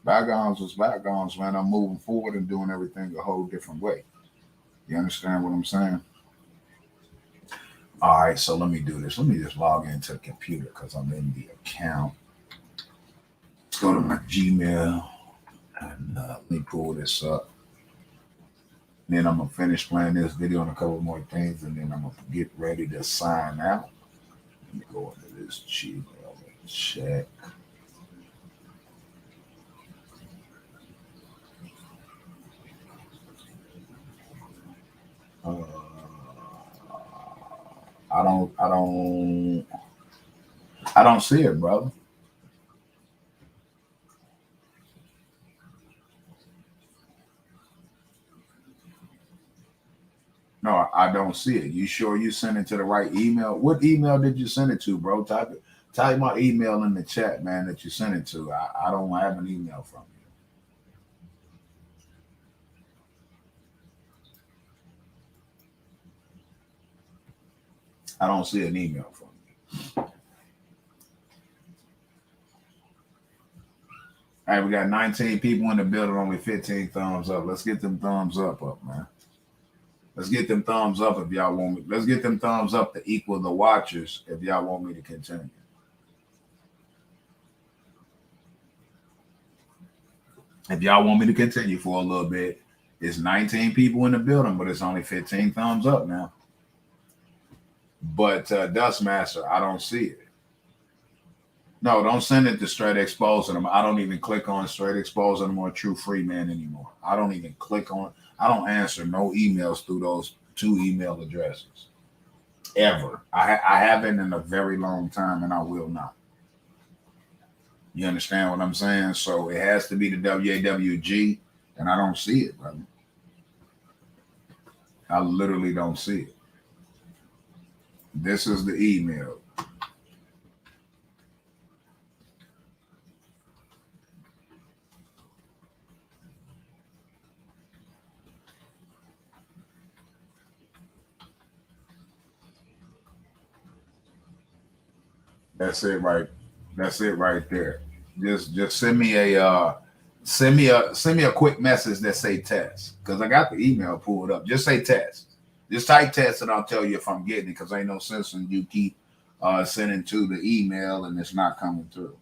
bygones was bygones, man. I'm moving forward and doing everything a whole different way. You understand what I'm saying? All right, so let me do this. Let me just log into the computer because I'm in the account. Let's go to my Gmail and let me pull this up. Then I'm gonna finish playing this video and a couple more things, and then I'm gonna get ready to sign out. Let me go into this Gmail and check. I don't see it, brother. No, I don't see it. You sure you sent it to the right email? What email did you send it to, bro? Type my email in the chat, man, that you sent it to. I don't have an email from you. I don't see an email from you. All right, we got 19 people in the building, only 15 thumbs up. Let's get them thumbs up, man. Let's get them thumbs up if y'all want me. Let's get them thumbs up to equal the watchers if y'all want me to continue. If y'all want me to continue for a little bit, it's 19 people in the building, but it's only 15 thumbs up now. But Dustmaster, I don't see it. No, don't send it to Straight Exposing Them. I don't even click on Straight Exposing Them or True Free Man anymore. I don't even click on. I don't answer no emails through those two email addresses ever. I haven't in a very long time, and I will not. You understand what I'm saying? So it has to be the W.A.W.G, and I don't see it, brother. I literally don't see it. This is the email. That's it right. That's it right there. Just send me a quick message that say test because I got the email pulled up. Just say test. Just type test and I'll tell you if I'm getting it because ain't no sense in you keep sending to the email and it's not coming through.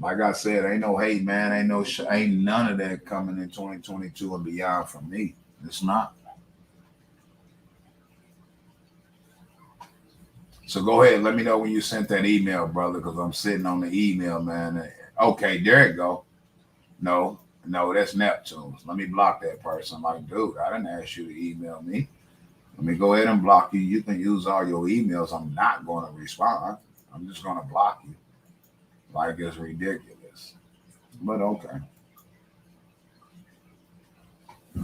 Like I said, ain't no hate, man. Ain't none of that coming in 2022 and beyond from me. It's not. So go ahead. Let me know when you sent that email, brother, because I'm sitting on the email, man. Okay, there you go. No, that's Neptune's. Let me block that person. I'm like, dude, I didn't ask you to email me. Let me go ahead and block you. You can use all your emails. I'm not going to respond. I'm just going to block you. Like it's ridiculous. But okay.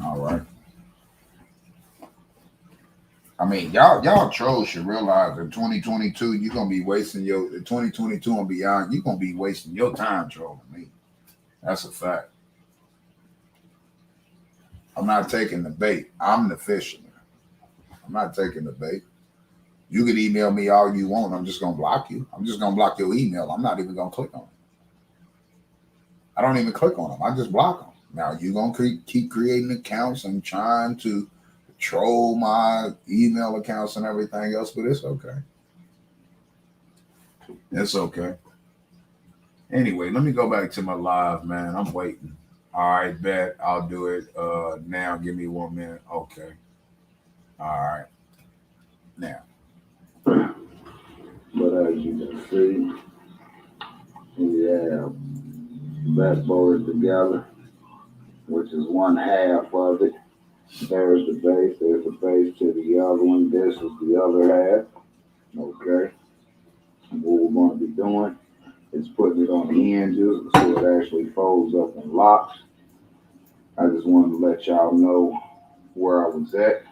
All right. I mean, y'all trolls should realize in 2022, you're gonna be wasting your 2022 and beyond, you're gonna be wasting your time trolling me. That's a fact. I'm not taking the bait. I'm the fisherman. I'm not taking the bait. You can email me all you want. I'm just gonna block you. I'm just gonna block your email. I'm not even gonna click on it. I don't even click on them. I just block them. Now you're gonna keep creating accounts and trying to troll my email accounts and everything else, but it's okay. It's okay. Anyway, let me go back to my live, man. I'm waiting. All right, bet I'll do it now. Give me 1 minute. Okay. All right. Now. But as you can see, we have backboard together, which is one half of it. There's the base. There's the base to the other one. This is the other half. Okay. And what we're going to be doing is putting it on the hinges so it actually folds up and locks. I just wanted to let y'all know where I was at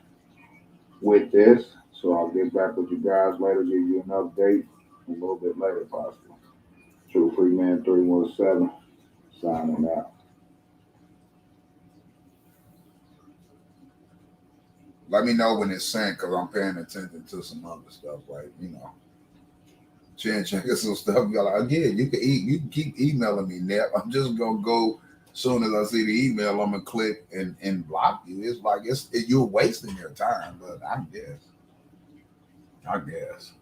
with this. So I'll get back with you guys later, give you an update a little bit later, possibly. True Freeman 317, signing out. Let me know when it's sent because I'm paying attention to some other stuff, like, checking some stuff. You're like, yeah, you can keep emailing me, Nep. I'm just gonna go as soon as I see the email, I'm gonna click and block you. It's like you're wasting your time, but I guess. I guess.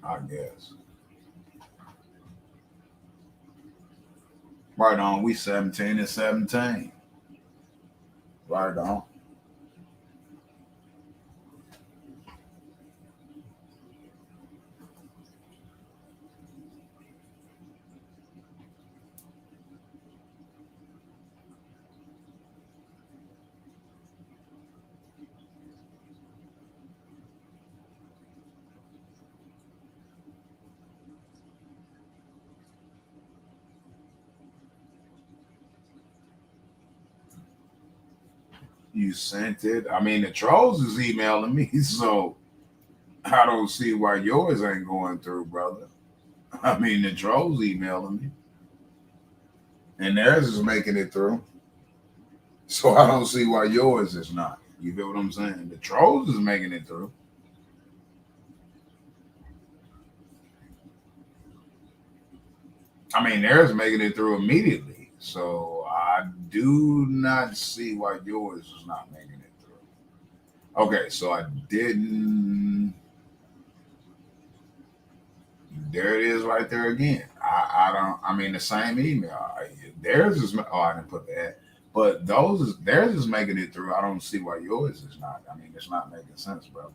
I guess. Right on. We 17 and 17. Right on. You sent it. I mean, the trolls is emailing me, so I don't see why yours ain't going through, brother. I mean, the trolls emailing me, and theirs is making it through. So I don't see why yours is not. You feel what I'm saying? The trolls is making it through. I mean, theirs making it through immediately. So I do not see why yours is not making it through. Okay, so I didn't. There it is right there again. I don't. I mean, the same email. Theirs is. Oh, I didn't put that. But theirs is making it through. I don't see why yours is not. I mean, it's not making sense, bro.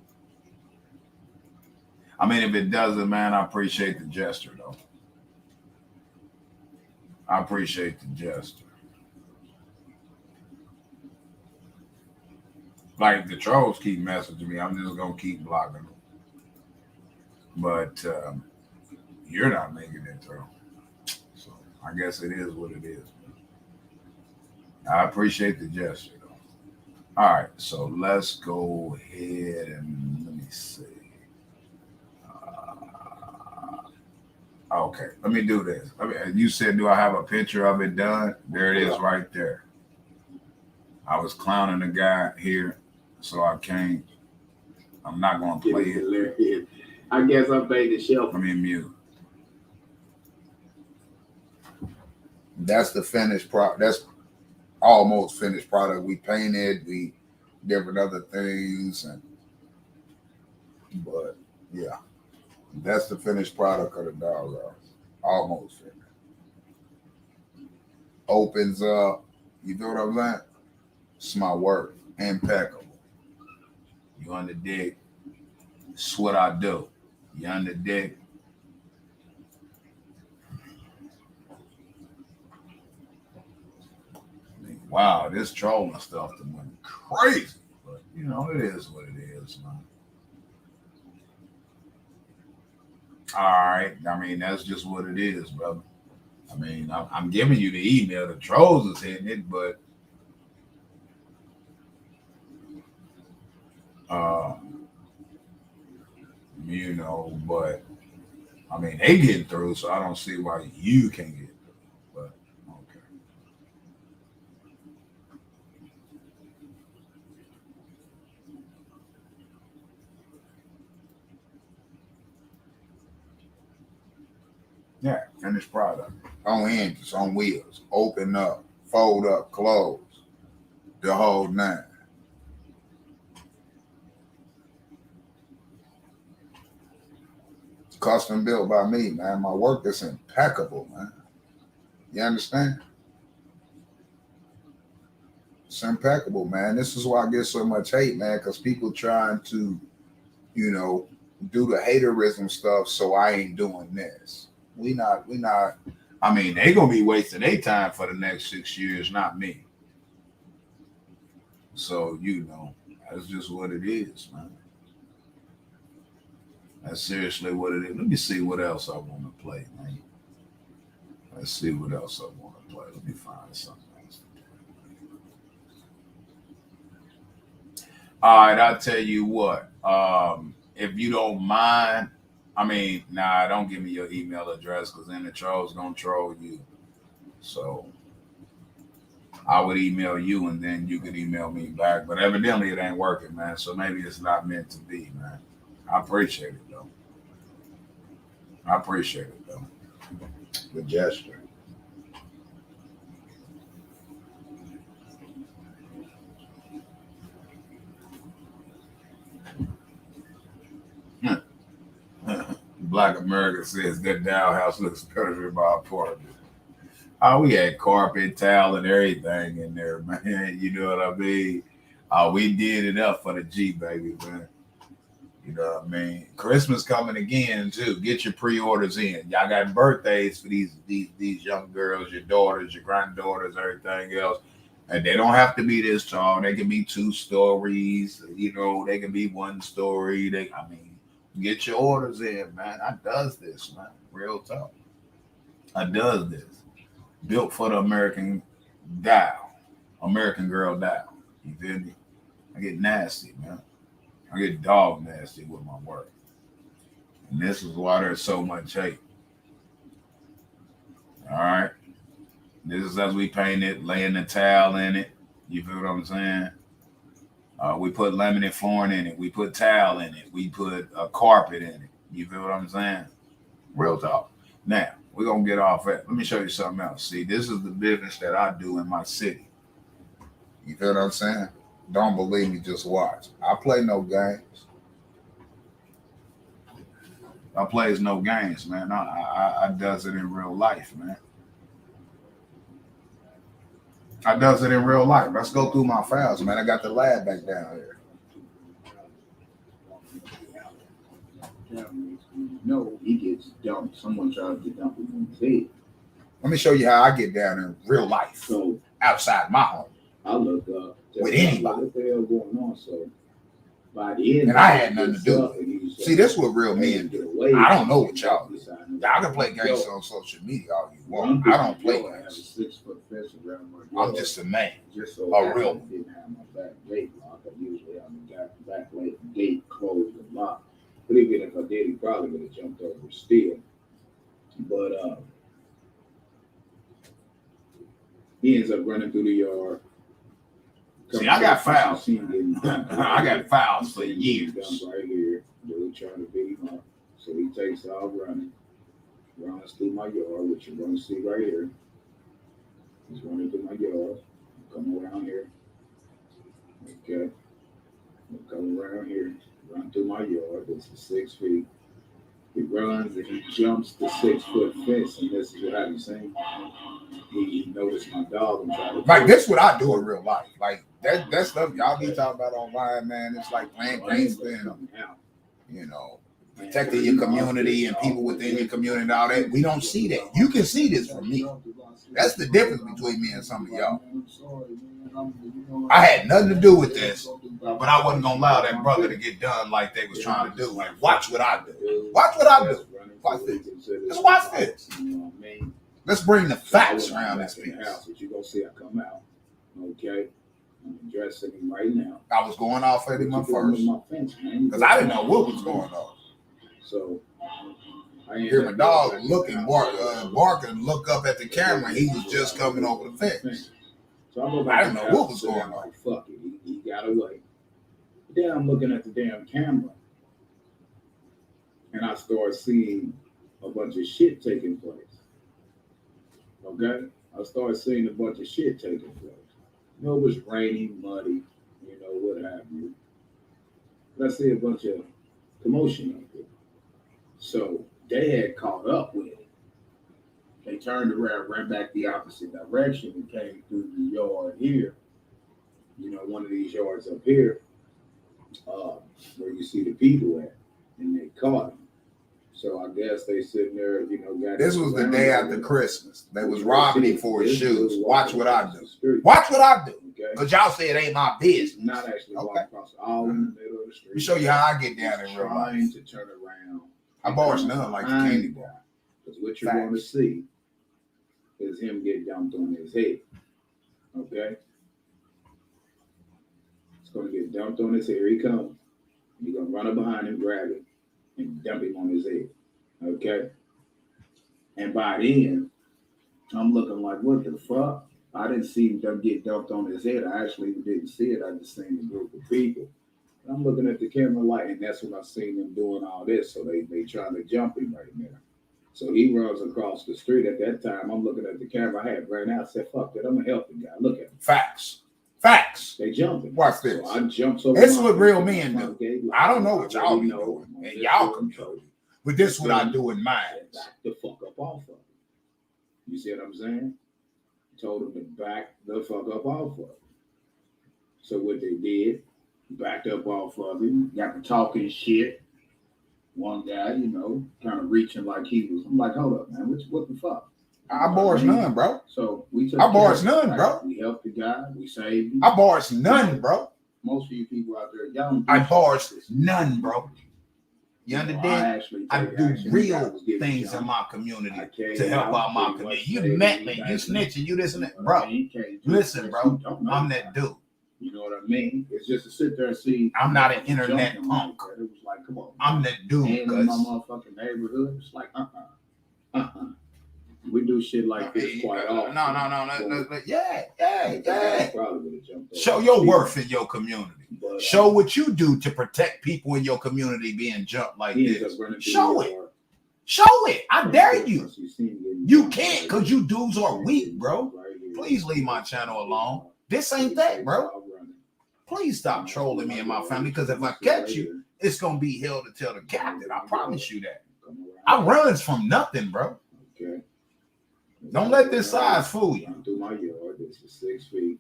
I mean, if it doesn't, man, I appreciate the gesture, though. I appreciate the gesture. Like the trolls keep messaging me, I'm just gonna keep blocking them. But you're not making it through, so I guess it is what it is. I appreciate the gesture, though. All right, so let's go ahead and let me see. Okay, let me do this. You said, do I have a picture of it done? There it is, right there. I was clowning the guy here, so I can't. I'm not gonna play it. I guess I paid the shelf. Let me mute. That's the finished product. That's almost finished product. We painted, we different other things, but Yeah, that's the finished product of the dog. Almost finished. Opens up. You know what I'm saying? It's my work. Impeccable. You on the dig? It's what I do. You on the dig? Wow, this trolling stuff that went crazy. But you know, it is what it is, man. All right. I mean, that's just what it is, brother. I mean, I'm giving you the email. The trolls is hitting it, but uh, you know, but I mean, they getting through, so I don't see why you can't get through. But okay. Yeah, finished product. On hinges, on wheels, open up, fold up, close, the whole nine. Custom built by me, man. My work is impeccable, man. You understand? It's impeccable, man. This is why I get so much hate, man, because people trying to, you know, do the haterism stuff, so I ain't doing this. We not. I mean, they gonna be wasting their time for the next 6 years, not me. So you know, that's just what it is, man. That's seriously what it is. Let me see what else I want to play, man. Let's see what else I want to play. Let me find something else. All right, I'll tell you what. If you don't mind, I mean, nah, don't give me your email address because then the trolls gonna troll you. So I would email you and then you could email me back. But evidently it ain't working, man. So maybe it's not meant to be, man. I appreciate it though. I appreciate it though. The gesture. Black America says that Dow house looks better than my apartment. Oh, we had carpet, towel, and everything in there, man. You know what I mean? We did it up for the G, baby, man. You know what I mean? Christmas coming again too. Get your pre-orders in. Y'all got birthdays for these young girls, your daughters, your granddaughters, everything else. And they don't have to be this tall. They can be 2 stories. You know, they can be 1 story. I mean, get your orders in, man. I does this, man. Real talk. I does this. Built for the American Dial, American Girl Dial. You feel me? I get nasty, man. I get dog nasty with my work. And this is why there's so much hate. All right. This is as we paint it, laying the towel in it. You feel what I'm saying? We put laminate flooring in it. We put towel in it. We put a carpet in it. You feel what I'm saying? Real talk. Now, we're going to get off that. Let me show you something else. See, this is the business that I do in my city. You feel what I'm saying? Don't believe me, just watch. I play no games. I plays no games, man. I does it in real life, man. I does it in real life. Let's go through my files, man. I got the lab back down here. No, he gets dumped. Someone tries to dump him on his head. Let me show you how I get down in real life, So outside my home, I look up with anybody. What the hell going on? So by the end, and I had nothing to do with it. See, this is what real men do. I don't know what y'all do. Y'all can play games on social media all you want. I don't play games. I'm just a man, a real one. Didn't have my back gate locked. I usually have my back gate closed and locked. But even if I did, he probably would have jumped over still. But he ends up running through the yard. See, I got files. I got files for years. Right here, dude trying to beat him up. So he takes off running, runs through my yard, which you're going to see right here. He's running through my yard. Come around here. Okay. Come around here. run through my yard. This is 6 feet. He runs and he jumps the 6-foot fence, and this is what have you seen. He noticed my dog and tried to Like this, what I do in real life. Like that stuff y'all be talking about online, man. It's like playing gangster and you know, protecting your community and people within your community and all that. We don't see that. You can see this from me. That's the difference between me and some of y'all. I had nothing to do with this, but I wasn't gonna allow that brother to get done like they was trying to do. Like, watch what I do. Watch what I do. Watch this. Let's watch this. Let's bring the facts around this piece. But you gonna see I come out. Okay. I'm addressing him right now. I was going off at him first because I didn't know what was going on. So I hear my dog looking, barking, look up at the camera. He was just coming over the fence. So I didn't know what was going on. Like, fuck it, he got away. But then I'm looking at the damn camera, and I start seeing a bunch of shit taking place. Okay, I started seeing a bunch of shit taking place. You know, it was raining, muddy, you know, what have you. But I see a bunch of commotion out there. So they had caught up with it. They turned around, ran back the opposite direction, and came through the yard here. You know, one of these yards up here, where you see the people at, and they caught them. So I guess they sitting there, you know, got this was the day after Christmas. They was robbing him for his shoes. Watch what I do. Watch what I do. Because y'all say it ain't my business. Not actually walking across all in the middle of the street. Let me show you how I get down in real life. Trying to turn around. I barge none like the candy bar. Because what you're going to see is him get dumped on his head. Okay? It's going to get dumped on his head. Here he comes. You're going to run up behind him, grab him, and dump him on his head. Okay? And by then, I'm looking like, what the fuck? I didn't see him get dumped on his head. I actually didn't see it. I just seen a group of people. And I'm looking at the camera like, and that's when I seen them doing all this. So they trying to jump him right there. So he runs across the street. At that time, I'm looking at the camera. I had ran out. I said, fuck that. I'm going to help the guy. Look at him. Facts. Facts. They jumped him. Watch this. So I jumped over. This is what real men do. I don't know what y'all be doing. And y'all control it. But this is what I do in mine. Back the fuck up off of him. You see what I'm saying? Told him to back the fuck up off of him. So what they did, backed up off of him, got to talking shit. One guy, you know, kind of reaching like he was. I'm like, hold up, man, what the fuck? I barge none, bro. So we took. I barge none, bro. We helped the guy. We saved him. I barge none, bro. Most of you people out there, y'all don't. I barge none, bro. You understand? I do real things in my community to help out my community. You met me, you snitching, you this and that, bro. Listen, bro, I'm that dude. You know what I mean? It's just to sit there and see. I'm not an internet punk. It was like, come on. I'm that dude. In my motherfucking neighborhood, it's like, we do shit like this quite often. No. Yeah. Show your worth in your community. But, show what you do to protect people in your community being jumped like this. Show it. Show it. I dare you. You can't because you dudes are weak, bro. Please leave my channel alone. This ain't that, bro. Please stop trolling me and my family because if I catch you, it's going to be hell to tell the captain. I promise you that. I runs from nothing, bro. Okay. Don't let this size fool you. Through my yard, this is 6 feet.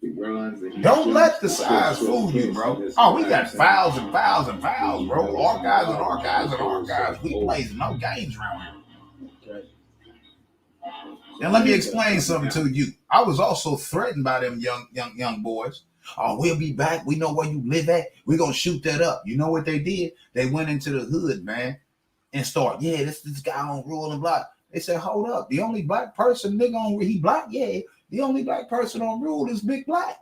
He runs. Don't let the size fool you, bro. Oh, we got fouls and fouls and fouls, bro. Archives and archives and archives. We plays no games around here. Okay. And let me explain something to you. I was also threatened by them young boys. Oh, we'll be back. We know where you live at. We're gonna shoot that up. You know what they did? They went into the hood, man, and start, this guy on rule and block. They said, hold up. The only black person, nigga, he black? Yeah. The only black person on rule is Big Black.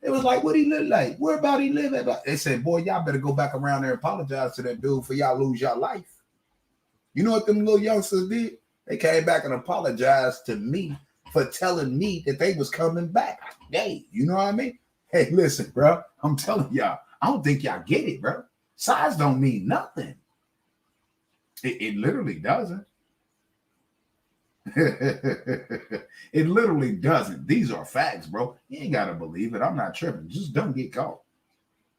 It was like, what he look like? Where about he live at? They said, boy, y'all better go back around there and apologize to that dude for y'all lose your life. You know what them little youngsters did? They came back and apologized to me for telling me that they was coming back. Hey, you know what I mean? Hey, listen, bro. I'm telling y'all, I don't think y'all get it, bro. Size don't mean nothing. It literally doesn't. It literally doesn't. These are facts, bro. You ain't gotta believe it. I'm not tripping. Just don't get caught.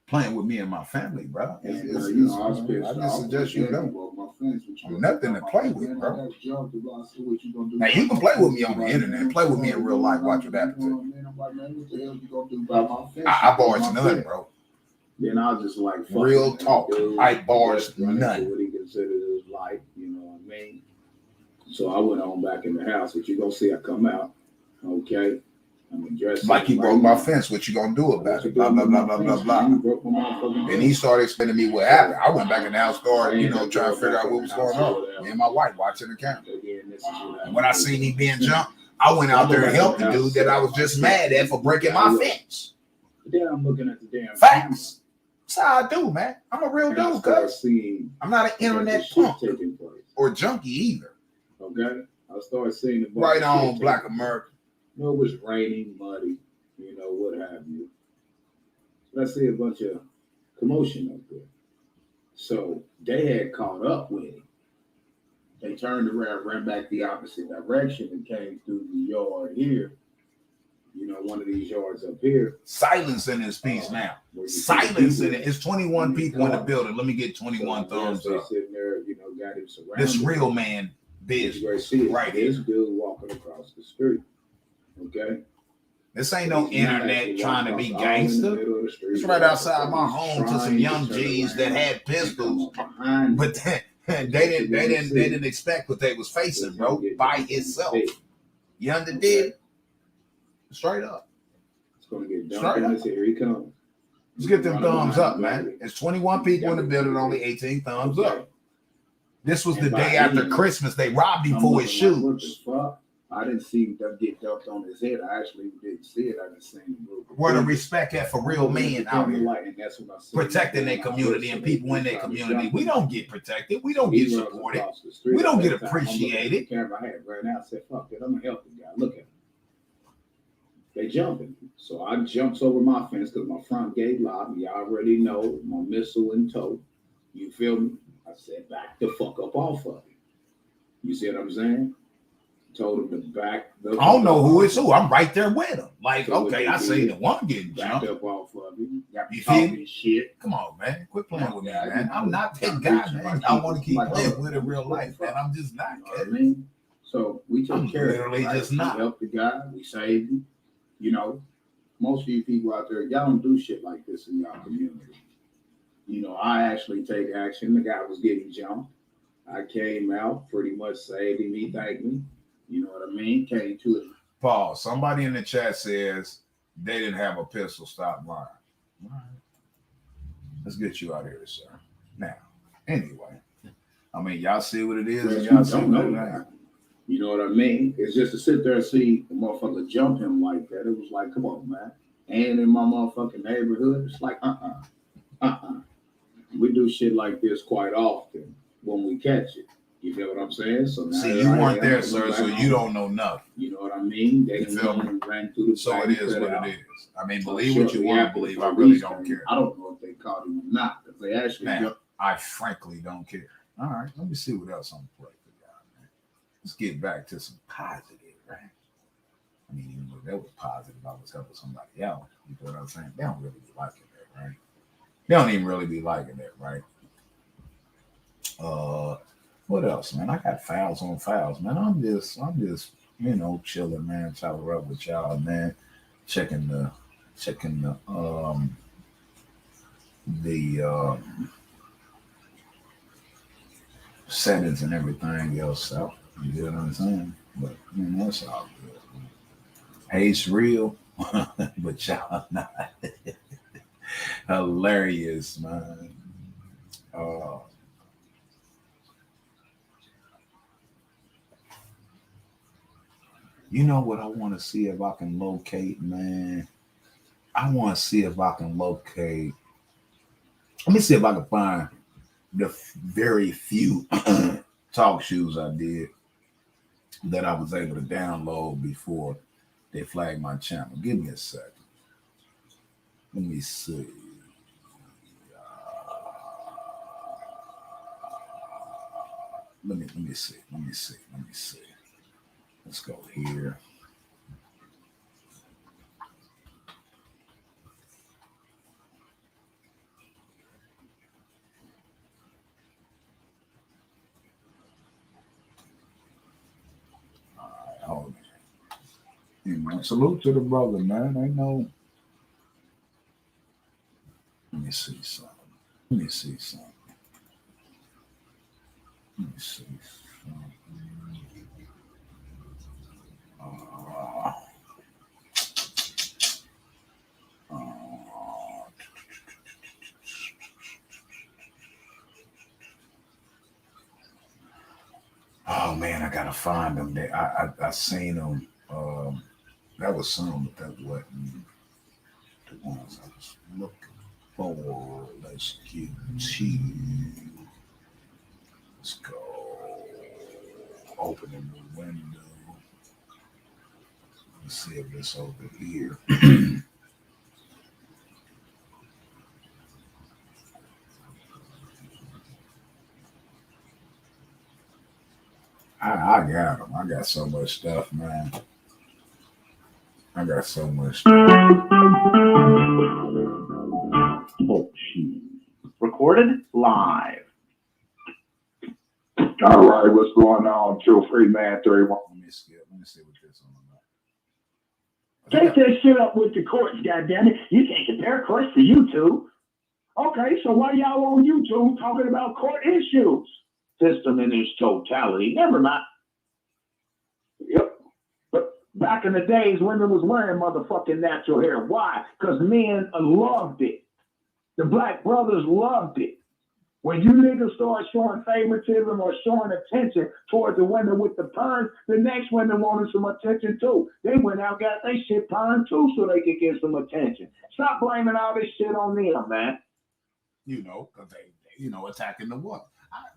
playing with me and my family, bro. And, It's, you know, I was pissed I off. just suggest you don't. My fence, I'm nothing to play with, bro. Now you can play with me on the internet, play with me in real life, watch what happens. I'm like, man, what the hell you gonna do about my fence? I barge none, bro. Then I was just like, real talk. I barge none. What he considered his life, you know what I mean? So I went on back in the house. What you gonna see? I come out, okay. I'm addressing like he broke my fence. What you gonna do about it? Blah blah blah blah blah blah. And he started explaining to me what happened. I went back in the house, started trying to figure out what was going on. Me and my wife watching the camera. And when I seen he being jumped, I went out there and helped the dude that I was just mad at for breaking my fence. Then I'm looking at the damn facts. That's how I do, man. I'm a real dude, cuz. I'm not an internet punk or junkie either. Okay, I started seeing the right on, Black America. You know, it was raining, muddy, you know, what have you. So I see a bunch of commotion up there. So they had caught up with him. They turned around, ran back the opposite direction, and came through the yard here. You know, one of these yards up here. Silencing his piece now. Silencing it. It's 21 people in the building. Let me get 21 thumbs up. Sitting there, you know, got him surrounded. This real man business right here. This dude walking across the street. Okay. This ain't no internet trying to be gangster. It's right outside my home to some young G's that had pistols, but they didn't expect what they was facing, bro. By itself. You understand? Straight up. It's gonna get done. Here he comes. Let's get them thumbs up, man. It's 21 people in the building, only 18 thumbs up. This was the day after Christmas. They robbed him for his shoes. I didn't see him get dumped on his head. I actually didn't see it. I didn't see him. Where the respect at for real men out here, protecting their community and people in their community. We don't get protected. We don't get supported. We don't get appreciated. Camera I had ran out. Said, "Fuck it, I'm gonna help the guy. Look at him." They jumping, so I jumps over my fence because my front gate locked. You already know my missile in tow. You feel me? I said, "Back the fuck up off of it." You see what I'm saying? Told him to back the. I don't know who it's who. I'm right there with him. Like, so okay, I see the one getting jumped. Up off of it. You feel me? Shit. Come on, man. Quit playing with me, man. I'm not that guy, man. I want to keep playing with it in real life, man. I'm just not. You know what I mean? So we took care of it. Just not. We helped the guy. We saved him. You know, most of you people out there, y'all don't do shit like this in y'all community. You know, I actually take action. The guy was getting jumped. I came out, pretty much saved him. He thanked me. You know what I mean? Came to it. Paul, somebody in the chat says they didn't have a pistol. Stop lying. All right. Let's get you out of here, sir. Now, anyway, I mean, y'all see what it is, and y'all see what it ain't. You know what I mean? It's just to sit there and see the motherfucker jump him like that. It was like, come on, man. And in my motherfucking neighborhood, it's like, We do shit like this quite often when we catch it. You feel what I'm saying? So now see, you weren't there, sir, so you don't know nothing. You know what I mean? They ran through the so it is what it is. I mean, believe what you want to believe. I really don't care. I don't know if they caught him or not. If they actually I frankly don't care. All right, let me see what else I'm playing. Let's get back to some positive, right? I mean, even though that was positive, I was helping somebody else. You know what I'm saying? They don't really be liking that, right? They don't even really be liking that, right? What else, man? I got files on files, man. I'm just, chilling, man, chopping up with y'all, man. Checking the settings and everything else out. You know what I'm saying? But that's all good. Hate's real, but y'all not. Hilarious, man. You know what I want to see if I can locate, man? I want to see if I can locate. Let me see if I can find the very few talk shoes I did that I was able to download before they flagged my channel. Give me a second. Let me see. Let me see. Let's go here. You know, salute to the brother, man. Ain't no. Let me see something. Let me see something. Let me see something. Uh, uh, oh man, I gotta find them. I seen them. That was some, but that wasn't the ones I was looking for. Let's get to. Let's go. Opening the window. Let's see if it's over here. I got them. I got so much stuff, man. I got so much stuff. Bullshit. Recorded live. All right, what's going on? 2-3-man-3-1. Let me skip. Let me see what this one about. Take that shit up with the courts, goddammit. You can't compare courts to YouTube. Okay, so why y'all on YouTube talking about court issues? System in its totality. Never mind. Yep. But back in the days, women was wearing motherfucking natural hair. Why? Because men loved it. The black brothers loved it. When you niggas start showing favoritism or showing attention towards the women with the perms, the next women wanted some attention too. They went out and got their shit permed too so they could get some attention. Stop blaming all this shit on them, man. You know, because they attacking the woman.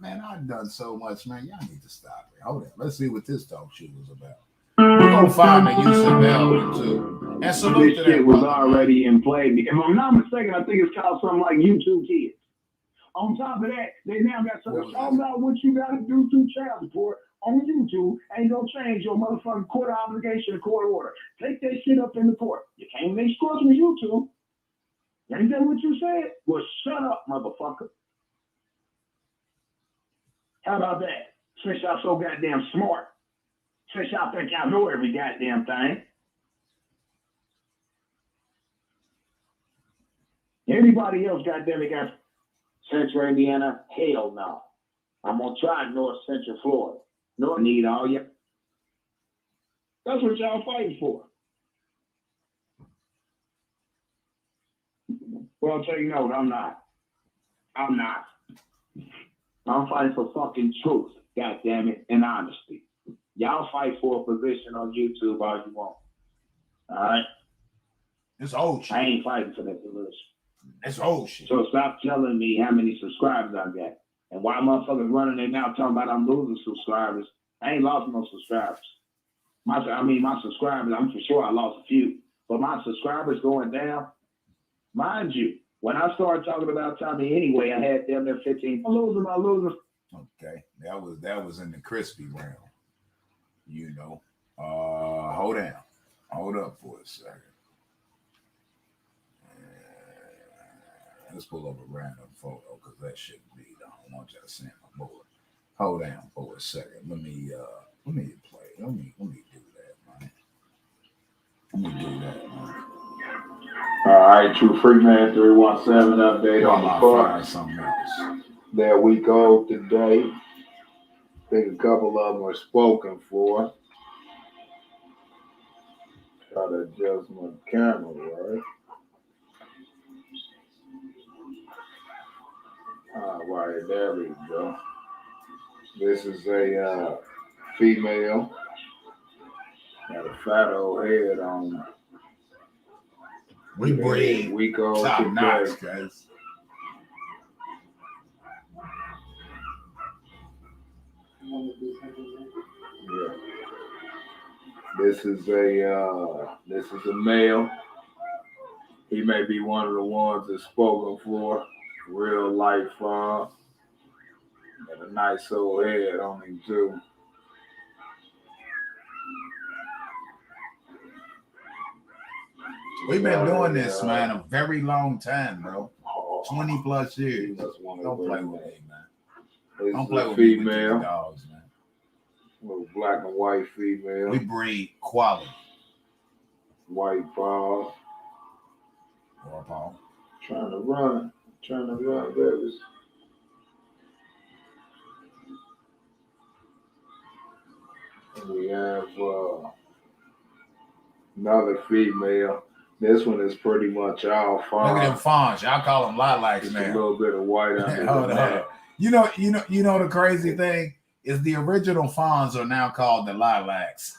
Man, I've done so much, man. Y'all need to stop it. Hold on. Let's see what this talk shit was about. We're going to find the UCL too. And salute This to that shit was brother, already in play. If I'm not mistaken, I think it's called something like YouTube Kids. On top of that, they now got something all about what you got to do through child support on YouTube. Ain't gonna change your motherfucking court obligation or court order. Take that shit up in the court. You can't make scores with YouTube. Ain't that what you said? Well, shut up, motherfucker. How about that? Since y'all so goddamn smart. Since y'all think y'all know every goddamn thing. Anybody else, goddamn it, got Central Indiana? Hell no. I'm gonna try North Central Florida. No need all you. That's what y'all fighting for. Well, take note, I'm not. I'm fighting for fucking truth, goddammit, and honesty. Y'all fight for a position on YouTube all you want. Alright? It's old shit. I ain't fighting for that position. It's old shit. So stop telling me how many subscribers I got. And why motherfuckers running there now talking about I'm losing subscribers. I ain't lost no subscribers. My subscribers, I'm for sure I lost a few. But my subscribers going down, mind you, when I started talking about Tommy anyway, I had them there 15. I'm losing. Okay. That was in the crispy realm. You know. Hold down. Hold up for a second. Let's pull up a random photo because that shouldn't be. I don't want you to send my board. Hold down for a second. Let me play. Let me do that, man. Let me do that, man. All right, 2-3-man-3-1-7 update on the find Bucks. something else. Their week old today. I think a couple of them were spoken for. Try to adjust my camera, right? All right, there we go. This is a female. Got a fat old head on. We breed week old top today. notch, guys. Yeah. This is a male. He may be one of the ones that's spoken for. Real life got a nice old head on him too. We've been doing this, man, a very long time, bro. 20 plus years. Don't play with me, man. Don't play with me with these dogs, man. Little black and white female. We breed quality. white ball. Or Paul. Trying to run, baby. And we have another female. This one is pretty much all Look at them fawn. fawns. Y'all call them lilacs Just a now. little bit of white under Hold the on. neck. You know the crazy thing is the original fawns are now called the lilacs.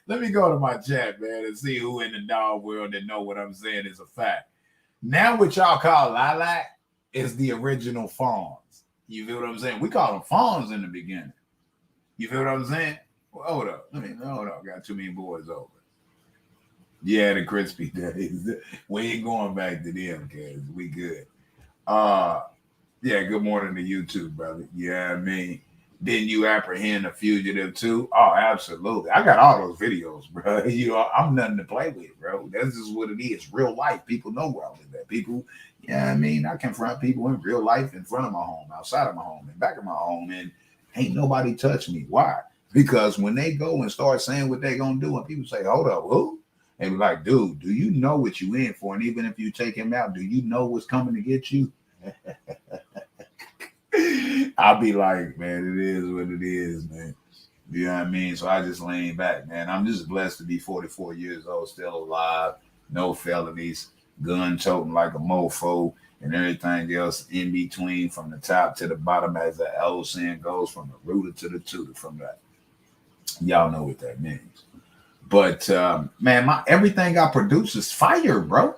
Let me go to my chat, man, and see who in the dog world that know what I'm saying is a fact. Now what y'all call lilac is the original fawns. You feel what I'm saying? We call them fawns in the beginning. You feel what I'm saying? Well, hold up. Hold up. Got too many boys over. Yeah, the crispy days. We ain't going back to them, cause we good. Yeah, good morning to you too, brother. Yeah, I mean, didn't you apprehend a fugitive too? Oh, absolutely. I got all those videos, bro. I'm nothing to play with, bro. That's just what it is. Real life. People know where I live at. People, yeah, I mean, I confront people in real life in front of my home, outside of my home, and back of my home, and ain't nobody touch me. Why? Because when they go and start saying what they're gonna do, and people say, "Hold up, who?" And be like, "Dude, do you know what you in for? And even if you take him out, do you know what's coming to get you?" I'll be like, man, it is what it is, man. You know what I mean? So I just lean back, man. I'm just blessed to be 44 years old, still alive, no felonies, gun toting like a mofo, and everything else in between from the top to the bottom, as the old saying goes, from the rooter to the tutor. From that, y'all know what that means. But man, everything I produce is fire, bro.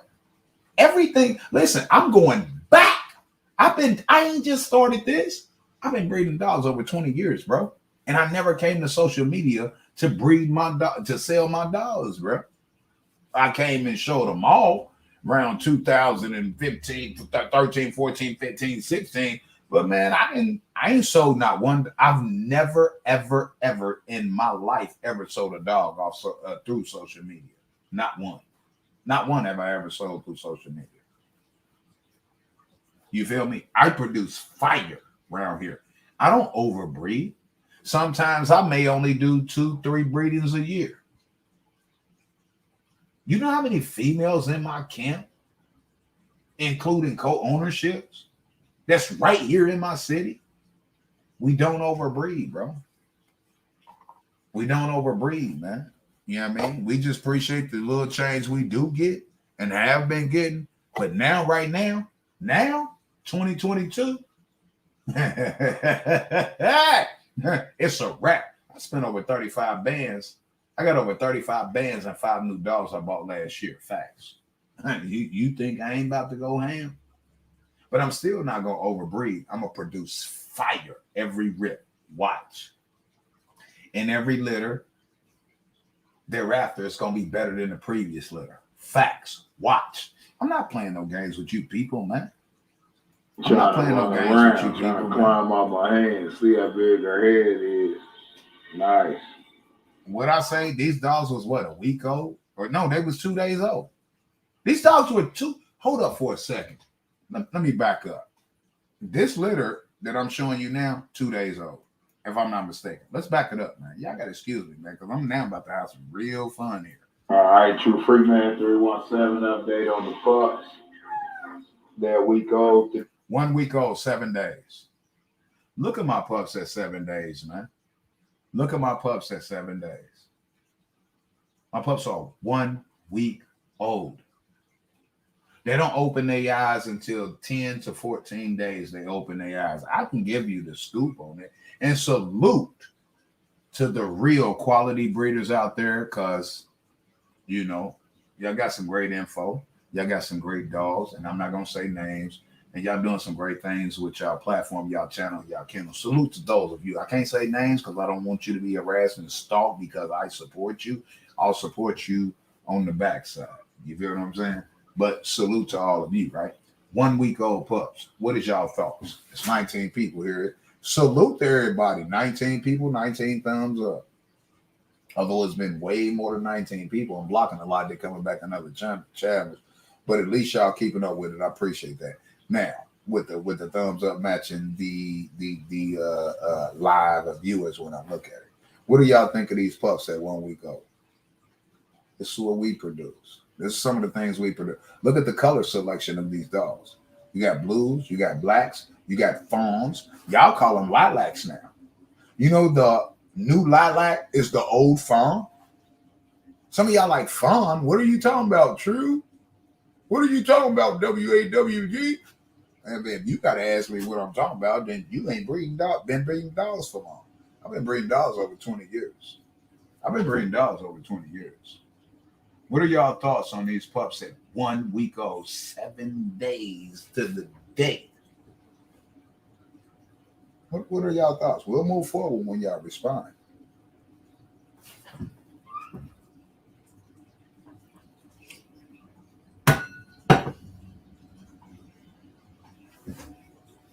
Everything. Listen, I'm going back. I ain't just started this. I've been breeding dogs over 20 years, bro. And I never came to social media to breed my dog, to sell my dogs, bro. I came and showed them all around 2015, 13, 14, 15, 16. But man, I ain't sold not one. I've never, ever, ever in my life ever sold a dog off through social media. Not one. Not one have I ever sold through social media. You feel me? I produce fire around here. I don't overbreed. Sometimes I may only do 2-3 breedings a year. You know how many females in my camp, including co-ownerships, that's right here in my city? We don't overbreed, bro. We don't overbreed, man. You know what I mean? We just appreciate the little change we do get and have been getting. But now, right now, 2022, it's a wrap. I spent over 35 bands. I got over 35 bands and 5 new dogs I bought last year. Facts. You think I ain't about to go ham? But I'm still not going to overbreed. I'm going to produce fire every rip. Watch. In every litter, thereafter, it's going to be better than the previous litter. Facts. Watch. I'm not playing no games with you people, man. I'm not playing no games with you people, trying to climb out my hands, see how big her head is. Nice. What I say, these dogs was what, a week old? Or no, they was 2 days old. These dogs were hold up for a second. Let me back up. This litter that I'm showing you now, 2 days old, if I'm not mistaken. Let's back it up, man. Y'all got to excuse me, man, because I'm now about to have some real fun here. All right, True Freeman 317 update on the pups. They're week old. 1 week old, 7 days. Look at my pups at 7 days, man. Look at my pups at 7 days. My pups are 1 week old. They don't open their eyes until 10 to 14 days. They open their eyes. I can give you the scoop on it. And salute to the real quality breeders out there, because, you know, y'all got some great info. Y'all got some great dogs, and I'm not going to say names. And y'all doing some great things with y'all platform, y'all channel, y'all kennel. Salute to those of you. I can't say names because I don't want you to be harassed and stalked, because I support you. I'll support you on the backside. You feel what I'm saying? But salute to all of you, right? 1 week old pups. What is y'all thoughts? It's 19 people here. Salute to everybody. 19 people, 19 thumbs up. Although it's been way more than 19 people. I'm blocking a lot. They're coming back another challenge. But at least y'all keeping up with it. I appreciate that. Now, with the thumbs up matching the live viewers when I look at it. What do y'all think of these pups at 1 week old? This is what we produce. This is some of the things we produce. Look at the color selection of these dogs. You got blues, you got blacks, you got fawns. Y'all call them lilacs now. You know the new lilac is the old fawn. Some of y'all like fawn. What are you talking about, True? What are you talking about, W.A.W.G? And if you gotta ask me what I'm talking about, then you ain't been breeding dogs for long. I've been breeding dogs over 20 years. I've been breeding dogs over 20 years. What are y'all thoughts on these pups at 1 week old, 7 days to the day? What are y'all thoughts? We'll move forward when y'all respond.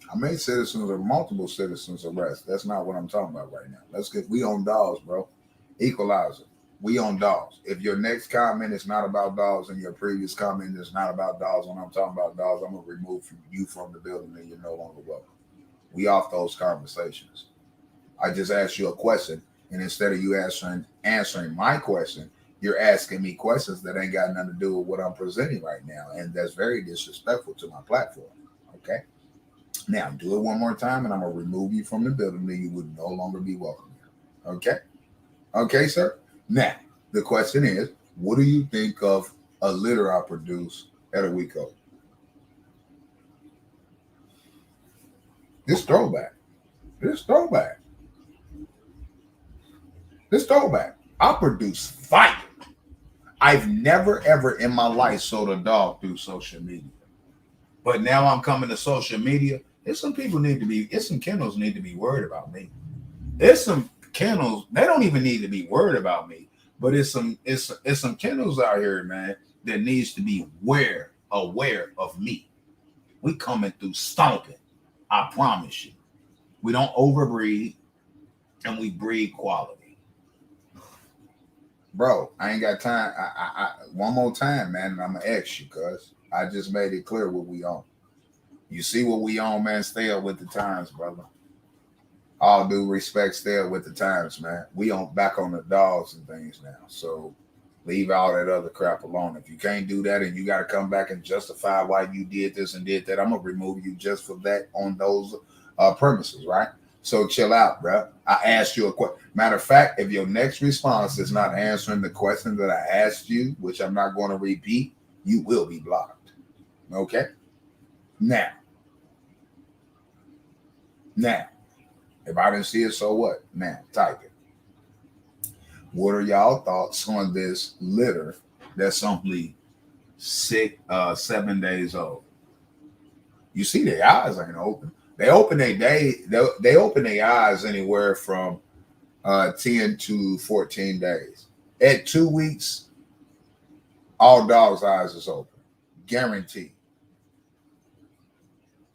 I made citizens or multiple citizens arrest. That's not what I'm talking about right now. We own dogs, bro. Equalizer. We own dogs. If your next comment is not about dogs and your previous comment is not about dogs, when I'm talking about dogs, I'm gonna remove you from the building and you're no longer welcome. We off those conversations. I just asked you a question, and instead of you answering my question, you're asking me questions that ain't got nothing to do with what I'm presenting right now, and that's very disrespectful to my platform. Okay. Now, do it one more time, and I'm going to remove you from the building, and you would no longer be welcome here. Okay? Okay, sir? Now, the question is, what do you think of a litter I produce at a week old? This throwback. This throwback. This throwback. I produce fire. I've never, ever in my life sold a dog through social media. But now I'm coming to social media. There's some kennels need to be worried about me. There's some kennels, they don't even need to be worried about me. But it's some kennels out here, man, that needs to be aware of me. We coming through stomping. I promise you. We don't overbreed and we breed quality. Bro, I ain't got time. One more time, man, and I'm gonna ask you, cuz I just made it clear what we own. You see what we own, man. Stay up with the times, brother. All due respect, stay up with the times, man. We on back on the dogs and things now. So leave all that other crap alone. If you can't do that and you got to come back and justify why you did this and did that, I'm going to remove you just for that on those premises, right? So chill out, bro. I asked you a question. Matter of fact, if your next response is not answering the question that I asked you, which I'm not going to repeat, you will be blocked. Okay? Now, if I didn't see it, so what? Now, type it. What are y'all thoughts on this litter that's only 7 days old? You see their eyes ain't open. They open their eyes anywhere from 10 to 14 days. At 2 weeks, all dogs' eyes is open. Guaranteed.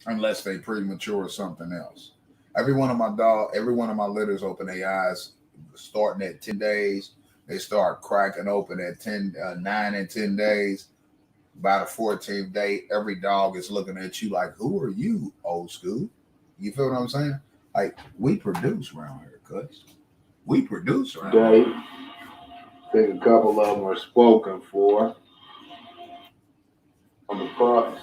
Unless they premature or something else. Every one of my litters open their eyes starting at 10 days. They start cracking open at 9 and 10 days. By the 14th day, every dog is looking at you like, who are you, old school? You feel what I'm saying? Like, we produce around here, cuz. We produce around here. Dave, I think a couple of them are spoken for on the pups.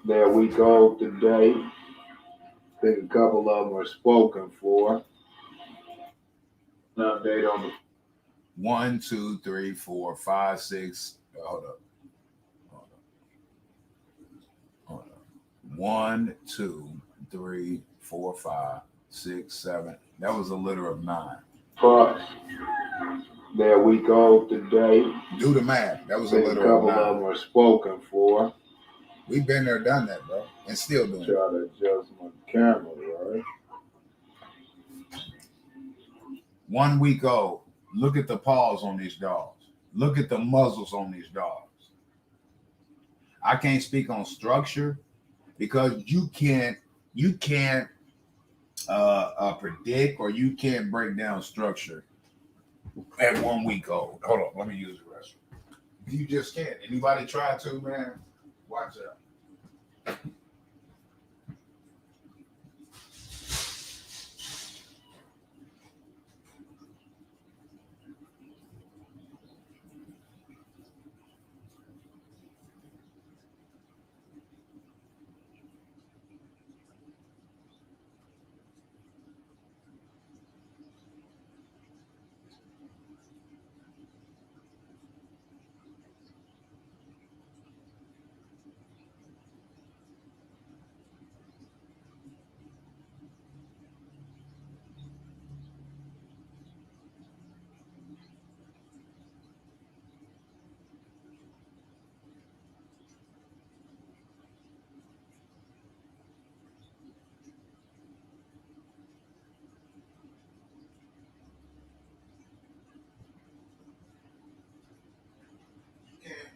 There we go today. I think a couple of them are spoken for. An update on the 1, 2, 3, 4, 5, 6. Hold up. 1, 2, 3, 4, 5, 6, 7. That was a litter of 9. pups. There we go today. Do the math. That was a I think litter a couple of 9. of them are spoken for. We've been there, done that, bro, and still doing it. Try to adjust my camera, right? 1 week old. Look at the paws on these dogs. Look at the muzzles on these dogs. I can't speak on structure because you can't predict or you can't break down structure at 1 week old. Hold on, let me use the restroom. You just can't. Anybody try to, man? Watch out.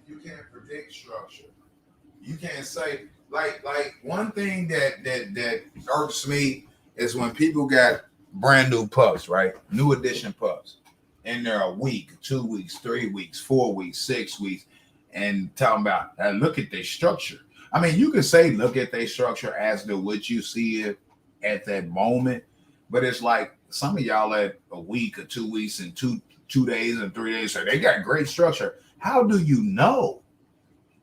You can't predict structure. You can't say like one thing that irks me is when people got brand new pups, right? New edition pups, and they're a week, 2 weeks, 3 weeks, 4 weeks, 6 weeks, and talking about look at their structure. I mean, you can say look at their structure as to what you see it at that moment, but it's like some of y'all at a week or 2 weeks and two days and 3 days, so they got great structure. How do you know?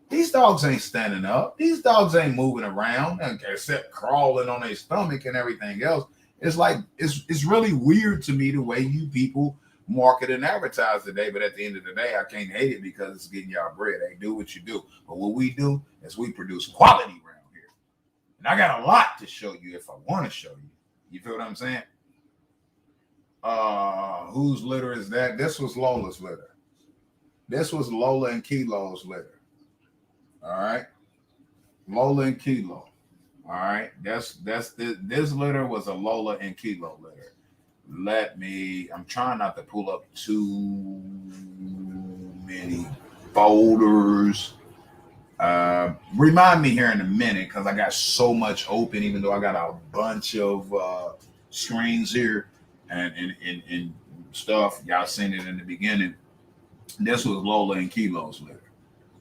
These dogs ain't standing up. These dogs ain't moving around except crawling on their stomach and everything else. It's like it's really weird to me the way you people market and advertise today. But at the end of the day, I can't hate it because it's getting y'all bread. They do what you do. But what we do is we produce quality around here. And I got a lot to show you if I want to show you. You feel what I'm saying? Whose litter is that? This was Lola's litter. This was Lola and Kilo's litter. All right, Lola and Kilo. All right, this litter was a Lola and Kilo litter. I'm trying not to pull up too many folders. Remind me here in a minute because I got so much open, even though I got a bunch of screens here and stuff. Y'all seen it in the beginning. This was Lola and Kilo's litter.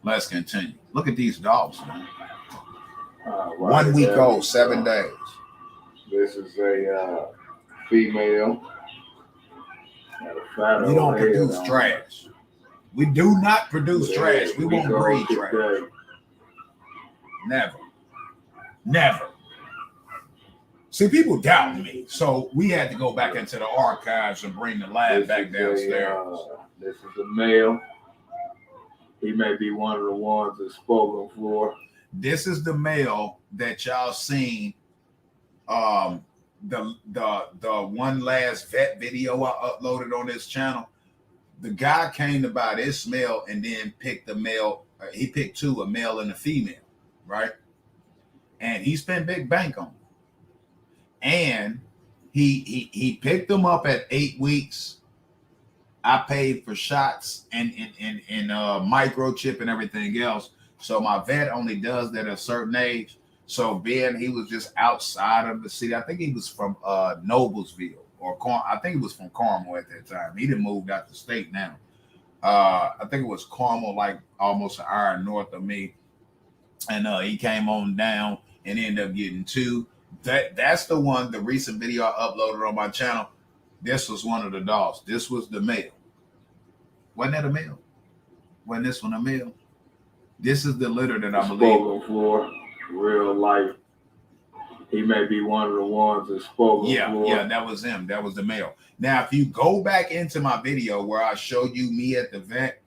Let's continue. Look at these dogs, man. 1 week old, 7 days. This is a female. We don't produce trash. We do not produce trash. We won't breed trash. Never. See, people doubt me, so we had to go back into the archives and bring the lab back downstairs. This is a male. He may be one of the ones that's spoken for. This is the male that y'all seen. The one last vet video I uploaded on this channel. The guy came to buy this male and then picked the male. He picked two, a male and a female, right? And he spent big bank on them. And he picked them up at 8 weeks. I paid for shots and microchip and everything else. So my vet only does that at a certain age. So Ben, he was just outside of the city. I think he was from Noblesville I think he was from Carmel at that time. He done moved out the state now. I think it was Carmel, like almost an hour north of me. And he came on down and ended up getting two. That's the one, the recent video I uploaded on my channel. This was one of the dogs. This was the male. Wasn't that a male? Wasn't this one a male? This is the litter that I believe. Spoken for, real life. He may be one of the ones that's spoken for. Yeah, that was him. That was the male. Now, if you go back into my video where I showed you me at the vet,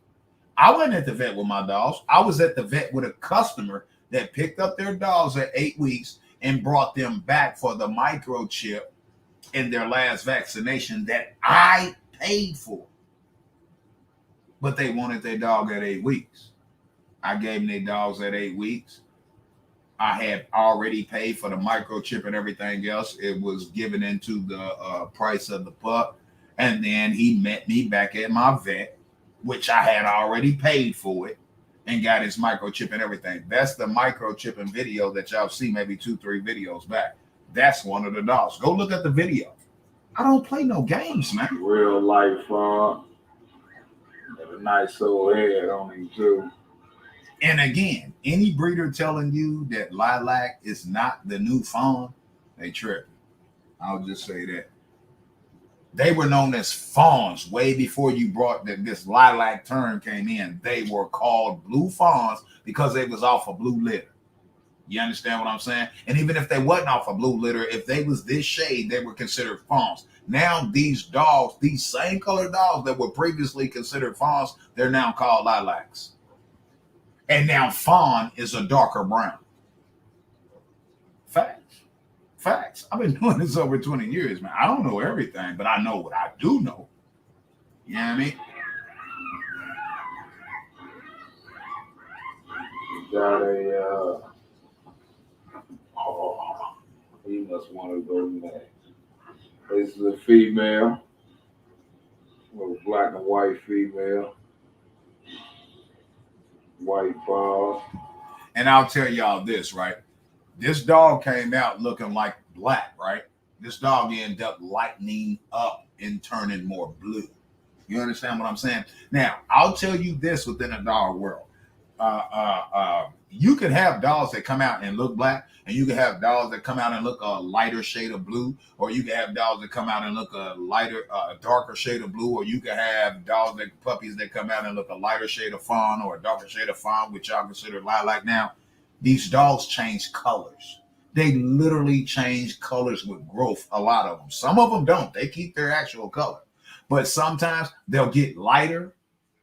I wasn't at the vet with my dogs. I was at the vet with a customer that picked up their dogs at 8 weeks and brought them back for the microchip in their last vaccination that I paid for. But they wanted their dog at 8 weeks. I gave them their dogs at 8 weeks. I had already paid for the microchip and everything else. It was given into the price of the pup. And then he met me back at my vet, which I had already paid for it, and got his microchip and everything. That's the microchipping video that y'all see maybe 2-3 videos back. That's one of the dogs. Go look at the video. I don't play no games, man. Real life, got a nice old head on him too. And again, any breeder telling you that lilac is not the new fawn, they tripping. I'll just say that. They were known as fawns way before you brought this lilac term came in. They were called blue fawns because they was off a blue litter. You understand what I'm saying? And even if they wasn't off a blue litter, if they was this shade, they were considered fawns. Now these dogs, these same color dogs that were previously considered fawns, they're now called lilacs. And now fawn is a darker brown. Facts. I've been doing this over 20 years, man. I don't know everything, but I know what I do know. You know what I mean? Got a he must want to go next. This is a female, a black and white female. white paw. And I'll tell y'all this, right? This dog came out looking like black, right? This dog ended up lightening up and turning more blue. You understand what I'm saying? Now, I'll tell you this within a dog world. You can have dogs that come out and look black, and you can have dogs that come out and look a lighter shade of blue, or you can have dogs that come out and look a darker shade of blue, or you can have puppies that come out and look a lighter shade of fawn or a darker shade of fawn, which y'all consider lilac now. These dogs change colors. They literally change colors with growth, a lot of them. Some of them don't. They keep their actual color. But sometimes they'll get lighter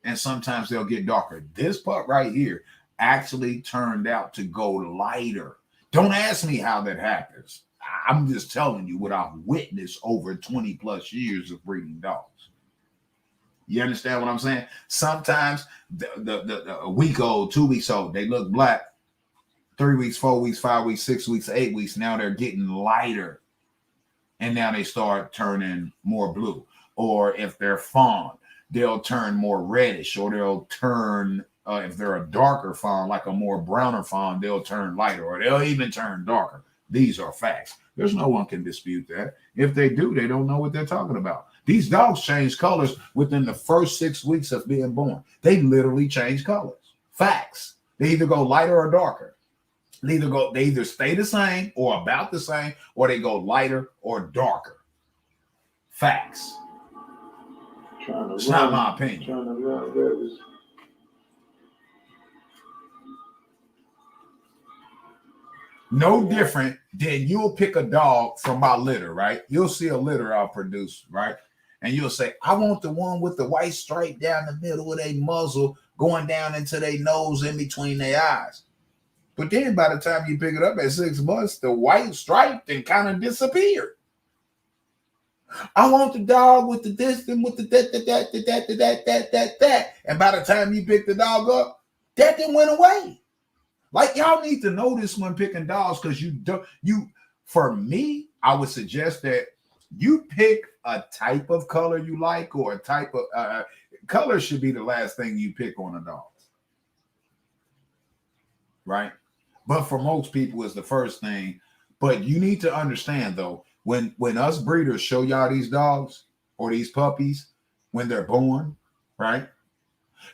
and sometimes they'll get darker. This pup right here actually turned out to go lighter. Don't ask me how that happens. I'm just telling you what I've witnessed over 20 plus years of breeding dogs. You understand what I'm saying? Sometimes a week old, 2 weeks old, they look black. 3 weeks, 4 weeks, 5 weeks, 6 weeks, 8 weeks. Now they're getting lighter. And now they start turning more blue. Or if they're fawn, they'll turn more reddish, or they'll turn, if they're a darker fawn, like a more browner fawn, they'll turn lighter, or they'll even turn darker. These are facts. There's no one can dispute that. If they do, they don't know what they're talking about. These dogs change colors within the first 6 weeks of being born. They literally change colors. Facts. They either go lighter or darker. They either stay the same or about the same, or they go lighter or darker. Facts. It's not my opinion. No different than you'll pick a dog from my litter, right? You'll see a litter I'll produce, right? And you'll say, I want the one with the white stripe down the middle of their muzzle going down into their nose in between their eyes. But then by the time you pick it up at 6 months, the white stripe then kind of disappeared. I want the dog with the this and with the that. And by the time you pick the dog up, that then went away. Like, y'all need to know this when picking dogs, because for me, I would suggest that you pick a type of color you like, or a type of color should be the last thing you pick on a dog. Right? But for most people, it's the first thing. But you need to understand, though, when us breeders show y'all these dogs or these puppies when they're born, right?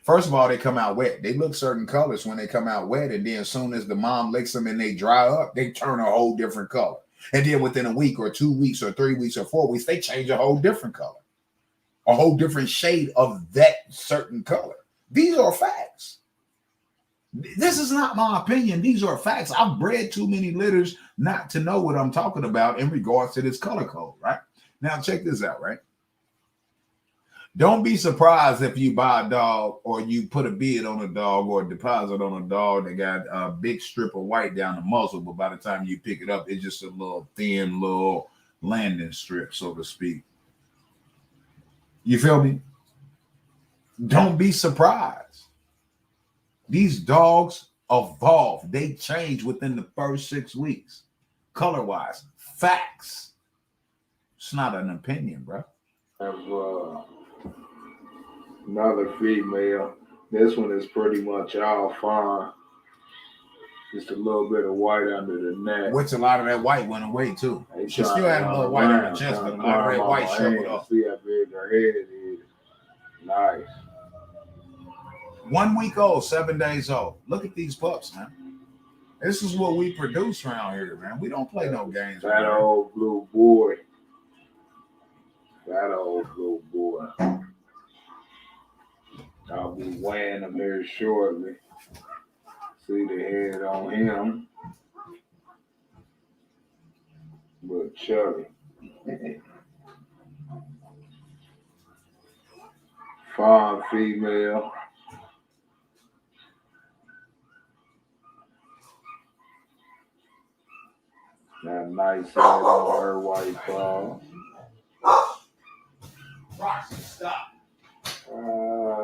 First of all, they come out wet. They look certain colors when they come out wet, and then as soon as the mom licks them and they dry up, they turn a whole different color. And then within a week or 2 weeks or 3 weeks or 4 weeks, they change a whole different color, a whole different shade of that certain color. These are facts. This is not my opinion. These are facts. I've bred too many litters not to know what I'm talking about in regards to this color code, right? Now, check this out, right? Don't be surprised if you buy a dog or you put a bid on a dog or a deposit on a dog that got a big strip of white down the muzzle, but by the time you pick it up, it's just a little thin little landing strip, so to speak. You feel me? Don't be surprised. These dogs evolve. They change within the first 6 weeks. Color-wise. Facts. It's not an opinion, bro. Have another female. This one is pretty much all fawn. Just a little bit of white under the neck. Which a lot of that white went away, too. She still had a little white on her chest, but a lot of that white shrivelled up. See how big her head is. Nice. 1 week old, 7 days old. Look at these pups, man. This is what we produce around here, man. We don't play no games. Fat old blue boy. Fat old blue boy. I'll be weighing him here shortly. See the head on him. But chubby. Fawn female. That nice head on her white paw. Roxy, stop.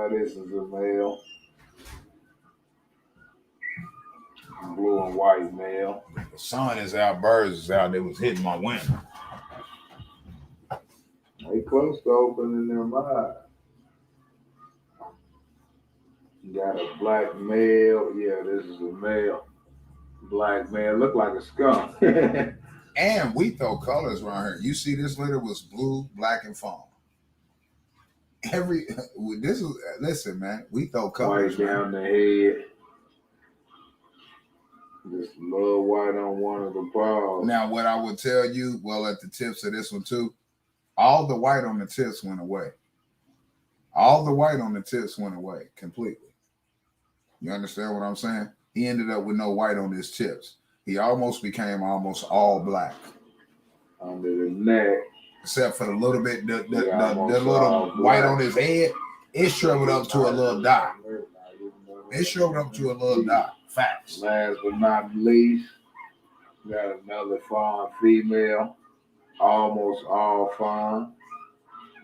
This is a male. Blue and white male. The sun is out, birds is out. They was hitting my window. They close to opening their mind. Got a black male. Yeah, this is a male. Black man. Look like a skunk. And we throw colors around here. You see, this litter was blue, black, and fawn. This is listen, man. We throw colors White down the head. Just a little white on one of the paws. Now, what I would tell you, well, at the tips of this one too, all the white on the tips went away. All the white on the tips went away completely. You understand what I'm saying? He ended up with no white on his tips. He almost became almost all black. Under the neck. Except for the little bit, the little white on his head, it shriveled up to a little dot. It shriveled up to a little dot. Facts. Last but not least, got another fawn female. Almost all fawn.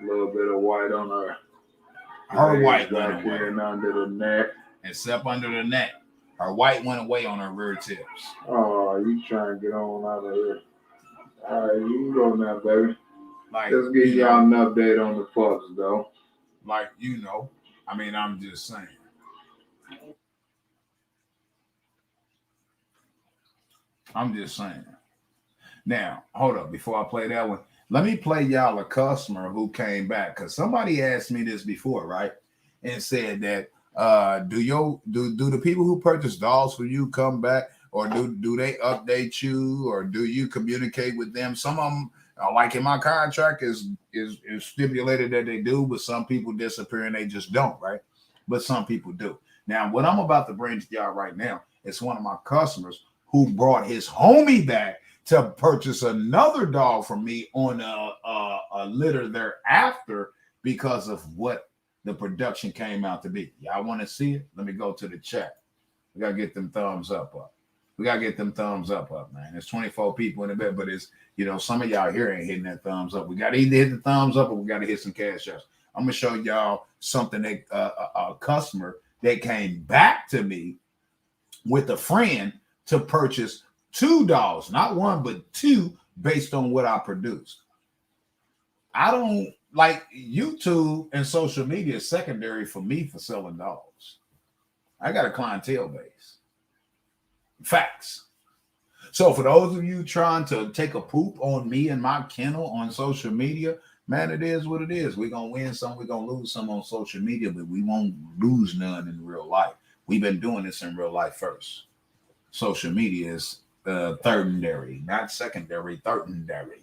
A little bit of white on her. Her white back here and under the neck. Except under the neck. Her white went away on her rear tips. Oh, you trying to get on out of here. All right, you can go now, baby. Like, just give y'all an update on the pups, though. Like, I mean, I'm just saying. I'm just saying. Now, hold up. Before I play that one, let me play y'all a customer who came back. Because somebody asked me this before, right? And said that, do the people who purchase dolls for you come back? Or do they update you? Or do you communicate with them? Some of them, like in my contract, is stipulated that they do, but some people disappear and they just don't, right? But some people do. Now, what I'm about to bring to y'all right now is one of my customers who brought his homie back to purchase another dog from me on a litter thereafter because of what the production came out to be. Y'all want to see it? Let me go to the chat. We got to get them thumbs up. We got to get them thumbs up, man. There's 24 people in the bed, but it's, some of y'all here ain't hitting that thumbs up. We got to either hit the thumbs up or we got to hit some cash outs. I'm going to show y'all something that a customer that came back to me with a friend to purchase 2 dogs, not 1, but 2 based on what I produced. I don't like YouTube and social media is secondary for me for selling dogs. I got a clientele base. Facts. So for those of you trying to take a poop on me and my kennel on social media, man, it is what it is. We're going to win some, we're going to lose some on social media, but we won't lose none in real life. We've been doing this in real life first. Social media is thirdary, not secondary, thirdary,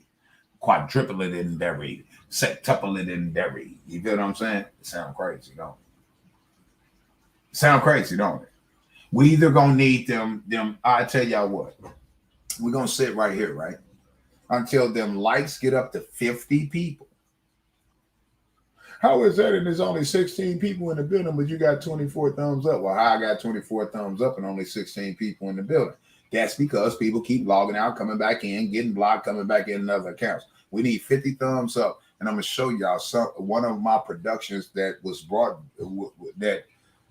quadrupletary, septupletary. You feel what I'm saying? It sounds crazy, don't it? Sound crazy, don't it? We either gonna need them. I tell y'all what, we're gonna sit right here, right? Until them likes get up to 50 people. How is that? And there's only 16 people in the building, but you got 24 thumbs up. Well, how I got 24 thumbs up and only 16 people in the building? That's because people keep logging out, coming back in, getting blocked, coming back in other accounts. We need 50 thumbs up. And I'm going to show y'all one of my productions that was brought, that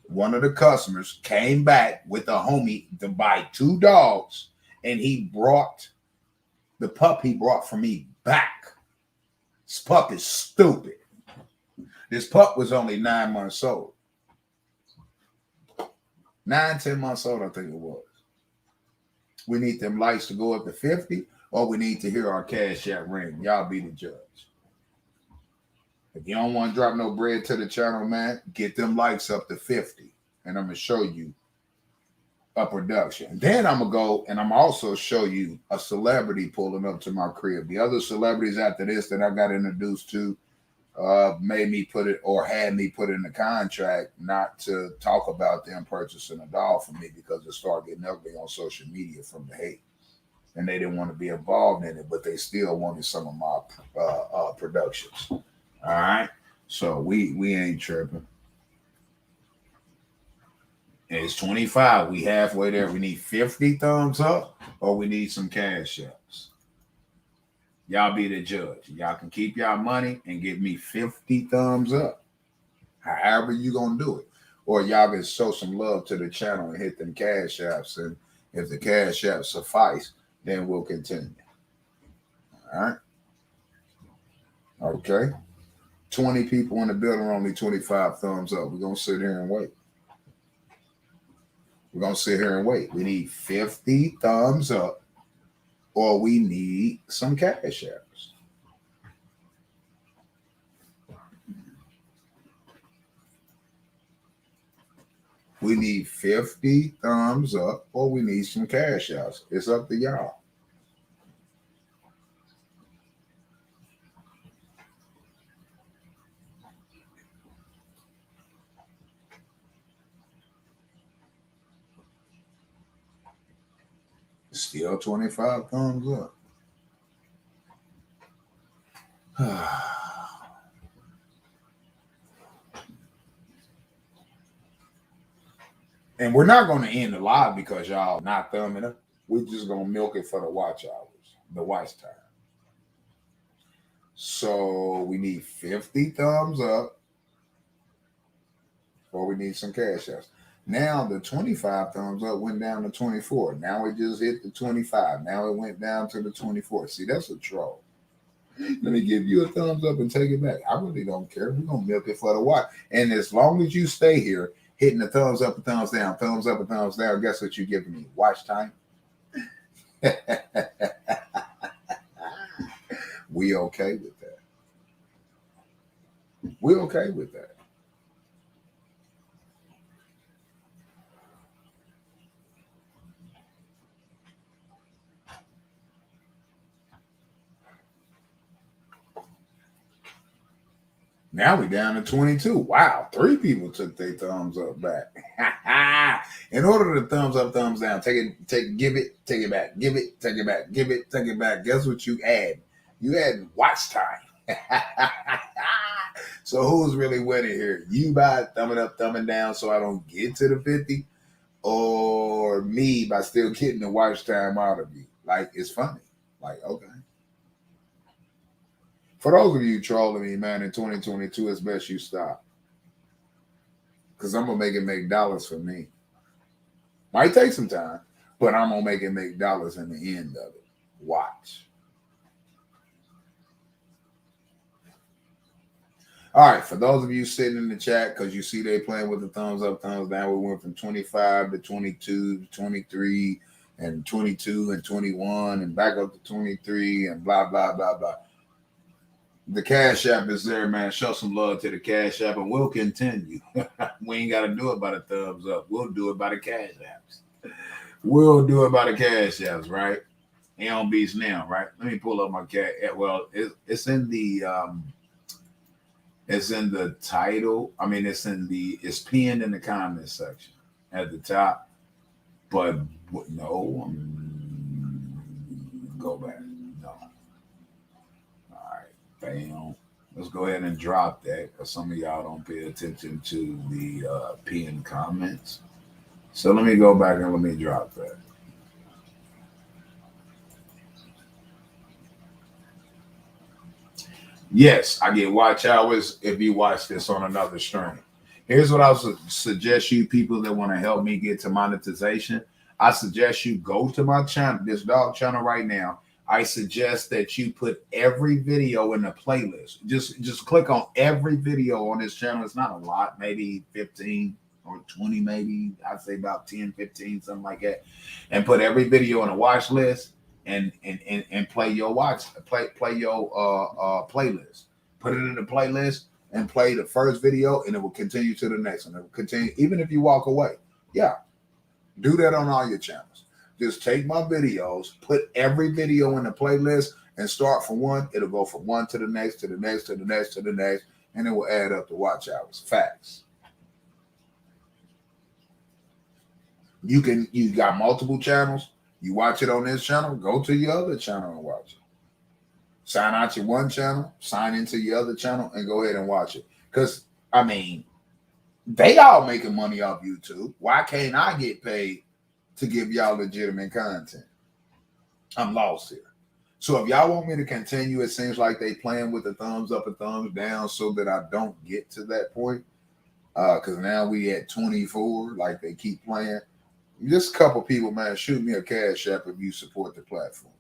one of the customers came back with a homie to buy 2 dogs. And he brought the pup he brought for me back. This pup is stupid. This pup was only 9 months old. 9, 10 months old, I think it was. We need them lights to go up to 50, or we need to hear our cash app ring. Y'all be the judge. If you don't want to drop no bread to the channel, man, get them lights up to 50. And I'm going to show you a production. Then I'm going to go and I'm also show you a celebrity pulling up to my crib. The other celebrities after this that I got introduced to made me put it or had me put in the contract not to talk about them purchasing a dog from me because it started getting ugly on social media from the hate. And they didn't want to be involved in it, but they still wanted some of my productions. All right. So we ain't tripping. It's 25. We halfway there. We need 50 thumbs up or we need some cash apps. Y'all be the judge. Y'all can keep y'all money and give me 50 thumbs up. However you gonna do it. Or y'all can show some love to the channel and hit them cash apps. And if the cash apps suffice, then we'll continue. All right. Okay. 20 people in the building, only 25 thumbs up. We're gonna sit here and wait. We're going to sit here and wait. We need 50 thumbs up or we need some cash apps. We need 50 thumbs up or we need some cash apps. It's up to y'all. Still 25 thumbs up. And we're not going to end the live because y'all not thumbing up. We're just going to milk it for the watch hours, the watch time. So we need 50 thumbs up or we need some cash apps. Now the 25 thumbs up went down to 24. Now it just hit the 25. Now it went down to the 24. See, that's a troll. Let me give you a thumbs up and take it back. I really don't care. We're going to milk it for the watch. And as long as you stay here, hitting the thumbs up and thumbs down, thumbs up and thumbs down, guess what you're giving me? Watch time. We okay with that. We're okay with that. Now we down to 22. Wow, 3 people took their thumbs up back. In order to thumbs up, thumbs down, give it, take it back, give it, take it back, give it, take it back. Guess what you add? You add watch time. So who's really winning here? You by thumbing up, thumbing down so I don't get to the 50? Or me by still getting the watch time out of you? Like, it's funny. Like, okay. For those of you trolling me, man, in 2022, it's best you stop. Because I'm going to make it make dollars for me. Might take some time, but I'm going to make it make dollars in the end of it. Watch. All right, for those of you sitting in the chat, because you see they playing with the thumbs up, thumbs down, we went from 25 to 22 to 23 and 22 and 21 and back up to 23 and blah, blah, blah, blah. The Cash App is there, man. Show some love to the Cash App, and we'll continue. We ain't got to do it by the thumbs up. We'll do it by the Cash Apps. We'll do it by the Cash Apps, right? He on beats now, right? Let me pull up my cat. Well, it's in the title. I mean, it's pinned in the comment section at the top. But no, go back. Bam. Let's go ahead and drop that because some of y'all don't pay attention to the pinned comments. So let me go back and let me drop that. Yes, I get watch hours if you watch this on another stream. Here's what I would suggest you people that want to help me get to monetization. I suggest you go to my channel, this dog channel right now. I suggest that you put every video in the playlist. Just click on every video on this channel. It's not a lot, maybe 15 or 20, maybe. I'd say about 10, 15, something like that. And put every video in a watch list and play your play your playlist. Put it in the playlist and play the first video, and it will continue to the next one. It will continue, even if you walk away. Yeah. Do that on all your channels. Just take my videos, put every video in the playlist, and start from one. It'll go from one to the next, to the next, to the next, to the next, and it will add up to watch hours. Facts. You got multiple channels. You watch it on this channel, go to your other channel and watch it. Sign out your one channel, sign into your other channel, and go ahead and watch it. Because, I mean, they all making money off YouTube. Why can't I get paid to give y'all legitimate content? I'm lost here. So if y'all want me to continue, it seems like they playing with the thumbs up and thumbs down so that I don't get to that point. Because now we at 24, like they keep playing. Just a couple people, man, shoot me a Cash App if you support the platform.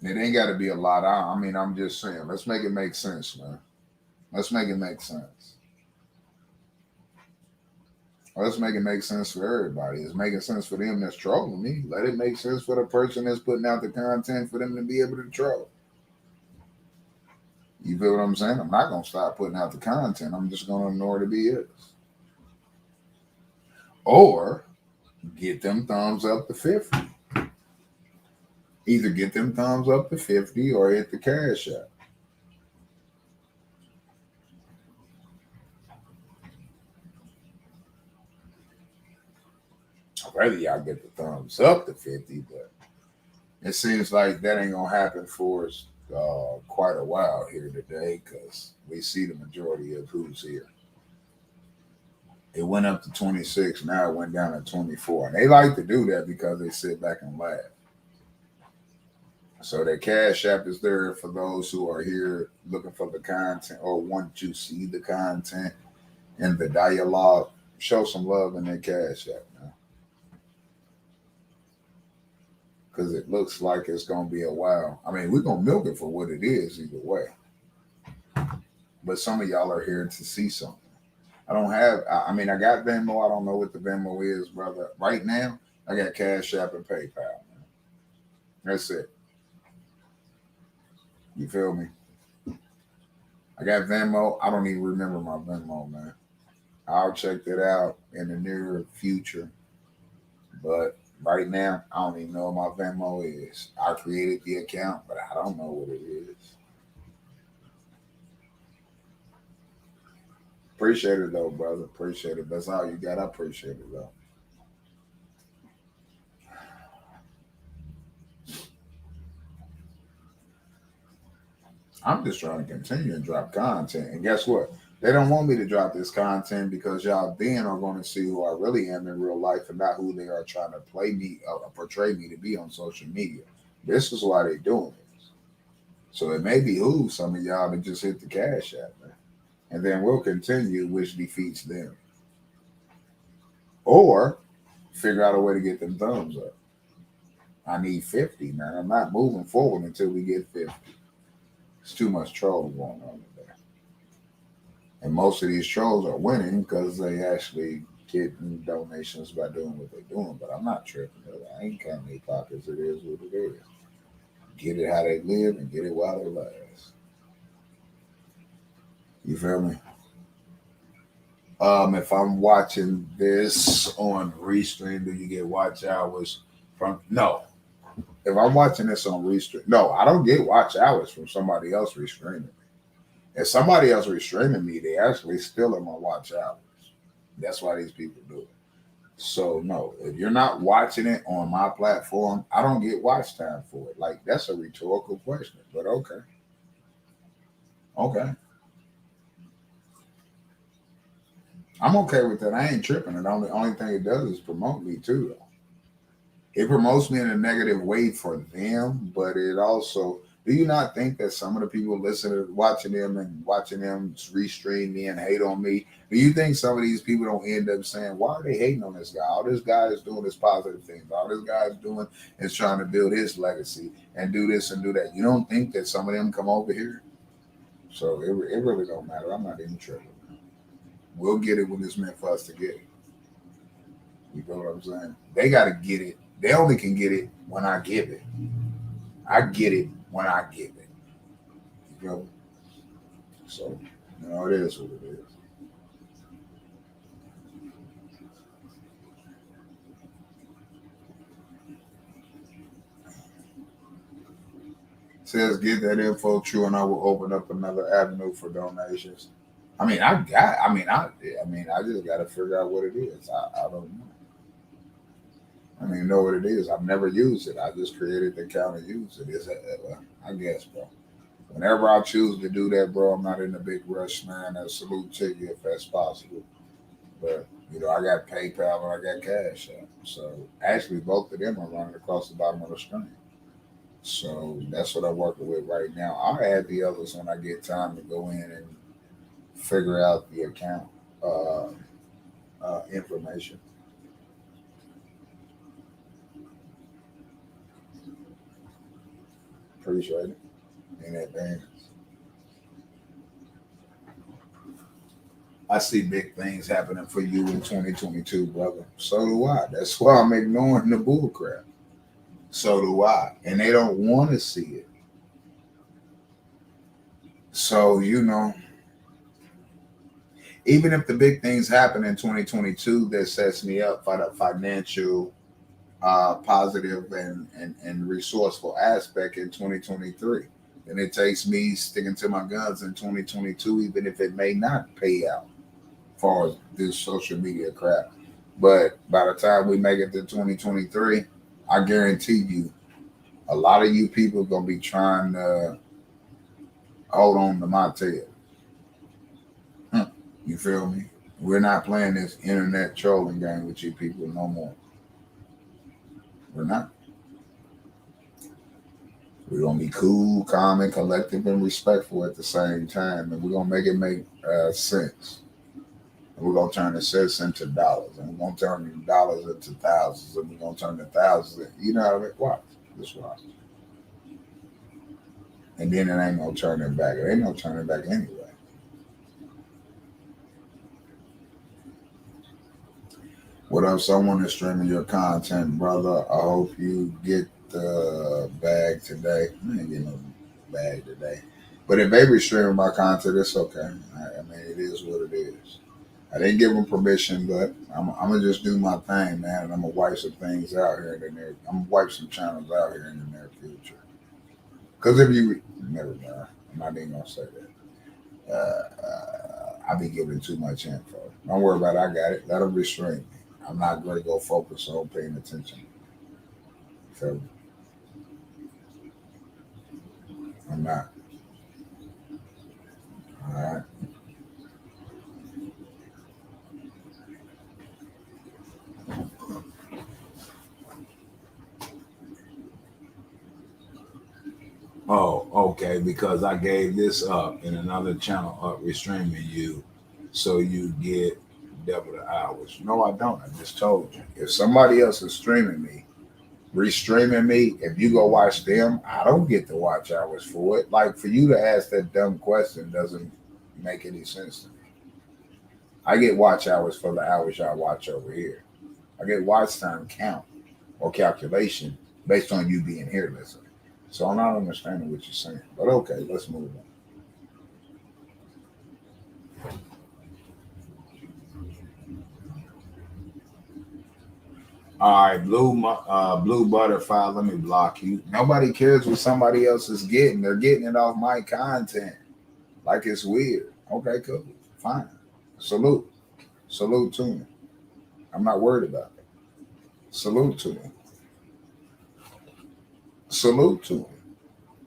It ain't got to be a lot. I mean, I'm just saying, let's make it make sense, man. Let's make it make sense. Let's make it make sense for everybody. It's making sense for them that's trolling me. Let it make sense for the person that's putting out the content for them to be able to troll. You feel what I'm saying? I'm not gonna stop putting out the content. I'm just gonna ignore the BS. Or get them thumbs up to 50. Either get them thumbs up to 50 or hit the cash app. I'd rather y'all get the thumbs up to 50, but it seems like that ain't gonna happen for us quite a while here today because we see the majority of who's here. It went up to 26, now it went down to 24. And they like to do that because they sit back and laugh. So that cash app is there for those who are here looking for the content or want to see the content and the dialogue. Show some love in that cash app, man. Because it looks like it's going to be a while. I mean, we're going to milk it for what it is either way. But some of y'all are here to see something. I don't have, I mean, I got Venmo. I don't know what the Venmo is, brother. Right now, I got Cash App and PayPal, man. That's it. You feel me? I got Venmo. I don't even remember my Venmo, man. I'll check that out in the near future. But right now, I don't even know what my Venmo is. I created the account, but I don't know what it is. Appreciate it though, brother. Appreciate it. That's all you got. I appreciate it though. I'm just trying to continue and drop content. And guess what? They don't want me to drop this content because y'all then are going to see who I really am in real life and not who they are trying to play me or portray me to be on social media. This is why they're doing this. So it may behoove some of y'all to just hit the cash app, man. And then we'll continue, which defeats them. Or figure out a way to get them thumbs up. I need 50, man. I'm not moving forward until we get 50. It's too much trolling going on today. And most of these trolls are winning because they actually getting donations by doing what they're doing. But I'm not tripping. I ain't counting their pockets. It is what it is. Get it how they live and get it while they last. You feel me? If I'm watching this on Restream, do you get watch hours from? No. If I'm watching this on Restream, no, I don't get watch hours from somebody else restreaming me. If somebody else restreaming me, they actually stealing my watch hours. That's why these people do it. So no, if you're not watching it on my platform, I don't get watch time for it. Like that's a rhetorical question, but okay. Okay. I'm okay with that. I ain't tripping. And the only thing it does is promote me too, though. It promotes me in a negative way for them, but it also, do you not think that some of the people listening, watching them restream me and hate on me, do you think some of these people don't end up saying, why are they hating on this guy? All this guy is doing is positive things. All this guy is doing is trying to build his legacy and do this and do that. You don't think that some of them come over here? So it really don't matter. I'm not even tripping. We'll get it when it's meant for us to get it. You know what I'm saying? They got to get it. They only can get it when I give it. I get it when I give it. You know? So, it is what it is. It says get that info true and I will open up another avenue for donations. I mean, I just got to figure out what it is. I don't know. I don't even know what it is. I've never used it. I just created the account and used it. I guess, bro. Whenever I choose to do that, bro, I'm not in a big rush, man. I salute to you if that's possible. But, I got PayPal and I got Cash App. So actually, both of them are running across the bottom of the screen. So that's what I'm working with right now. I'll add the others when I get time to go in and figure out the account information. Appreciate it in advance. I see big things happening for you in 2022, brother. So do I. That's why I'm ignoring the bull crap. So do I. And they don't want to see it. So, even if the big things happen in 2022 that sets me up for the financial positive and resourceful aspect in 2023, then it takes me sticking to my guns in 2022, even if it may not pay out for this social media crap. But by the time we make it to 2023, I guarantee you, a lot of you people are gonna be trying to hold on to my tail. You feel me? We're not playing this internet trolling game with you people no more. We're not. We're gonna be cool, calm, and collective and respectful at the same time, and we're gonna make it make sense. And we're gonna turn the cents into dollars, and we're gonna turn the dollars into thousands, and we're gonna turn the thousands. You know how it watch. Just watch. And then it ain't no turning back. It ain't no turning back anyway. What up, someone is streaming your content, brother? I hope you get the bag today. I ain't getting no bag today. But if they be streaming my content, it's okay. I mean, it is what it is. I didn't give them permission, but I'm gonna just do my thing, man. And I'm gonna wipe some things out here in the near. I'm gonna wipe some channels out here in the near future. Because if you never mind, I'm not even gonna say that. I be giving too much info. Don't worry about it. I got it. Let them restrain me. I'm not going to go focus on paying attention. So I'm not. All right. Oh, okay. Because I gave this up in another channel up restraining you, so you get double the hours. No, I don't. I just told you. If somebody else is streaming me, restreaming me, if you go watch them, I don't get the watch hours for it. Like for you to ask that dumb question doesn't make any sense to me. I get watch hours for the hours y'all watch over here. I get watch time count or calculation based on you being here listening. So I'm not understanding what you're saying. But okay, let's move on. All right, blue butterfly. Let me block you. Nobody cares what somebody else is getting. They're getting it off my content. Like it's weird. Okay, cool, fine. Salute, salute to me. I'm not worried about it. Salute to me. Salute to him.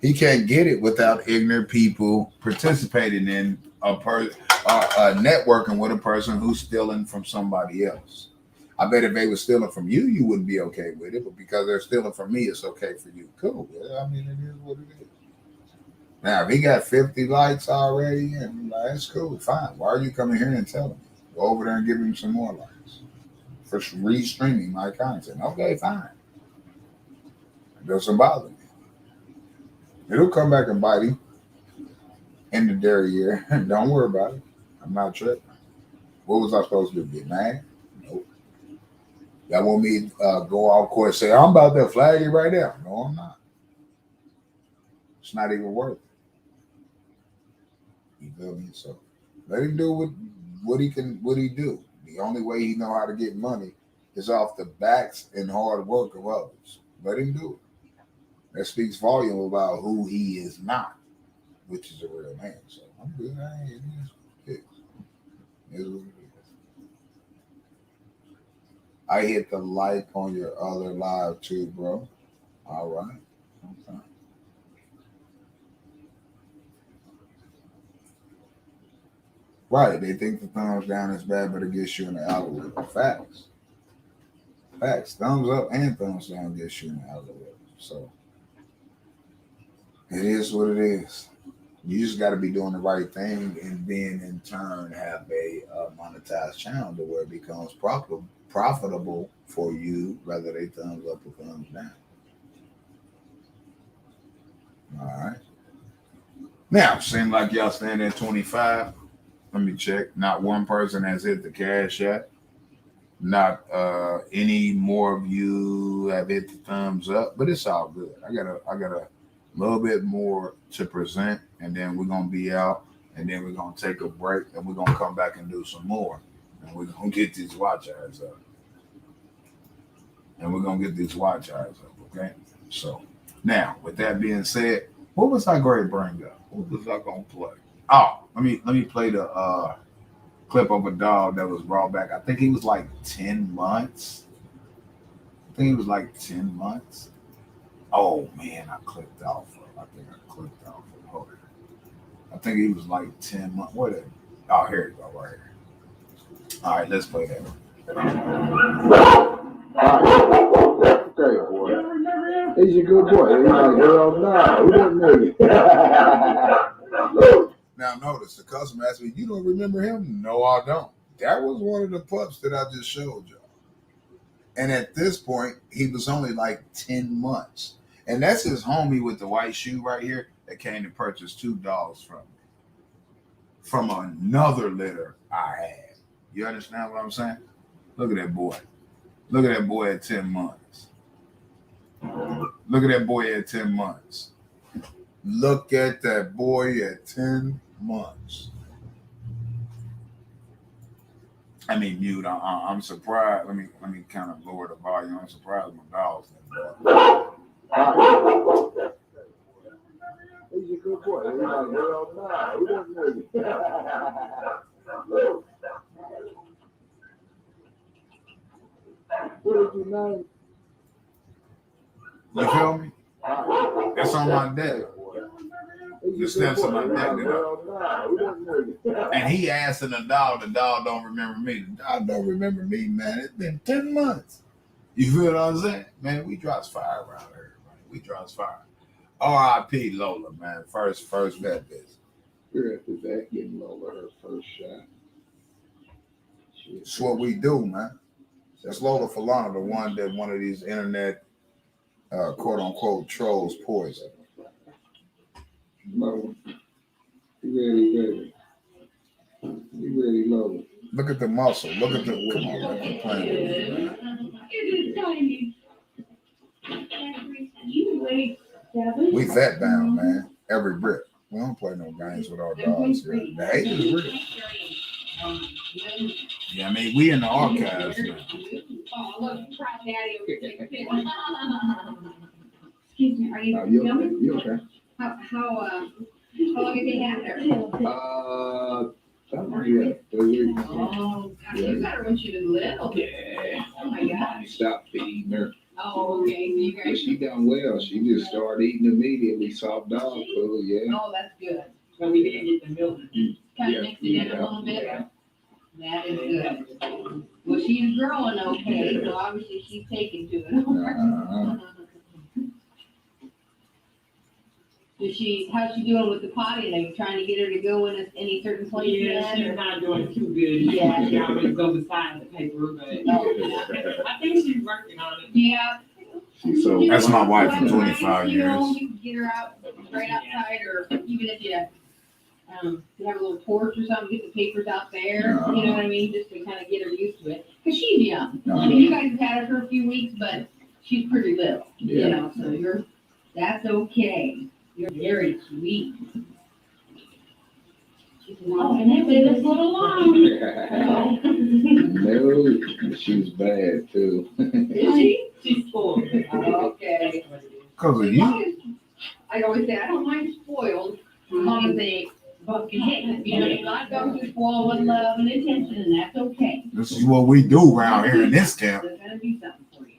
He can't get it without ignorant people participating in networking with a person who's stealing from somebody else. I bet if they were stealing from you, you wouldn't be okay with it. But because they're stealing from me, it's okay for you. Cool. Yeah, I mean, it is what it is. Now, if he got 50 likes already, and that's cool, fine. Why are you coming here and telling me? Go over there and give him some more likes for restreaming my content. Okay, fine. It doesn't bother me. It'll come back and bite him in the derriere. Don't worry about it. I'm not tripping. What was I supposed to do? Get mad? Nope. Y'all want me to go off course and say, I'm about to flag you right now. No, I'm not. It's not even worth it. You feel me? So let him do what he do. The only way he know how to get money is off the backs and hard work of others. Let him do it. That speaks volume about who he is not, which is a real man. So I'm good. It is. It is what it is. I hit the like on your other live too, bro. All right. Okay. Right. They think the thumbs down is bad, but it gets you in the algorithm. Facts. Facts. Thumbs up and thumbs down gets you in the algorithm. So it is what it is. You just got to be doing the right thing and then in turn have a monetized channel to where it becomes profitable for you, whether they thumbs up or thumbs down. All right. Now, seem like y'all stand at 25. Let me check. Not one person has hit the cash yet. Not any more of you have hit the thumbs up, but it's all good. I got a little bit more to present, and then we're gonna be out, and then we're gonna take a break, and we're gonna come back and do some more, and we're gonna get these watch eyes up, Okay, so now with that being said, what was I going to bring up? What was I gonna play? Oh, let me play the clip of a dog that was brought back. I think he was like 10 months. I think he was like 10 months. Oh man, I clicked off. I think I clicked off. Hold it. I think he was like 10 months. What is it? Oh, here it go, right here. All right, let's play that. Okay, boy. He's a good boy. He's like, hell no, he doesn't know you. Now notice the customer asked me, "You don't remember him?" No, I don't. That was one of the pups that I just showed y'all. And at this point, he was only like 10 months. And that's his homie with the white shoe right here that came to purchase 2 dogs from another litter I had. You understand what I'm saying? Look at that boy. Look at that boy at 10 months. Look at that boy at 10 months. Look at that boy at 10 months. I mean, mute. I'm surprised. Let me kind of lower the volume. I'm surprised my dogs didn't bark. He's a good boy. He's like, hell no, he doesn't know you. What did you name? You feel me? That's on my deck. The steps on my deck. And he asking the dog don't remember me. The dog don't remember me, man. It's been 10 months. You feel what I'm saying? Man, we drops fire around here. Man. We drops fire. R.I.P. Lola, man. First bet this. You're at the vet getting Lola her first shot. That's what we do, man. That's Lola Falana, the one that one of these internet quote unquote trolls poison. Lola. You ready, baby? You ready, Lola? Look at the muscle. Look at the. Come on, man. Quit playing with me, man. We vet bound, man. Every brick. We don't play no games with our dogs, man. The hate is real. Yeah, I mean, we in the archives, man. Excuse me, are you filming? You okay? How long have they had there? Something like 3 weeks. Oh, gosh, you better when she was little. Yeah. Oh my gosh. Stopped feeding her. Oh, okay, so you But guys. she done well. She just started eating immediately. Soft dog food, yeah. Oh, that's good. But we didn't get the milk. Kind of mix it in a little bit. That is good. Well, she's growing okay, so obviously she's taking to it. How's she doing with the potty? Are you trying to get her to go in any certain place Yeah, yet? she's not doing too good. Yeah. She always goes beside the paper, but I think she's working on it. Yeah. So That's my wife for Well, 25 you know, years. you can get her out right outside, or even if you have a little porch or something, get the papers out there, you know what I mean, just to kind of get her used to it. Because she's young. I mean, you guys have had her for a few weeks, but she's pretty little, you know, so that's okay. You're very sweet. Oh, and they leave us alone. No, she's bad too. Is she? She's spoiled. Okay. Because of you. I always say, I don't mind spoiled, as long as they buck and hit. You know, you're not going to spoil with love and attention, and that's okay. This is what we do around here in this camp. There's gonna be something for you.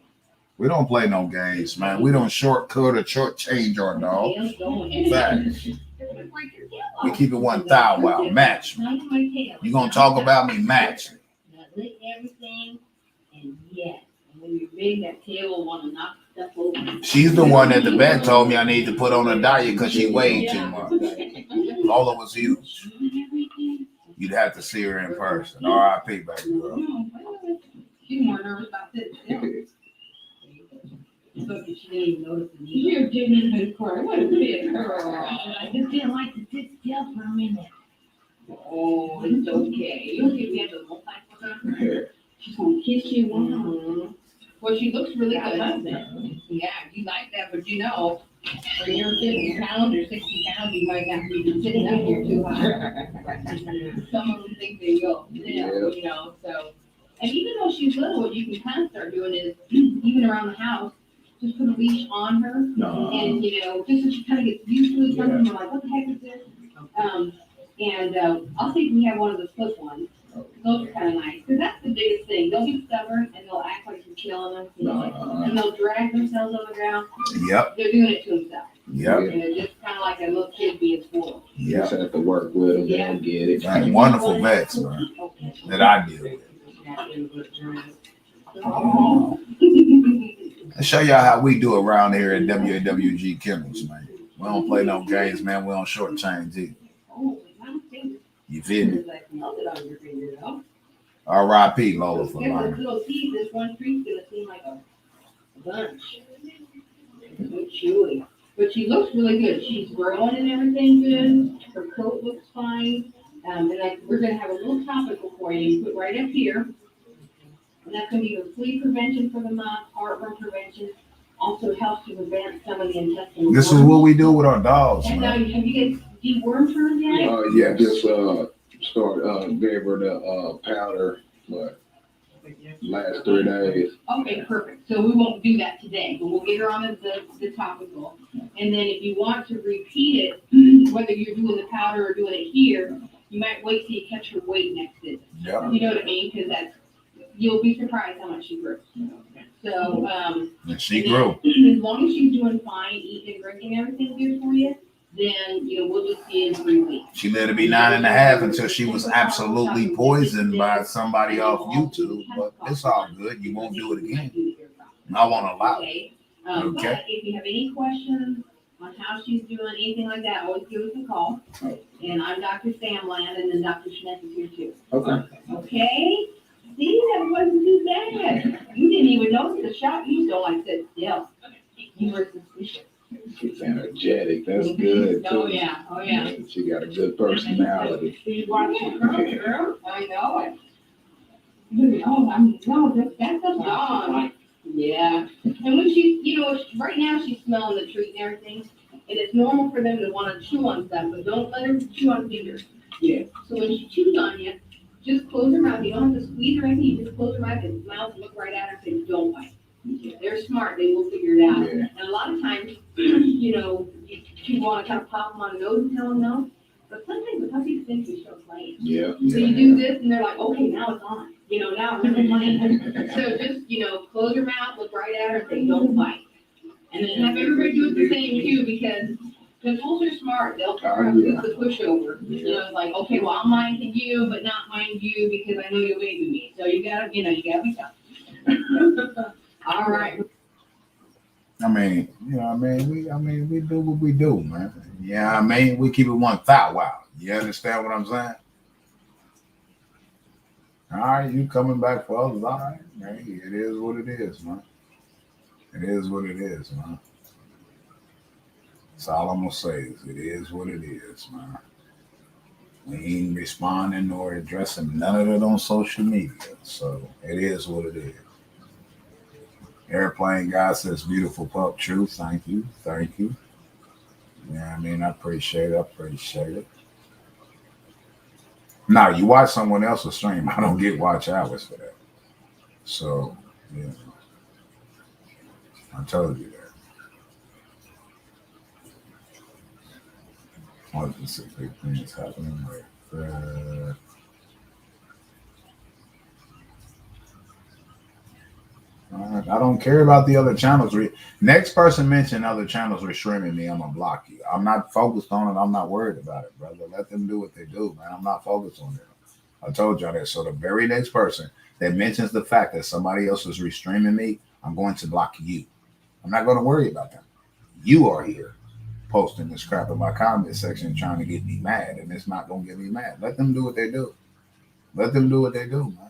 We don't play no games, man. We don't shortcut or shortchange our dog. In fact, we keep it 1,000 while match. You gonna talk about me matching? Now lick everything, and yes, and when you're big, that tail will want to knock stuff over. She's the one that the vet told me I need to put on a diet because she weighed too much. Lola was huge. You'd have to see her in person. R.I.P. baby girl. She's more nervous about this. So she didn't even notice the needle. You didn't even cry. What a big girl. I just didn't like to sit still for a minute. Oh, it's okay. You don't see me have the whole time with her. She's gonna kiss you. Mm-hmm. Well, she looks really good. I love that. Yeah, you like that, but you know, when you're 50 pounds or 60 pounds, you might not be sitting out here too high. Some of them think they will, you know, so. And even though she's little, what you can kind of start doing is, even around the house, just put a leash on her, and, you know, just so she kind of gets used to it, something, you're like, what the heck is this? I'll see if we have one of those flip ones. Those are kind of nice, because that's the biggest thing. They'll be stubborn and they'll act like you're killing them, and they'll drag themselves on the ground. Yep. They're doing it to themselves. Yep. And it's just kind of like a little kid being spoiled. You just have to work with them, they don't get it. Right. Wonderful vets, man, that I deal with. I'll show y'all how we do around here at W.A.W.G Kennels, man. We don't play no games, man. We don't shortchange either. You feel me? R.I.P. Lola for life. Little teeth, this one tree's gonna seem like a bunch. So chewy. But she looks really good. She's growing and everything good. Her coat looks fine. We're gonna have a little topical for you. Put right up here. And that's gonna be your flea prevention for the month, heartworm prevention. Also helps to prevent some of the intestinal. This is what we do with our dogs, And now, man. have you guys dewormed her yet? Yeah, just gave her the powder, but last 3 days. Okay, perfect. So we won't do that today, but we'll get her on the topical. And then if you want to repeat it, whether you're doing the powder or doing it here, you might wait till you catch her weight next visit. Yep. You know what I mean? Because you'll be surprised how much she grew. So, And she grew. as long as she's doing fine, eating and drinking everything good for you, then, you know, we'll just see in 3 weeks. She lived to be 9.5 until she was absolutely poisoned by somebody off YouTube. But it's all good. You won't do it again. I won't allow it. Okay. Okay. But if you have any questions on how she's doing, anything like that, always give us a call. And I'm Dr. Sam Land, and then Dr. Schneck is here too. Okay. Okay? See, that wasn't too bad. You didn't even notice the shot. You still like said still. You were suspicious. She's energetic, that's good. Oh, too. yeah, oh, yeah. She got a good personality. You watch it, girl. I know it. No, that's a dog. Yeah. And when she's, you know, right now she's smelling the treat and everything. And it's normal for them to want to chew on stuff, but don't let her chew on fingers. Yeah. So when she chews on you, just close her mouth. You don't have to squeeze or anything. You just close her mouth and look right at her and say, don't bite. They're smart. They will figure it out. Yeah. And a lot of times, you know, you want to kind of pop them on the nose and tell them no. But sometimes the puppies think we start playing. Yeah. So you do this and they're like, okay, now it's on. You know, now I'm playing. So just, you know, close your mouth, look right at her and say, don't bite. And then have everybody do it the same too, because the fools are smart. They'll do the pushover. You know, it's like, okay, well, I'll mind you, but not mind you because I know you're waiting me. So you gotta be tough. All right. I mean, you know, we do what we do, man. Yeah, I mean, we keep it 1,000 wild. You understand what I'm saying? All right, you coming back for others? All right, man. It is what it is, man. It is what it is, man. That's all I'm gonna say is it is what it is, man. We ain't responding nor addressing none of it on social media, so it is what it is. Airplane guy says, beautiful pup, true. Thank you. Yeah, I mean, I appreciate it. Now, you watch someone else's stream, I don't get watch hours for that. So, yeah, I told you that. What is it? Big things happening with I don't care about the other channels. Next person mention other channels streaming me, I'm gonna block you. I'm not focused on it. I'm not worried about it, brother. Let them do what they do, man. I'm not focused on it. I told y'all that. So the very next person that mentions the fact that somebody else is restreaming me, I'm going to block you. I'm not going to worry about them. You are here posting this crap in my comment section trying to get me mad, and it's not going to get me mad. Let them do what they do. Let them do what they do, man.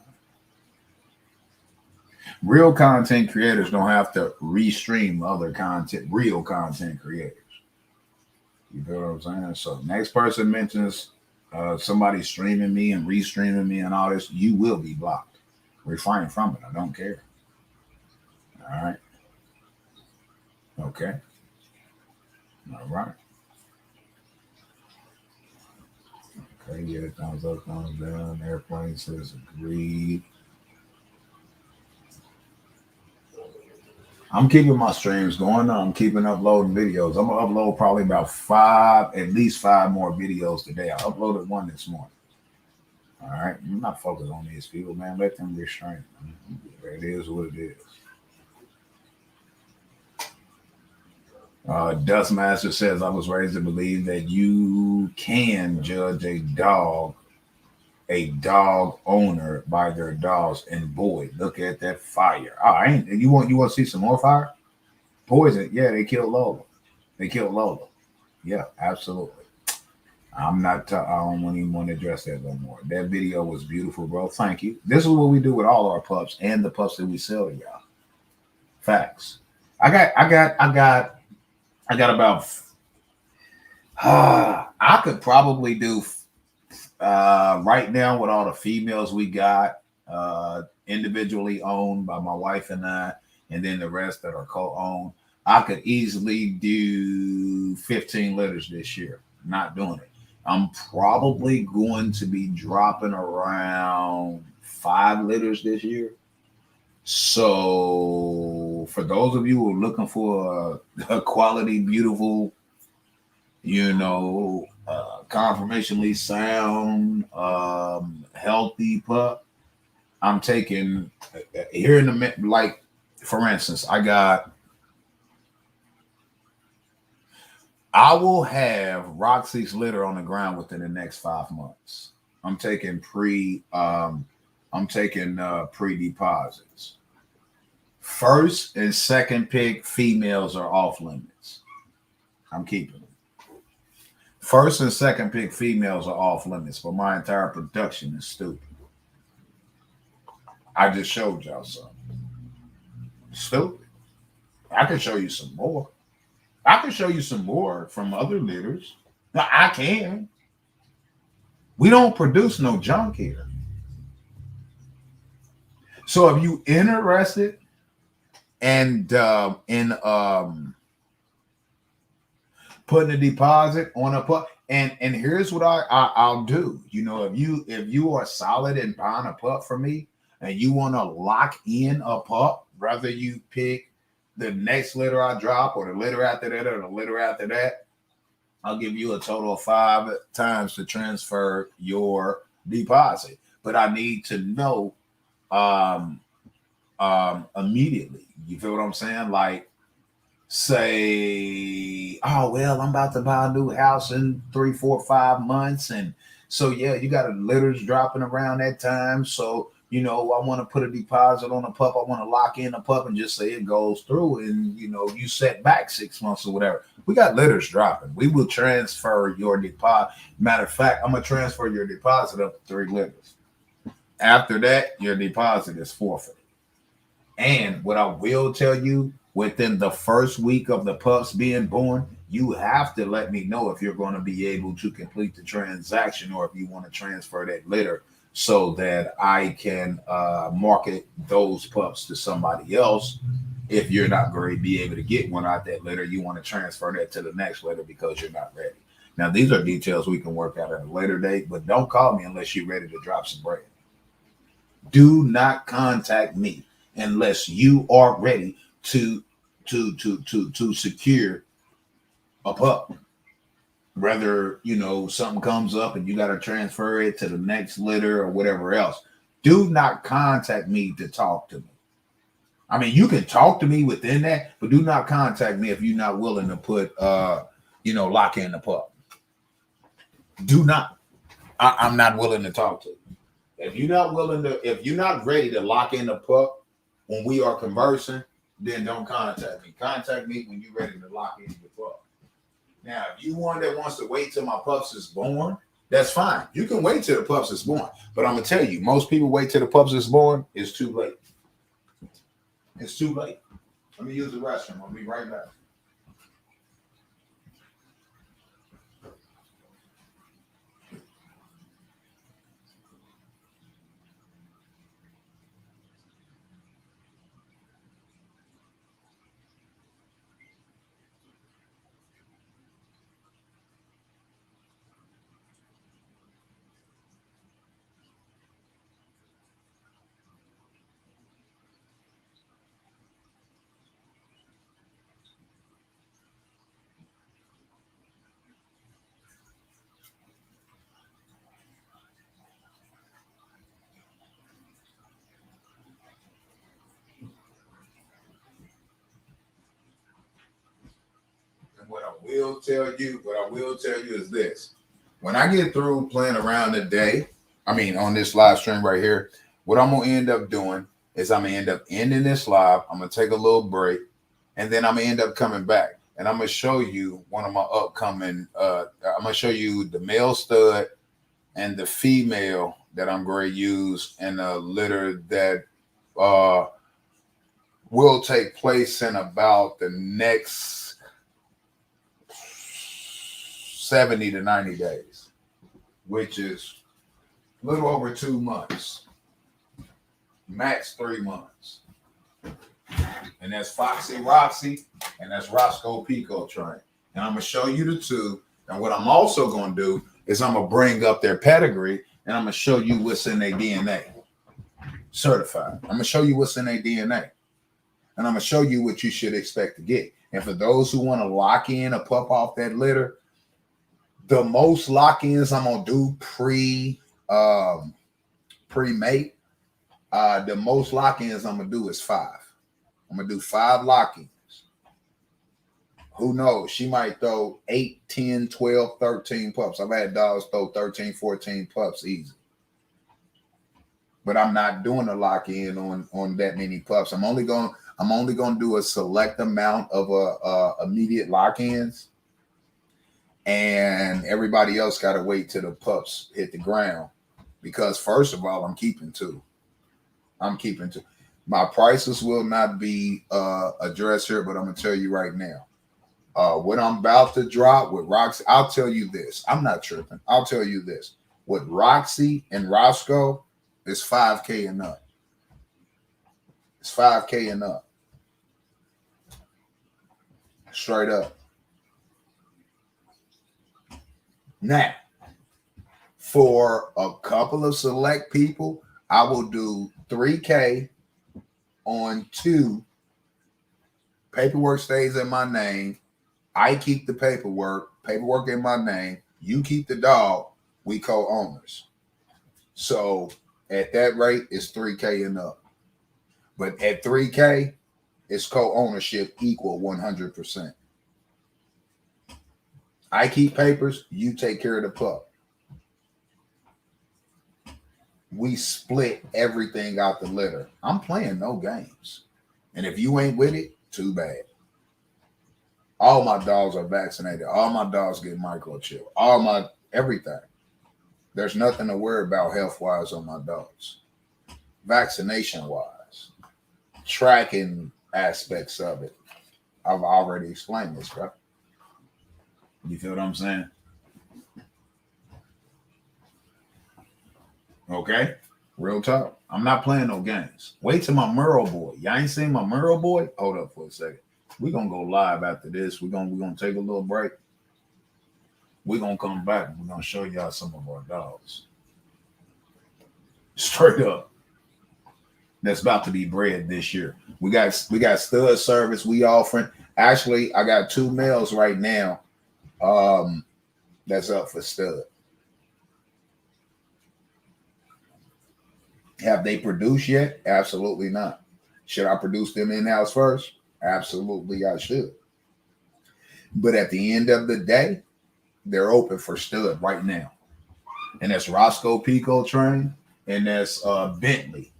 Real content creators don't have to restream other content, real content creators. You feel what I'm saying? So next person mentions somebody streaming me and restreaming me and all this, you will be blocked. Refrain from it. I don't care. All right. Okay. All right. Okay. Yeah. Thumbs up, thumbs down. Airplane says agreed. I'm keeping my streams going. I'm keeping uploading videos. I'm gonna upload probably about at least five more videos today. I uploaded one this morning. All right. I'm not focused on these people, man. Let them restrain. It is what it is. Dustmaster says, I was raised to believe that you can judge a dog owner by their dogs. And boy, look at that fire. Oh, you want to see some more fire? Poison. Yeah, they killed Lola. Yeah, absolutely. I don't even want to address that no more. That video was beautiful, bro. Thank you. This is what we do with all our pups and the pups that we sell to y'all. Facts. I got about I could probably do right now with all the females we got individually owned by my wife and I, and then the rest that are co-owned. I could easily do 15 litters this year. Not doing it. I'm probably going to be dropping around 5 litters this year. So for those of you who are looking for a quality, beautiful, conformationally sound, healthy pup, I'm taking here in the, like, for instance, I will have Roxy's litter on the ground within the next 5 months. I'm taking pre deposits. First and second pick females are off limits. I'm keeping them. First and second pick females are off limits, but my entire production is stupid. I just showed y'all something. Stupid. I can show you some more. I can show you some more from other litters. Now, I can. We don't produce no junk here. So if you interested and in putting a deposit on a pup, and here's what I'll do. If you are solid in buying a pup from me and you want to lock in a pup, whether you pick the next litter I drop or the litter after that or the litter after that, I'll give you a total of 5 times to transfer your deposit. But I need to know immediately. You feel what I'm saying? Like, say, oh well, I'm about to buy a new house in 3, 4, 5 months, and so yeah, you got a litters dropping around that time. So I want to put a deposit on a pup. I want to lock in a pup and just say it goes through, and you set back 6 months or whatever. We got litters dropping. We will transfer your deposit. Matter of fact, I'm gonna transfer your deposit up to 3 litters. After that, your deposit is forfeited. And what I will tell you, within the first week of the pups being born, you have to let me know if you're going to be able to complete the transaction or if you want to transfer that litter so that I can market those pups to somebody else. If you're not going to be able to get one out that litter, you want to transfer that to the next litter because you're not ready. Now, these are details we can work out at a later date, but don't call me unless you're ready to drop some bread. Do not contact me unless you are ready to secure a pup. Whether something comes up and you got to transfer it to the next litter or whatever else. Do not contact me to talk to me. I mean, you can talk to me within that, but do not contact me if you're not willing to put lock in the pup. Do not. I'm not willing to talk to you. If you're not ready to lock in the pup when we are conversing, then don't contact me. Contact me when you're ready to lock in your pup. Now, if you one that wants to wait till my pups is born, that's fine. You can wait till the pups is born. But I'm gonna tell you, most people wait till the pups is born. It's too late. It's too late. Let me use the restroom. I'll be right back. will tell you, is this. When I get through playing around today, I mean on this live stream right here, what I'm gonna end up doing is I'm gonna end up ending this live. I'm gonna take a little break, and then I'm gonna end up coming back. And I'm gonna show you one of my upcoming I'm gonna show you the male stud and the female that I'm going to use in a litter that will take place in about the next 70 to 90 days, which is a little over 2 months, max 3 months. And that's Foxy Roxy, and that's Roscoe Pico Train. And I'm going to show you the two. And what I'm also going to do is I'm going to bring up their pedigree, and I'm going to show you what's in their DNA. Certified. I'm going to show you what's in their DNA. And I'm going to show you what you should expect to get. And for those who want to lock in a pup off that litter, the most lock-ins I'm going to do pre-mate, the most lock-ins I'm going to do is 5. I'm going to do 5 lock-ins. Who knows? She might throw 8, 10, 12, 13 pups. I've had dogs throw 13, 14 pups easy. But I'm not doing a lock-in on that many pups. I'm only going to do a select amount of immediate lock-ins. And everybody else got to wait till the pups hit the ground. Because first of all, I'm keeping 2. My prices will not be addressed here, but I'm going to tell you right now. What I'm about to drop with Roxy, I'll tell you this. I'm not tripping. I'll tell you this. With Roxy and Roscoe, it's $5K and up. It's $5K and up. Straight up. Now, for a couple of select people, I will do $3K on 2. Paperwork stays in my name. I keep the paperwork in my name. You keep the dog. We co-owners. So at that rate, it's $3K and up. But at $3K, it's co-ownership equal 100%. I keep papers. You take care of the pup. We split everything out the litter. I'm playing no games. And if you ain't with it, too bad. All my dogs are vaccinated. All my dogs get microchipped. All my everything. There's nothing to worry about health-wise on my dogs. Vaccination-wise. Tracking aspects of it. I've already explained this, bro. You feel what I'm saying? Okay? Real talk. I'm not playing no games. Wait till my Merle boy. Y'all ain't seen my Merle boy? Hold up for a second. We're going to go live after this. We're gonna take a little break. We're going to come back and we're going to show y'all some of our dogs. Straight up. That's about to be bred this year. We got stud service we offering. Actually, I got 2 males right now that's up for stud. Have they produced yet? Absolutely not. Should I produce them in-house first? Absolutely, I should. But at the end of the day, they're open for stud right now. And that's Roscoe Pico Train, and that's Bentley.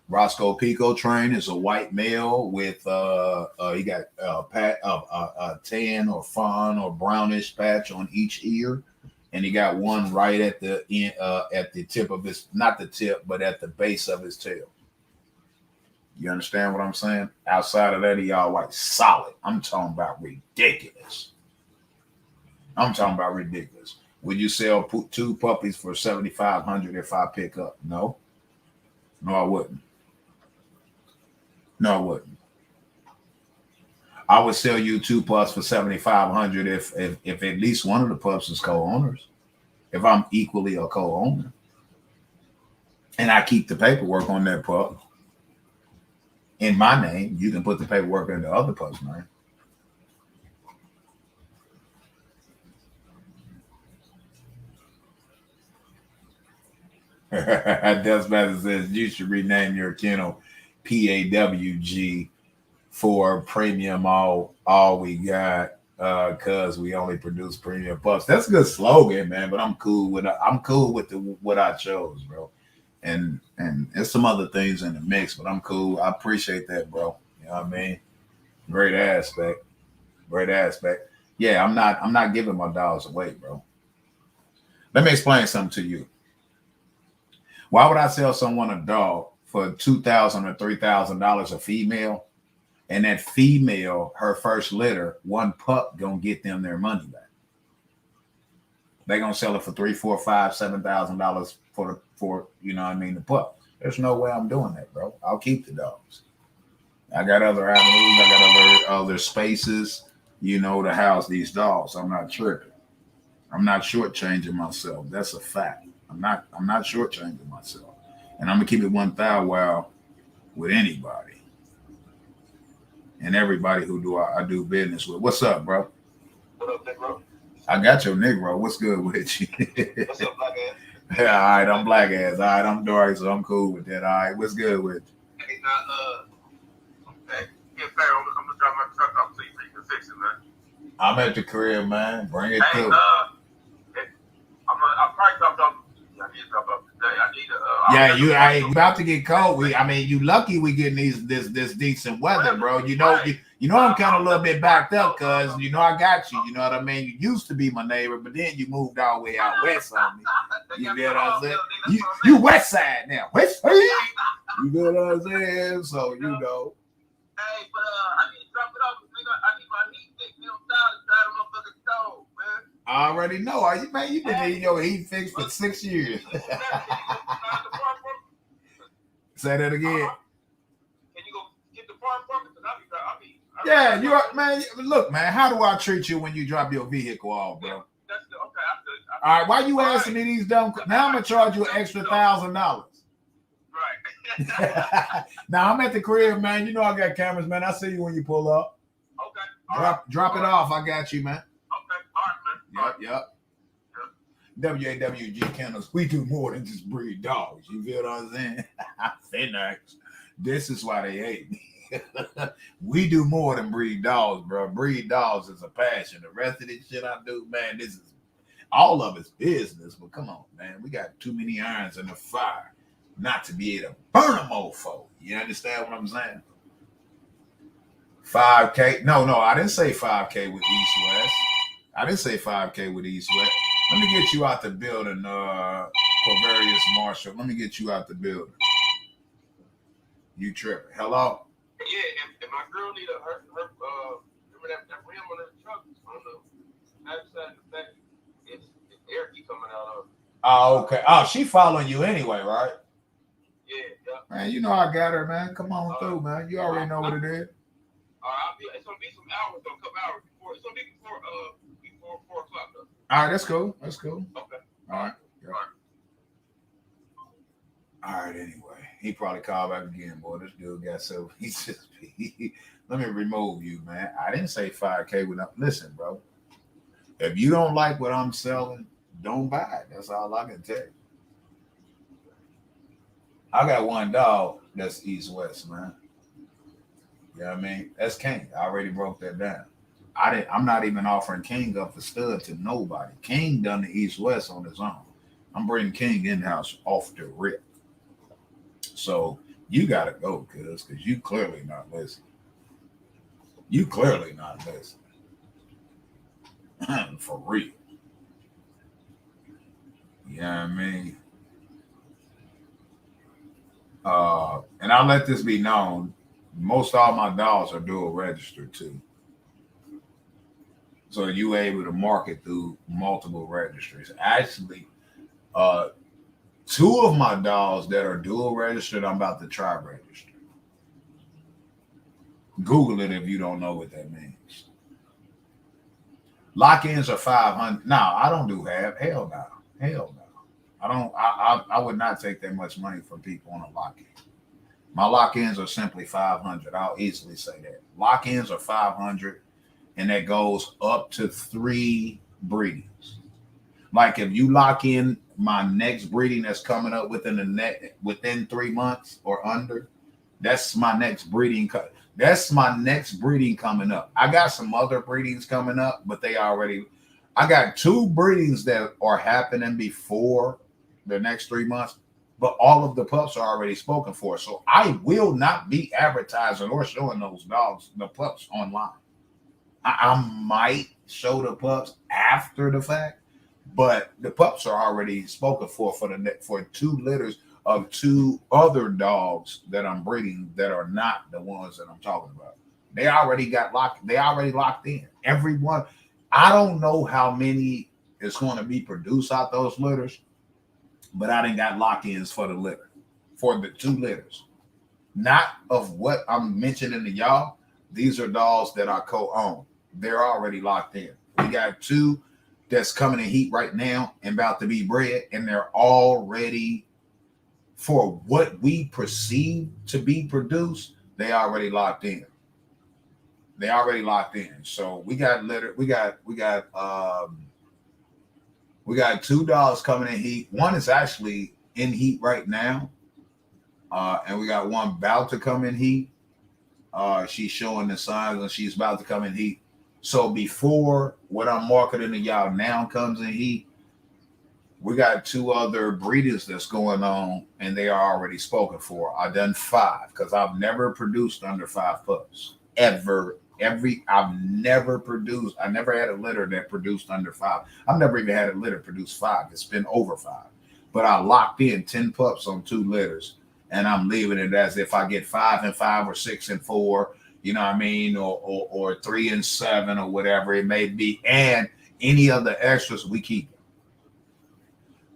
Roscoe Pico Train is a white male with he got a tan or fawn or brownish patch on each ear, and he got one right at the end, at the tip of his, not the tip, but at the base of his tail. You understand what I'm saying? Outside of that, he all white, solid. I'm talking about ridiculous. Would you sell 2 puppies for $7,500 if I pick up? No, I wouldn't. I would sell you 2 pups for $7,500 if at least one of the pups is co-owners. If I'm equally a co-owner, and I keep the paperwork on that pup in my name, you can put the paperwork in the other pup's name. Desmond says you should rename your kennel W.A.W.G for premium all we got. Cause we only produce premium pups. That's a good slogan, man. But I'm cool with what I chose, bro. And there's some other things in the mix, but I'm cool. I appreciate that, bro. You know what I mean? Great aspect. Great aspect. Yeah, I'm not giving my dogs away, bro. Let me explain something to you. Why would I sell someone a dog for $2,000 or $3,000 a female? And that female, her first litter, one pup gonna get them their money back. They gonna sell it for $3, $4, $5, $7,000 for you know what I mean, the pup. There's no way I'm doing that, bro. I'll keep the dogs. I got other avenues, I got other spaces, you know, to house these dogs. I'm not tripping. I'm not shortchanging myself. That's a fact. I'm not shortchanging myself. And I'm gonna keep it 1,000 with anybody. And everybody who I do business with. What's up, bro? What up, Negro? I got your Negro. What's good with you? What's up, black ass? Yeah, all right, I'm black ass. All right, I'm dark, so I'm cool with that. All right, what's good with you? Hey, now, okay. Yeah, fair. I'm gonna drive my truck off so you can fix it, man. I'm at the crib, man. Bring it Hey, through. I'll probably drop off. I need to drop off today. I need to. Yeah, you about to get cold. You lucky we getting this decent weather, bro. You know I'm kind of a little bit backed up because you know I got you. You know what I mean? You used to be my neighbor, but then you moved all the way out west on me. You get what I'm saying? You west side now. West side. You know what I'm saying? So you know. Hey, but I need to drop it off because I need my heat fixed. You don't style to drive the motherfucking stove, man. I already know. You've been needing your heat fixed for 6 years. Say that again. Can you go get the farm from it? Yeah, you are, man. Look, man. How do I treat you when you drop your vehical off, bro? That's okay. All right. Why you asking me these dumb? Now I'm gonna charge you an extra $1,000. Right. Now I'm at the crib, man. You know I got cameras, man. I see you when you pull up. Okay. Drop it off. I got you, man. Okay. All right, man. Yep. W.A.W.G kennels. We do more than just breed dogs. You feel what I'm saying? Finnax. This is why they hate me. We do more than breed dogs, bro. Breed dogs is a passion. The rest of this shit I do, man, this is all of it's business. But come on, man. We got too many irons in the fire not to be able to burn a mofo. You understand what I'm saying? 5K. No, I didn't say 5K with East West. I didn't say 5K with East West. Let me get you out the building, Corvarius Marshall. Let me get you out the building. You tripping. Hello? Yeah, and my girl need her remember that rim on her truck on the outside the back. It's air keep coming out of it. Oh, okay. Oh, she following you anyway, right? Yeah. Man, you know I got her, man. Come on through, man. You already know what it is. It's gonna be some hours though, a couple hours before. It's gonna be before 4 o'clock though. All right, that's cool. Okay. All right. Yeah. All right, anyway. He probably called back again, boy. This dude got so let me remove you, man. I didn't say 5K without listen, bro. If you don't like what I'm selling, don't buy it. That's all I can tell you. I got one dog that's east-west, man. You know what I mean? That's King. I already broke that down. I'm not even offering King up for stud to nobody. King done the east-west on his own. I'm bringing King in-house off the rip. So you got to go, because you clearly not listening. You clearly not listening. For real. You know what I mean? And I'll let this be known. Most all my dogs are dual registered too. So you able to market through multiple registries. Actually, 2 of my dogs that are dual registered, I'm about to try register. Google it if you don't know what that means. Lock-ins are $500. No, I don't do half. Hell no. I would not take that much money from people on a lock-in. My lock-ins are simply $500. I'll easily say that. Lock-ins are $500, and that goes up to 3 breedings. Like if you lock in my next breeding that's coming up within 3 months or under, that's my next breeding. That's my next breeding coming up. I got some other breedings coming up, but I got 2 breedings that are happening before the next 3 months, but all of the pups are already spoken for. So I will not be advertising or showing those dogs, the pups online. I might show the pups after the fact, but the pups are already spoken for 2 litters of 2 other dogs that I'm breeding that are not the ones that I'm talking about. They already got locked. They already locked in. Everyone. I don't know how many is going to be produced out those litters, but I didn't got lock-ins for the litter, for the 2 litters. Not of what I'm mentioning to y'all. These are dogs that I co-own. They're already locked in. We got 2 that's coming in heat right now and about to be bred, and they're already, for what we perceive to be produced, they already locked in. They already locked in. So we got litter. We got 2 dogs coming in heat. One is actually in heat right now, and we got one about to come in heat. She's showing the signs, and she's about to come in heat. So before what I'm marketing to y'all now comes in heat, we got 2 other breeders that's going on, and they are already spoken for. I've done 5 because I've never produced under 5 pups ever. I've never produced. I never had a litter that produced under 5. I've never even had a litter produce 5. It's been over 5, but I locked in 10 pups on 2 litters, and I'm leaving it as if I get 5 and 5 or 6 and 4. You know what I mean, or 3 and 7 or whatever it may be, and any of the extras we keep.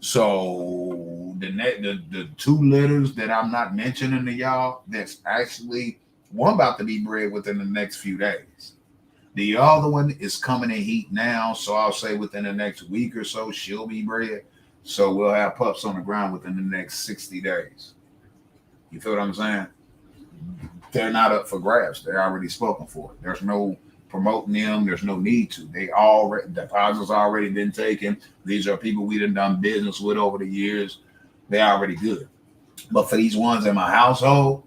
So the 2 litters that I'm not mentioning to y'all, that's actually one about to be bred within the next few days. The other one is coming in heat now, so I'll say within the next week or so she'll be bred. So we'll have pups on the ground within the next 60 days. You feel what I'm saying? They're not up for grabs. They're already spoken for. There's no promoting them. There's no need to. Deposits already been taken. These are people we done business with over the years. They're already good. But for these ones in my household,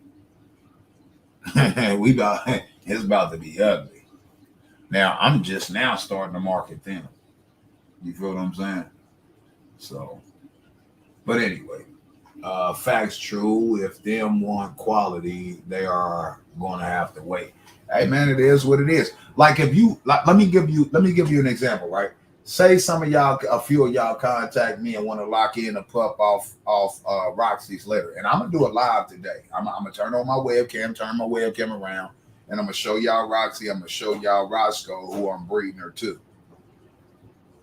it's about to be ugly. Now I'm just now starting to market them. You feel what I'm saying? So, but anyway, facts true. If them want quality, they are going to have to wait. Hey man, it is what it is. Like if you let me give you an example, right? Say some of y'all, a few of y'all contact me and want to lock in a pup off Roxy's litter, and I'm gonna do it live today. I'm gonna turn on my webcam, turn my webcam around, and I'm gonna show y'all Roxy. I'm gonna show y'all Roscoe, who I'm breeding her to.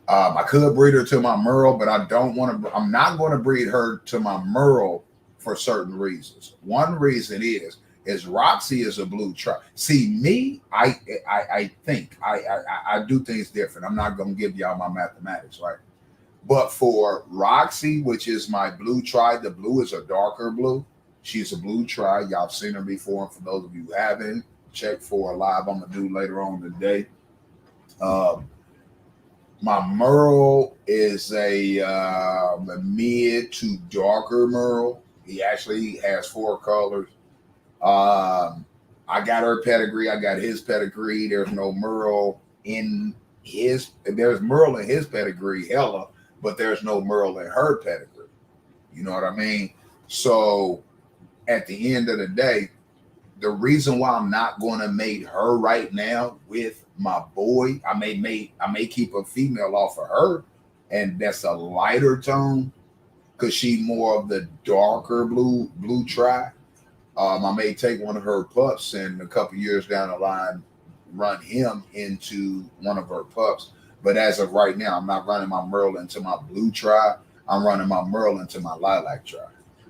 I could breed her to my Merle, but I don't want to. I'm not going to breed her to my Merle for certain reasons. One reason is Roxy is a blue tri. See me, I think I do things different. I'm not going to give y'all my mathematics, right? But for Roxy, which is my blue tri, the blue is a darker blue. She's a blue tri. Y'all have seen her before. And for those of you who haven't, check for a live I'm gonna do later on today. My Merle is a mid to darker Merle. He actually has 4 colors. I got her pedigree. I got his pedigree. There's no Merle in his. There's Merle in his pedigree, hella, but there's no Merle in her pedigree. You know what I mean? So at the end of the day, the reason why I'm not going to mate her right now with my boy, I may keep a female off of her, and that's a lighter tone because she more of the darker blue tri. I may take one of her pups and a couple years down the line run him into one of her pups. But as of right now, I'm not running my Merle into my blue tri. I'm running my Merle into my lilac tri.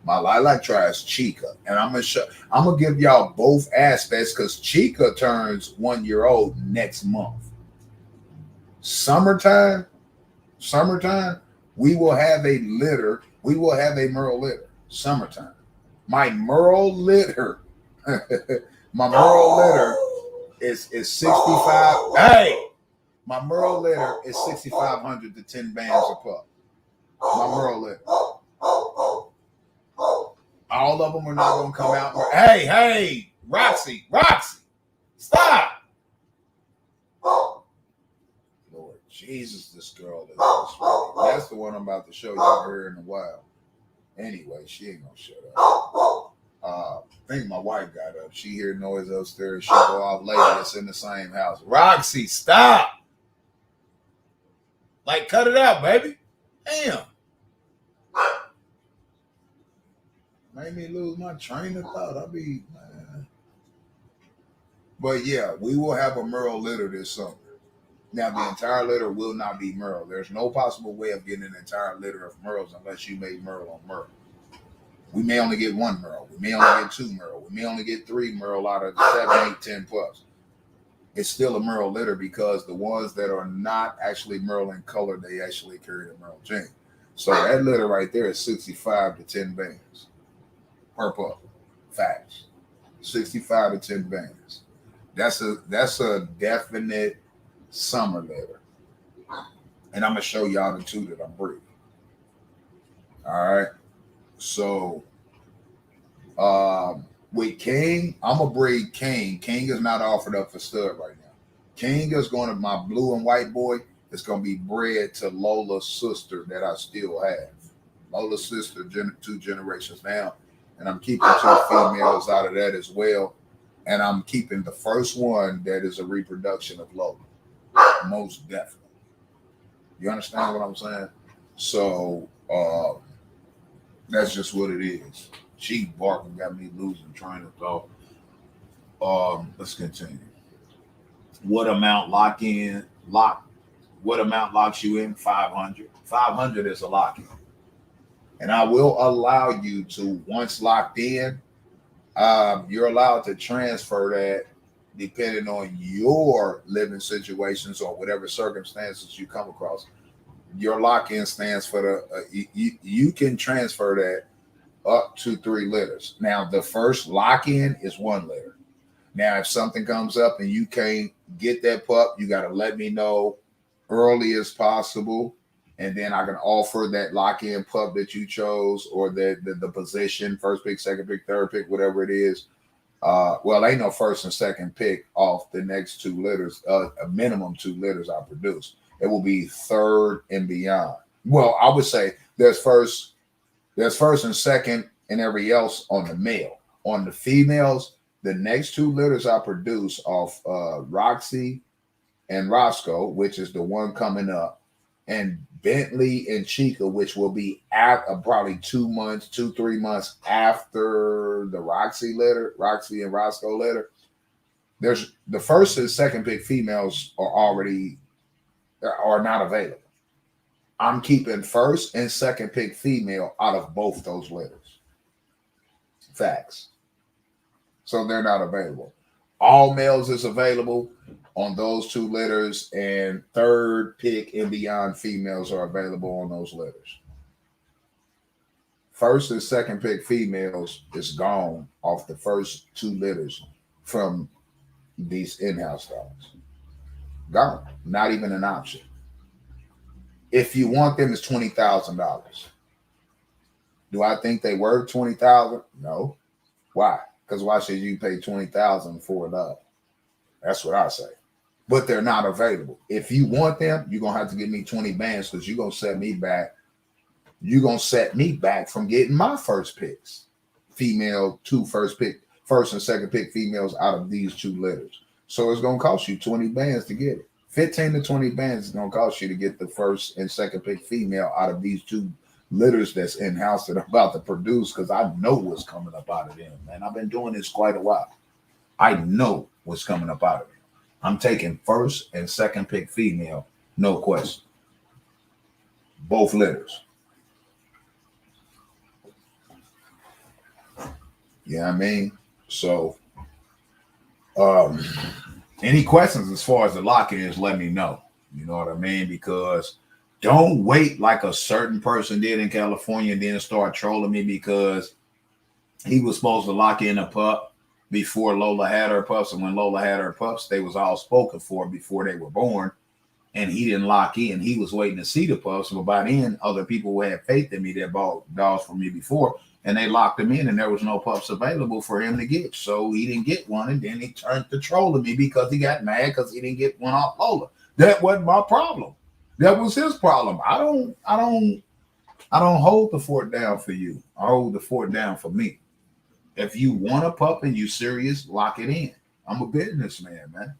My lilac tri is Chica, and I'm gonna give y'all both aspects because Chica turns 1 year old next month. Summertime, we will have a litter. We will have a Merle litter. Summertime. My Merle litter, is 65. Hey, my Merle litter is 6,500 to 10 bands a pup. My Merle litter. All of them are not going to come out. Hey, Roxy. Stop. Lord Jesus, this girl is disrespectful. That's the one I'm about to show y'all here in a while. Anyway, she ain't gonna shut up. I think my wife got up. She hear noise upstairs. She go off later. It's in the same house. Roxy, stop. Like, cut it out, baby. Damn. Made me lose my train of thought. Man. But yeah, we will have a Merle litter this summer. Now, the entire litter will not be Merle. There's no possible way of getting an entire litter of Merles unless you make Merle on Merle. We may only get one Merle. We may only get two Merle. We may only get three Merle out of 7, 8, 10 pups. It's still a Merle litter because the ones that are not actually Merle in color, they actually carry the Merle gene. So that litter right there is 65 to 10 bands per pup. Facts. 65 to 10 bands. That's a definite summer litter. And I'm going to show y'all the two that I'm breeding. All right. So with King, I'm going to breed King. King is not offered up for stud right now. King is going to, my blue and white boy, is going to be bred to Lola's sister that I still have. Lola's sister, 2 generations now. And I'm keeping 2 females out of that as well. And I'm keeping the first one that is a reproduction of Lola. Most definitely. You understand what I'm saying? So that's just what it is. She barking got me losing train of thought. Let's continue. What amount locks you in? 500. 500 is a lock-in. And I will allow you to, once locked in, you're allowed to transfer that depending on your living situations or whatever circumstances you come across. Your lock-in stands for you can transfer that up to 3 litters. Now, the first lock-in is 1 litter. Now, if something comes up and you can't get that pup, you got to let me know early as possible. And then I can offer that lock-in pup that you chose or the position, first pick, second pick, third pick, whatever it is. Well, ain't no first and second pick off the next 2 litters, a minimum 2 litters I produce. It will be third and beyond. Well, I would say there's first and second and every else on the male. On the females, the next 2 litters I produce off Roxy and Roscoe, which is the one coming up, and Bentley and Chica, which will be at probably 2 months, 2-3 months after the Roxy and Roscoe litter. There's the first and second pick females are not available. I'm keeping first and second pick female out of both those litters. Facts. So they're not available. All males is available on those 2 litters, and third pick and beyond females are available on those litters. First and second pick females is gone off the first 2 litters from these in-house dogs. Gone. Not even an option. If you want them, it's $20,000. Do I think they worth $20,000? No. Why? Because why should you pay $20,000 for a dog? That's what I say. But they're not available. If you want them, you're gonna have to give me 20 bands because you're gonna set me back. You're gonna set me back from getting my first picks. Female, 2 first and second pick females out of these 2 litters. So it's gonna cost you 20 bands to get it. 15 to 20 bands is gonna cost you to get the first and second pick female out of these 2 litters that's in-house that I'm about to produce, because I know what's coming up out of them, man. I've been doing this quite a while. I know what's coming up out of them. I'm taking first and second pick female, no question. Both litters. You know what I mean? So, any questions as far as the lock-in is, let me know. You know what I mean? Because don't wait like a certain person did in California and then start trolling me because he was supposed to lock in a pup before Lola had her pups. And when Lola had her pups, they was all spoken for before they were born. and he didn't lock in. He was waiting to see the pups. So by then, other people who had faith in me that bought dogs from me before, and they locked him in, and there was no pups available for him to get. So he didn't get one, and then he turned to trolling me because he got mad because he didn't get one off Lola. That wasn't my problem. That was his problem. I don't hold the fort down for you. I hold the fort down for me. If you want a pup and you serious, lock it in. I'm a businessman, man.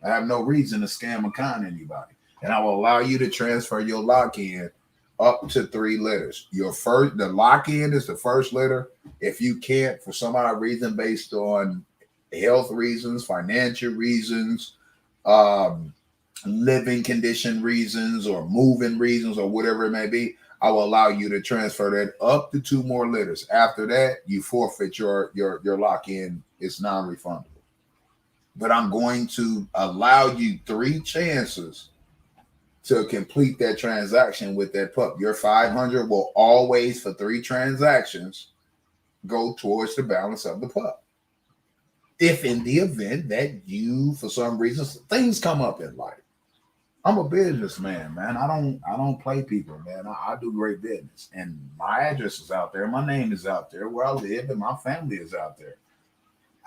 I have no reason to scam or con anybody. And I will allow you to transfer your lock-in up to 3 litters. The lock-in is the first litter. If you can't, for some odd reason, based on health reasons, financial reasons, living condition reasons, or moving reasons, or whatever it may be, I will allow you to transfer that up to 2 more litters. After that, you forfeit your lock-in. It's non-refundable. But I'm going to allow you 3 chances to complete that transaction with that pup. Your 500 will always, for 3 transactions, go towards the balance of the pup. If in the event that you, for some reason, things come up in life. I'm a businessman, man. I don't play people, man. I do great business. And my address is out there. My name is out there where I live, and my family is out there.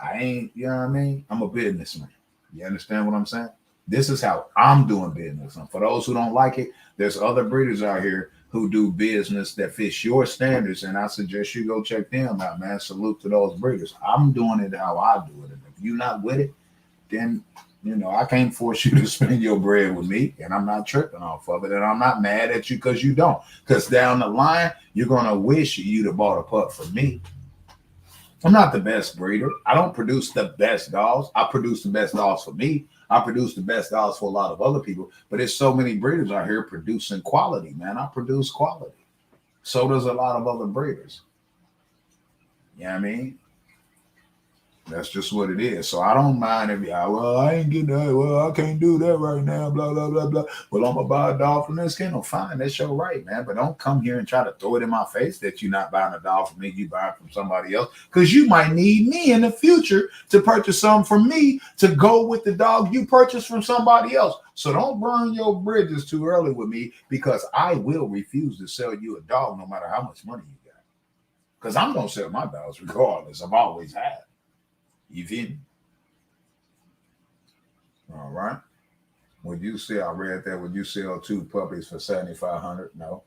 I ain't, you know what I mean? I'm a businessman. You understand what I'm saying? This is how I'm doing business. And for those who don't like it, there's other breeders out here who do business that fits your standards. And I suggest you go check them out, man. Salute to those breeders. I'm doing it how I do it. And if you're not with it, then, you know, I can't force you to spend your bread with me. And I'm not tripping off of it. And I'm not mad at you because you don't. Because down the line, you're going to wish you'd have bought a pup from me. I'm not the best breeder. I don't produce the best dogs. I produce the best dogs for me. I produce the best dogs for a lot of other people. But there's so many breeders out here producing quality, man. I produce quality. So does a lot of other breeders. You know what I mean? That's just what it is. So I don't mind if well, I ain't getting that. Well, I can't do that right now. Blah, blah, blah, blah. Well, I'm going to buy a dog from this kennel. Fine. That's your right, man. But don't come here and try to throw it in my face that you're not buying a dog from me. You buy it from somebody else. Because you might need me in the future to purchase some from me to go with the dog you purchased from somebody else. So don't burn your bridges too early with me, because I will refuse to sell you a dog no matter how much money you got. Because I'm going to sell my dogs regardless. I've always had. You feel me? All right. Would you sell? I read that. Would you sell 2 puppies for $7,500? No.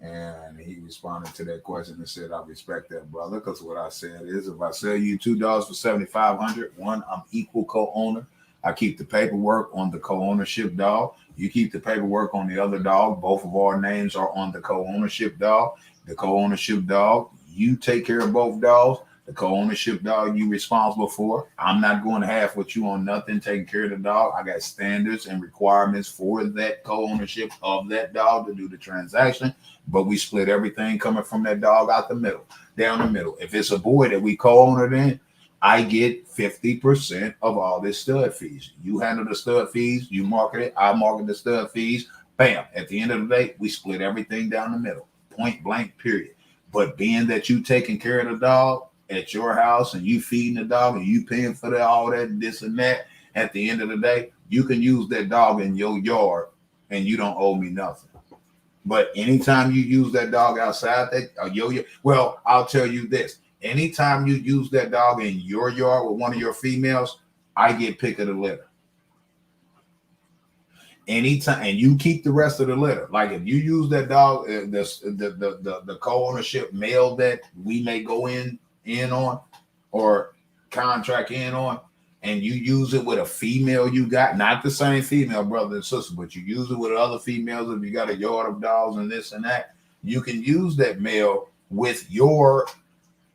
And he responded to that question and said, "I respect that, brother." Because what I said is, if I sell you 2 dogs for $7,500, one, I'm equal co-owner. I keep the paperwork on the co-ownership dog. You keep the paperwork on the other dog. Both of our names are on the co-ownership dog. The co-ownership dog, you take care of both dogs. The co-ownership dog you responsible for. I'm not going to half with you on nothing taking care of the dog. I got standards and requirements for that co-ownership of that dog to do the transaction, but we split everything coming from that dog out the middle, down the middle. If it's a boy that we co-owner, then I get 50% of all this stud fees. You handle the stud fees, you market it, I market the stud fees. Bam. At the end of the day, we split everything down the middle. Point blank, period. But being that you taking care of the dog at your house and you feeding the dog and you paying for all that, this and that, at the end of the day, you can use that dog in your yard and you don't owe me nothing. But anytime you use that dog outside that, well, I'll tell you this. Anytime you use that dog in your yard with one of your females, I get pick of the litter. Anytime, and you keep the rest of the litter. Like if you use that dog, the co-ownership male that we may go in on or contract in on, and you use it with a female you got, not the same female, brother and sister, but you use it with other females. If you got a yard of dogs and this and that, you can use that male with your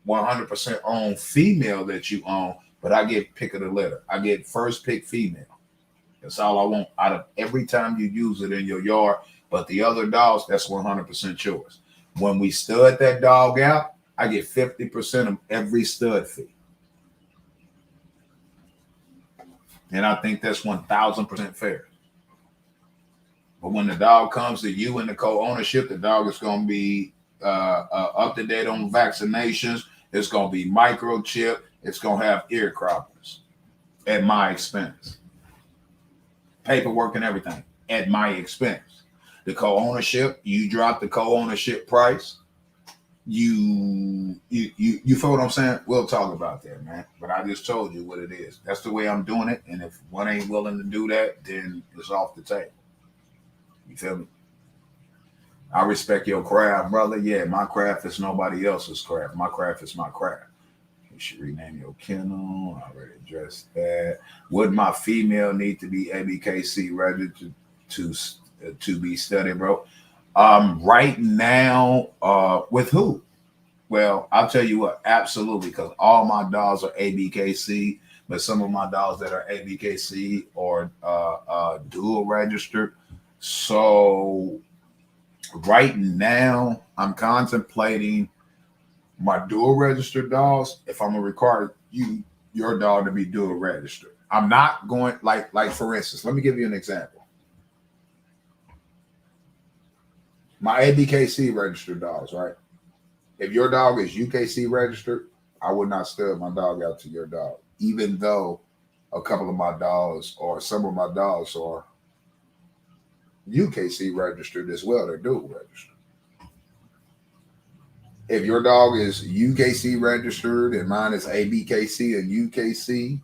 100% owned female that you own, but I get pick of the litter. I get first pick female. That's all I want out of every time you use it in your yard. But the other dogs, that's 100% yours. When we stud that dog out, I get 50% of every stud fee. And I think that's 1,000% fair. But when the dog comes to you in the co-ownership, the dog is going to be up to date on vaccinations. It's going to be microchip. It's going to have ear croppers at my expense. Paperwork and everything. at my expense. The co-ownership, you drop the co-ownership price. You feel what I'm saying? We'll talk about that, man. But I just told you what it is. That's the way I'm doing it. And if one ain't willing to do that, then it's off the table. You feel me? I respect your craft, brother. Yeah, my craft is nobody else's craft. My craft is my craft. You should rename your kennel. I already addressed that. Would my female need to be ABKC registered to be studied, bro? Right now, with who? Well, I'll tell you what, absolutely, because all my dogs are ABKC, but some of my dogs that are ABKC are dual registered. So right now, I'm contemplating my dual registered dogs. If I'm gonna require your dog to be dual registered, I'm not going like for instance. Let me give you an example. My ABKC registered dogs, right? If your dog is UKC registered, I would not stud my dog out to your dog, even though a couple of my dogs or some of my dogs are UKC registered as well. They're dual registered. If your dog is UKC registered and mine is ABKC and UKC,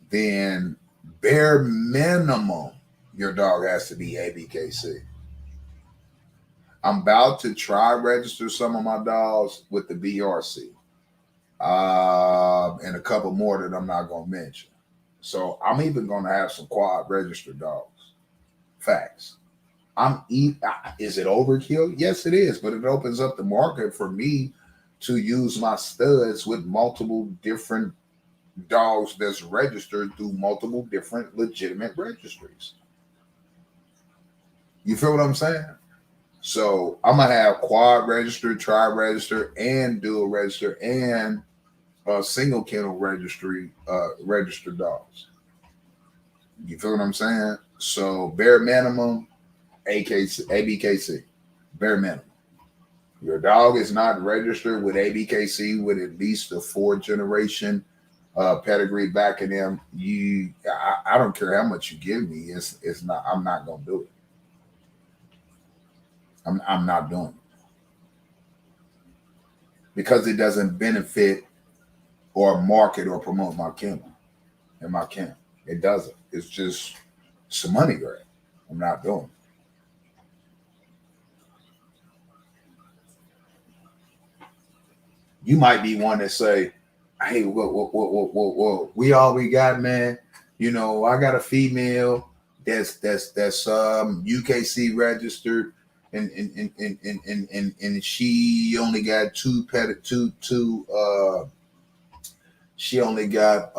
then bare minimum, your dog has to be ABKC. I'm about to try register some of my dogs with the BRC, and a couple more that I'm not going to mention. So I'm even going to have some quad registered dogs. Facts. Is it overkill? Yes, it is, but it opens up the market for me to use my studs with multiple different dogs that's registered through multiple different legitimate registries. You feel what I'm saying? So I'm gonna have quad registered, tri registered, and dual registered, and single kennel registry registered dogs. You feel what I'm saying? So bare minimum, ABKC, bare minimum. Your dog is not registered with ABKC with at least a 4th-generation pedigree backing them. I don't care how much you give me. It's not. I'm not gonna do it. I'm not doing it because it doesn't benefit or market or promote my kennel and my camp. It doesn't. It's just some money grab. I'm not doing it. You might be one that say, "Hey, whoa, we all we got, man. You know, I got a female that's UKC registered." And she only got she only got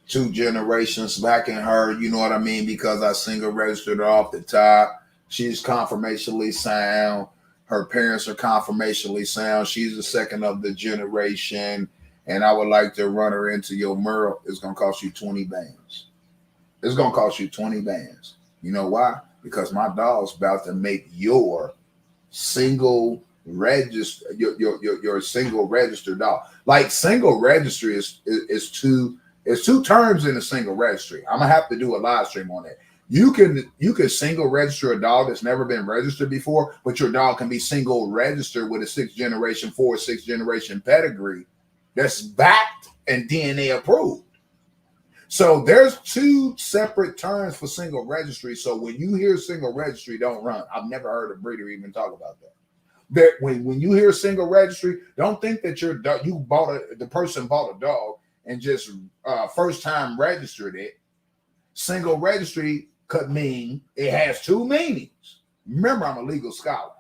2 generations back in her, you know what I mean? Because I single registered her off the top. She's conformationally sound. Her parents are conformationally sound. She's the second of the generation. And I would like to run her into your mural. It's gonna cost you 20 bands. It's gonna cost you 20 bands. You know why? Because my dog's about to make your single register your single registered dog. Like single registry is two terms in a single registry. I'm gonna have to do a live stream on that. You can single register a dog that's never been registered before, but your dog can be single registered with a 6th-generation pedigree that's backed and DNA approved. So there's 2 separate terms for single registry. So when you hear single registry, don't run. I've never heard a breeder even talk about that. When you hear single registry, don't think that the person bought a dog and just first time registered it. Single registry could mean it has 2 meanings. Remember, I'm a legal scholar.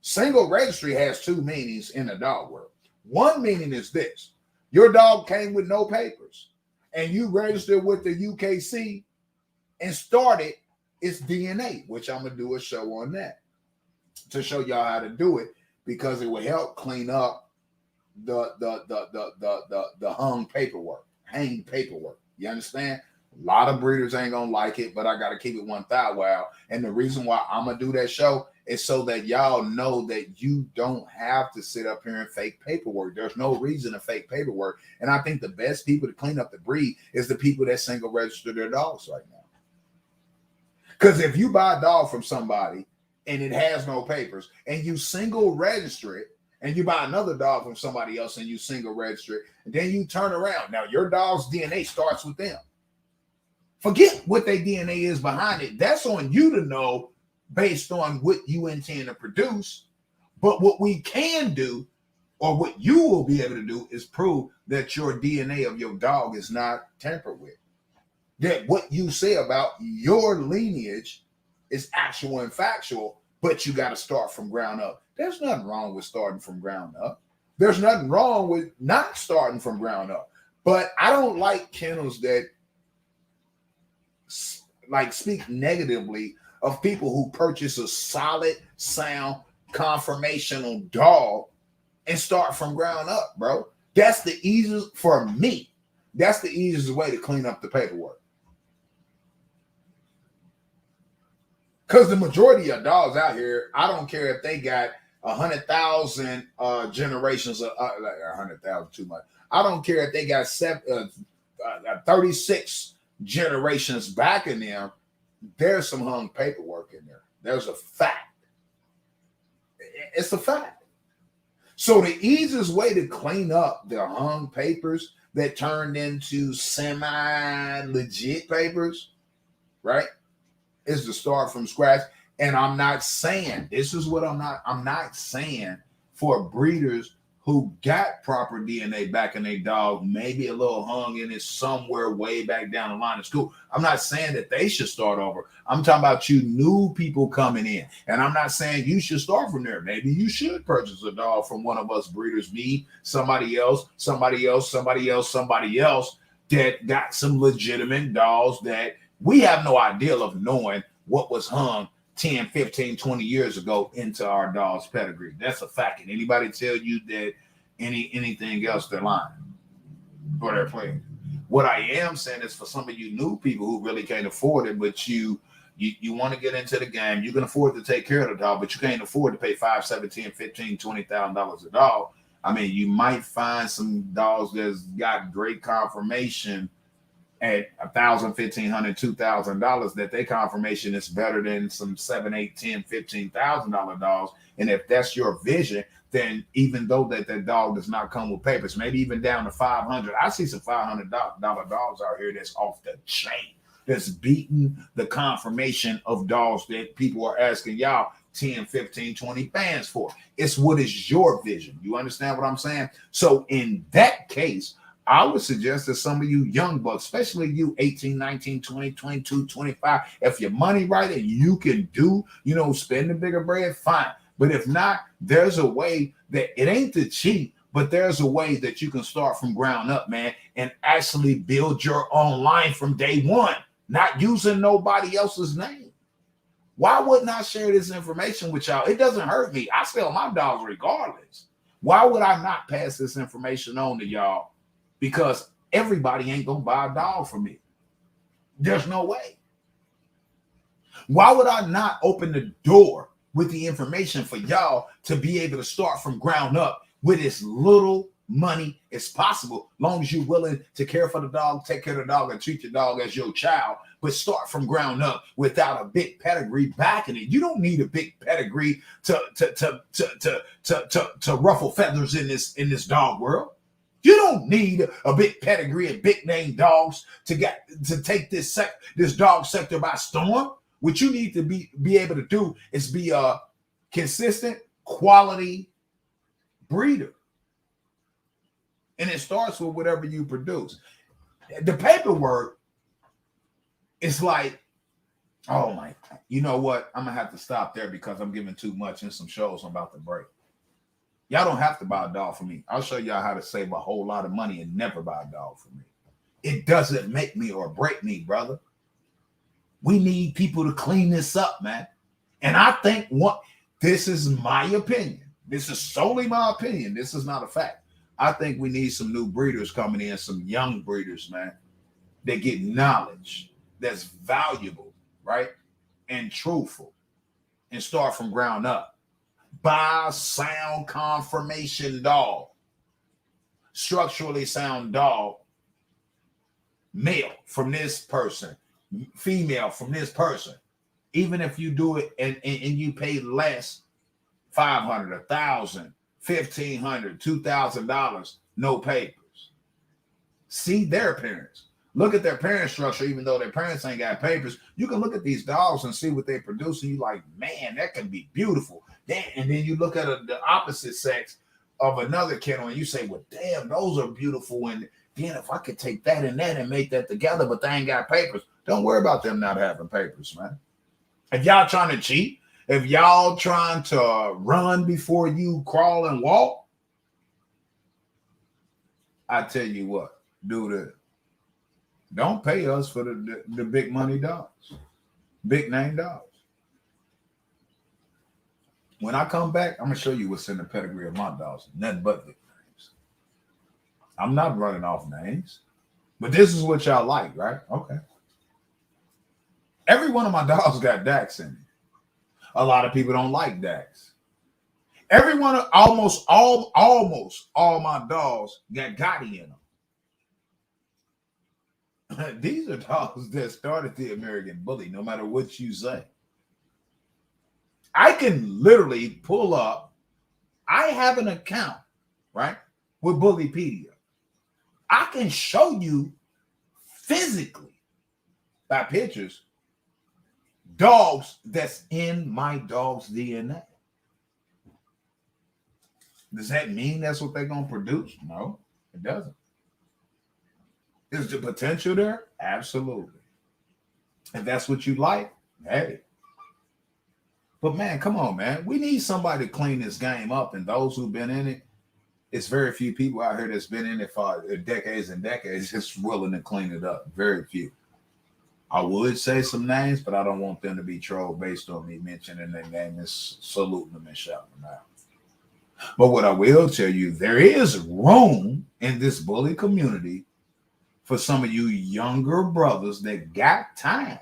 Single registry has 2 meanings in the dog world. One meaning is this: your dog came with no papers, and you registered with the UKC and started its DNA, which I'm gonna do a show on that to show y'all how to do it, because it will help clean up the hanged paperwork. You understand? A lot of breeders ain't gonna like it, but I gotta keep it 1,000 wow. And the reason why I'm gonna do that show is so that y'all know that you don't have to sit up here and fake paperwork. There's no reason to fake paperwork. And I think the best people to clean up the breed is the people that single register their dogs right now. Because if you buy a dog from somebody and it has no papers and you single register it, and you buy another dog from somebody else and you single register it, and then you turn around. Now your dog's DNA starts with them. Forget what their DNA is behind it. That's on you to know based on what you intend to produce. But what we can do, or what you will be able to do, is prove that your DNA of your dog is not tampered with. That what you say about your lineage is actual and factual, but you got to start from ground up. There's nothing wrong with starting from ground up. There's nothing wrong with not starting from ground up. But I don't like kennels that like speak negatively of people who purchase a solid, sound, conformational dog and start from ground up, bro. That's the easiest, for me, that's the easiest way to clean up the paperwork. Because the majority of dogs out here, I don't care if they got 100,000 generations of like 100,000 too much. I don't care if they got 36 generations back in them. There's some hung paperwork in there. There's a fact. It's a fact. So the easiest way to clean up the hung papers that turned into semi-legit papers, right, is to start from scratch. And I'm not saying, this is what I'm not saying for breeders who got proper DNA back in their dog, maybe a little hung in it somewhere way back down the line of school. I'm not saying that they should start over. I'm talking about you new people coming in. And I'm not saying you should start from there. Maybe you should purchase a dog from one of us breeders, me, somebody else that got some legitimate dogs that we have no idea of knowing what was hung 10, 15, 20 years ago into our dog's pedigree. That's a fact. And anybody tell you that anything else, they're lying or they're playing. What I am saying is for some of you new people who really can't afford it, but you want to get into the game, you can afford to take care of the dog, but you can't afford to pay $5, $7, $10, $15, $20,000 a dog. I mean, you might find some dogs that's got great conformation at $1,000, $1,500, $2,000 that their conformation is better than some $7, $8, $10, $15,000 dogs. And if that's your vision, then even though that dog does not come with papers, maybe even down to $500, I see some $500 dogs out here that's off the chain, that's beating the conformation of dogs that people are asking y'all 10, 15, 20 bands for. It's what is your vision. You understand what I'm saying? So in that case, I would suggest that some of you young bucks, especially you 18, 19, 20, 22, 25, if your money right and you can do, spend the bigger bread, fine. But if not, there's a way that it ain't the cheap, but there's a way that you can start from ground up, man, and actually build your own line from day one, not using nobody else's name. Why wouldn't I share this information with y'all? It doesn't hurt me. I sell my dogs regardless. Why would I not pass this information on to y'all? Because everybody ain't gonna buy a dog from me. There's no way. Why would I not open the door with the information for y'all to be able to start from ground up with as little money as possible, long as you're willing to care for the dog, take care of the dog, and treat your dog as your child, but start from ground up without a big pedigree backing it. You don't need a big pedigree to ruffle feathers in this dog world. You don't need a big pedigree and big name dogs to take this dog sector by storm. What you need to be able to do is be a consistent quality breeder. And it starts with whatever you produce. The paperwork is like, oh my, you know what? I'm going to have to stop there because I'm giving too much in some shows I'm about to break. Y'all don't have to buy a dog from me. I'll show y'all how to save a whole lot of money and never buy a dog from me. It doesn't make me or break me, brother. We need people to clean this up, man. And I think this is my opinion. This is solely my opinion. This is not a fact. I think we need some new breeders coming in, some young breeders, man, that get knowledge that's valuable, right? And truthful. and start from ground up. Buy sound confirmation dog, structurally sound dog, male from this person, female from this person. Even if you do it and you pay less, $500, $1,000, $1,500, $2,000, no papers. See their parents. Look at their parent structure, even though their parents ain't got papers. You can look at these dogs and see what they produce, and you like, man, that can be beautiful. And then you look at the opposite sex of another kennel, and you say, well, damn, those are beautiful. And then if I could take that and make that together, but they ain't got papers, don't worry about them not having papers, man. If y'all trying to cheat, if y'all trying to run before you crawl and walk, I tell you what, do this. Don't pay us for the big money dogs, big name dogs. When I come back, I'm going to show you what's in the pedigree of my dogs. Nothing but big names. I'm not running off names, but this is what y'all like, right? Okay. Every one of my dogs got Dax in it. A lot of people don't like Dax. Almost all my dogs got Gotti in them. These are dogs that started the American Bully, no matter what you say. I can literally pull up. I have an account, right, with Bullypedia. I can show you physically by pictures dogs that's in my dog's DNA. Does that mean that's what they're going to produce? No, it doesn't. Is the potential there? Absolutely. If that's what you like, hey. But man, come on, man. We need somebody to clean this game up. And those who've been in it, it's very few people out here that's been in it for decades and decades just willing to clean it up. Very few. I would say some names, but I don't want them to be trolled based on me mentioning their name and saluting them and shouting them out. But what I will tell you, there is room in this bully community for some of you younger brothers that got time.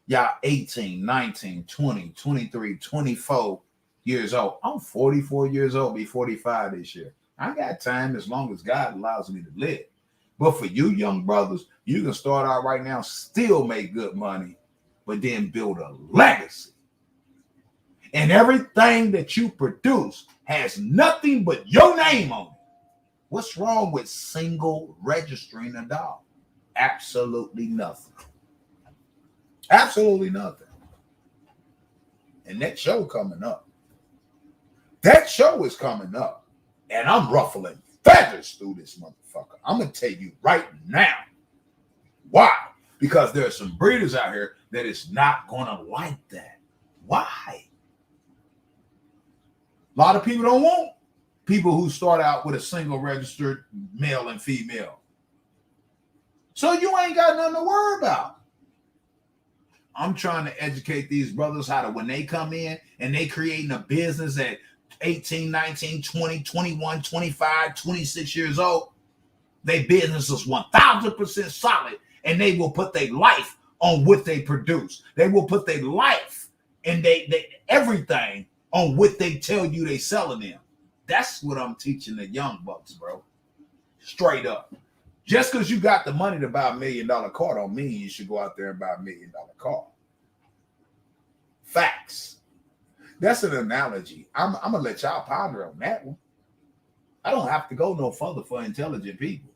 Y'all 18, 19, 20, 23, 24 years old. I'm 44 years old, be 45 this year. I got time as long as God allows me to live. But for you young brothers, you can start out right now, still make good money, but then build a legacy. And everything that you produce has nothing but your name on it. What's wrong with single registering a dog? Absolutely nothing. Absolutely nothing. And that show coming up. That show is coming up. And I'm ruffling feathers through this motherfucker. I'm going to tell you right now. Why? Because there are some breeders out here that is not going to like that. Why? A lot of people don't want people who start out with a single registered male and female. So you ain't got nothing to worry about. I'm trying to educate these brothers how to, when they come in and they creating a business at 18, 19, 20, 21, 25, 26 years old, their business is 1,000% solid, and they will put their life on what they produce. They will put their life and they everything on what they tell you they selling them. That's what I'm teaching the young bucks, bro. Straight up. Just because you got the money to buy $1 million car don't mean you should go out there and buy $1 million car. Facts. That's an analogy. I'm going to let y'all ponder on that one. I don't have to go no further for intelligent people.